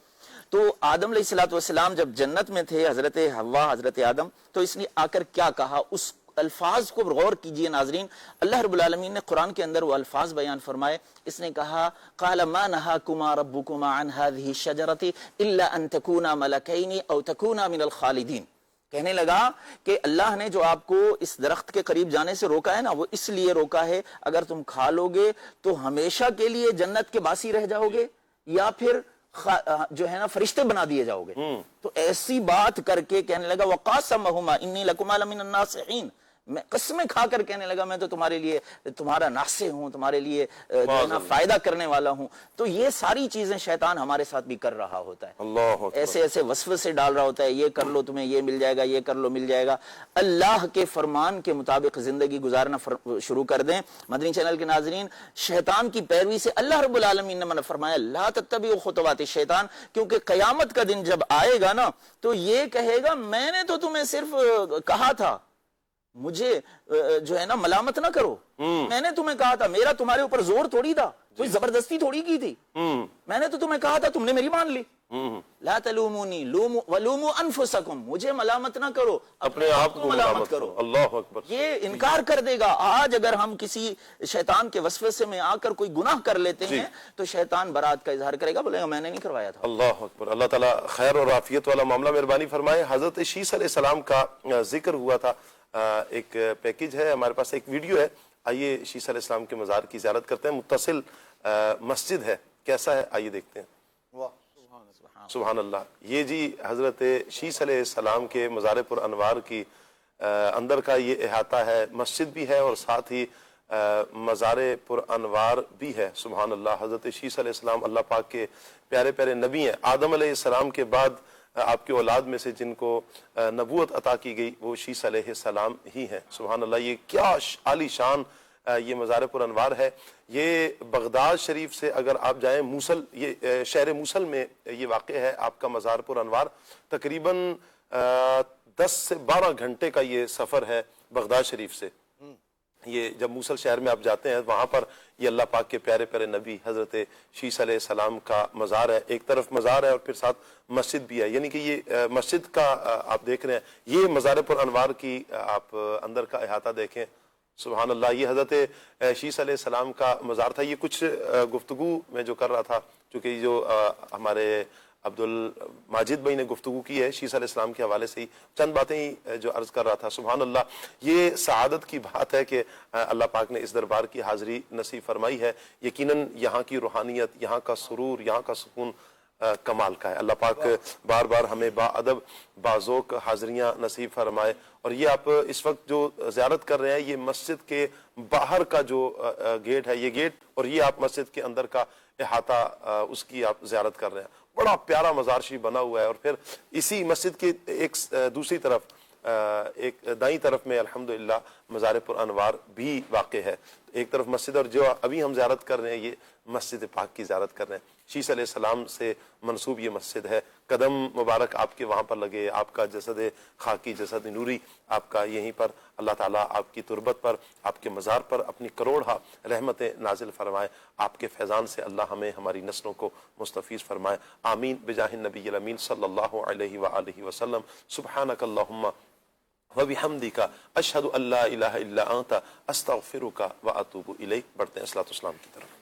تو آدم علیہ السلام جب جنت میں تھے، حضرت حوا حضرت آدم، تو اس نے آ کر کیا کہا، اس الفاظ کو غور کیجئے ناظرین، اللہ رب العالمین نے قرآن کے اندر وہ الفاظ بیان فرمائے، اس نے کہا قال ما نهاكما ربكما عن هذه الشجرة الا ان تكونا ملكين او تكونا من الخالدين، کہنے لگا کہ اللہ نے جو آپ کو اس درخت کے قریب جانے سے روکا ہے نا، وہ اس لیے روکا ہے اگر تم کھا لو گے تو ہمیشہ کے لیے جنت کے باسی رہ جاؤ گے یا پھر جو ہے نا فرشتے بنا دیے جاؤ گے۔ تو ایسی بات کر کے کہنے لگا وقاسمہما انی لکما لمن الناصحین، میں قسمیں کھا کر کہنے لگا میں تو تمہارے لیے تمہارا ناصح ہوں، تمہارے لیے فائدہ کرنے والا ہوں. تو یہ ساری چیزیں شیطان ہمارے ساتھ بھی کر رہا ہوتا ہے، ایسے ایسے وسوسے ڈال رہا ہوتا ہے، یہ کر لو تمہیں یہ مل جائے گا، یہ کر لو مل جائے گا. اللہ کے فرمان کے مطابق زندگی گزارنا شروع کر دیں. مدنی چینل کے ناظرین، شیطان کی پیروی سے اللہ رب العالمین نے منع فرمایا لا تتبعوا خطوات الشیطان، کیونکہ قیامت کا دن جب آئے گا نا تو یہ کہے گا میں نے تو تمہیں صرف کہا تھا، مجھے جو ہے نا ملامت نہ کرو، میں نے تمہیں کہا تھا، میرا تمہارے اوپر زور تھوڑی تھا، کوئی زبردستی تھوڑی کی تھی، میں نے تو تمہیں کہا تھا، تم نے میری مان لی. لا تلومونی ولوموا انفسکم، مجھے ملامت نہ کرو، اپنے آپ کو ملامت کرو. اللہ اکبر. یہ انکار کر دے گا. آج اگر ہم کسی شیطان کے وسوسے میں آ کر کوئی گناہ کر لیتے ہیں تو شیطان برات کا اظہار کرے گا، بولے گا میں نے نہیں کروایا تھا. اللہ اکبر. اللہ تعالیٰ خیر اور عافیت والا معاملہ مہربانی فرمائے. حضرت شیس علیہ السلام کا ذکر ہوا تھا. ایک پیکج ہے ہمارے پاس، ایک ویڈیو ہے. آئیے شیس علیہ السلام کے مزار کی زیارت کرتے ہیں. متصل مسجد ہے، کیسا ہے آئیے دیکھتے ہیں. سبحان اللہ. یہ جی حضرت شیس علیہ السلام کے مزار پر انوار کی اندر کا یہ احاطہ ہے، مسجد بھی ہے اور ساتھ ہی مزار پر انوار بھی ہے. سبحان اللہ. حضرت شیس علیہ السلام اللہ پاک کے پیارے پیارے نبی ہیں. آدم علیہ السلام کے بعد آپ کے اولاد میں سے جن کو نبوت عطا کی گئی وہ شیس علیہ السلام ہی ہیں. سبحان اللہ. یہ کیا عالی شان یہ مزار پر انوار ہے. یہ بغداد شریف سے اگر آپ جائیں، موصل، یہ شہر موصل میں یہ واقع ہے آپ کا مزار پر انوار. تقریباً 10 سے 12 گھنٹے کا یہ سفر ہے بغداد شریف سے. یہ جب موصل شہر میں آپ جاتے ہیں وہاں پر یہ اللہ پاک کے پیارے پیارے نبی حضرت شیس علیہ السلام کا مزار ہے. ایک طرف مزار ہے اور پھر ساتھ مسجد بھی ہے، یعنی کہ یہ مسجد کا آپ دیکھ رہے ہیں. یہ مزار پر انوار کی آپ اندر کا احاطہ دیکھیں. سبحان اللہ. یہ حضرت شیس علیہ السلام کا مزار تھا. یہ کچھ گفتگو میں جو کر رہا تھا، چونکہ جو ہمارے عبد الماجد بھائی نے گفتگو کی ہے شیس علیہ السلام کے حوالے سے ہی چند باتیں ہی جو عرض کر رہا تھا. سبحان اللہ. یہ سعادت کی بات ہے کہ اللہ پاک نے اس دربار کی حاضری نصیب فرمائی ہے. یقیناً یہاں کی روحانیت، یہاں کا سرور، یہاں کا سکون کمال کا ہے. اللہ پاک بار بار ہمیں با ادب بازوق حاضریاں نصیب فرمائے. اور یہ آپ اس وقت جو زیارت کر رہے ہیں یہ مسجد کے باہر کا جو گیٹ ہے، یہ گیٹ، اور یہ آپ مسجد کے اندر کا احاطہ اس کی آپ زیارت کر رہے ہیں. بڑا پیارا مزار شریف بنا ہوا ہے. اور پھر اسی مسجد کی ایک دوسری طرف ایک دائیں طرف میں الحمدللہ مزار پر انوار بھی واقع ہے. ایک طرف مسجد، اور جو ابھی ہم زیارت کر رہے ہیں یہ مسجد پاک کی زیارت کر رہے ہیں. شیس علیہ السلام سے منسوب یہ مسجد ہے. قدم مبارک آپ کے وہاں پر لگے، آپ کا جسد خاکی، جسد نوری آپ کا یہیں پر اللہ تعالیٰ آپ کی تربت پر، آپ کے مزار پر اپنی کروڑہ رحمتیں نازل فرمائے. آپ کے فیضان سے اللہ ہمیں ہماری نسلوں کو مستفیض فرمائے. آمین بجاہ النبی الامین صلی اللہ علیہ وآلہ وسلم. سبحانک اللہم وبحمدک اشہد ان لا الہ الا انت استغفرک واتوب الیک. بڑھتے ہیں صلاۃ والسلام کی طرف.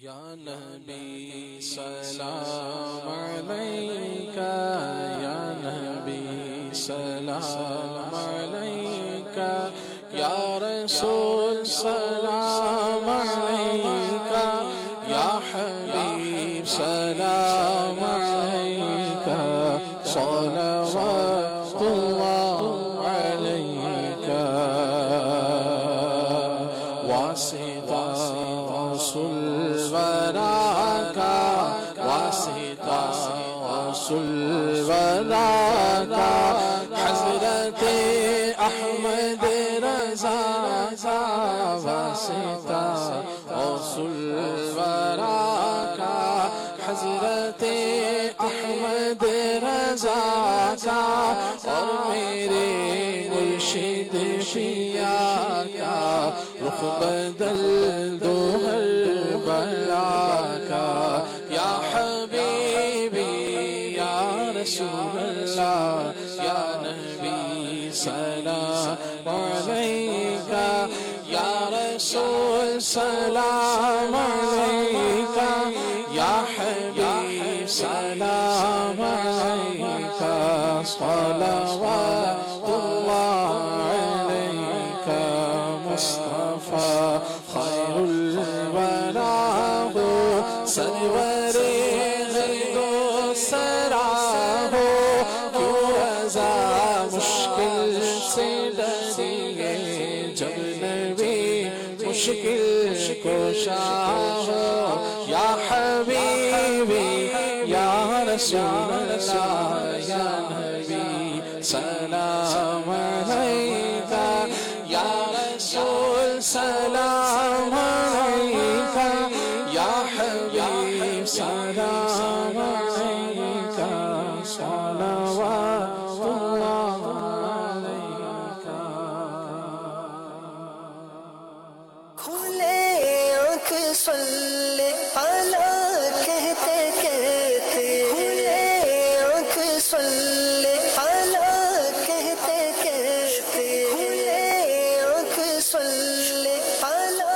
یا نبی سلام علیکہ، یا نبی سلام علیکہ، یا رسول سلام علیکہ، یا حبیب سلام علیکہ، صلوات اللہ علیکہ. واسطہ رسول حضرت احمد رضا واسطہ رسول ورا کا، حضرت احمد رضا کا، اور میرے مرشد شیعہ کا رخ بدل دو ہر بلا کا. یا حبیبی یا رسول اللہ، یا نبی سلام علیکہ، یا رسول سلام علیکہ، یا حبیب سلام علیکہ، صلوات اللہ علیکہ. مصطفیٰ خیر الورا ہو، سرور غیب و سرا ہو، کیوں رضا مشکل سے ڈر دیے جب نبی مشکل کشا ہو یا حبیبی یا رسول اللہ یا نبی سلام علیکہ یا رسول سلام علیکہ یا حبیب سلام علیکہ صلوات اللہ علیکہ. کھلے آنکھ صلی علی کہتے کہتے کھلے آنکھ صلی علی کہتے کہتے کھلے آنکھ صلی علی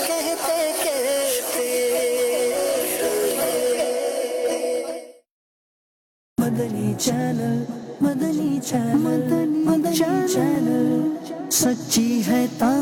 کہتے کہتے مدنی چینل مدنی چینل مدنی چینل سچی ہے تازہ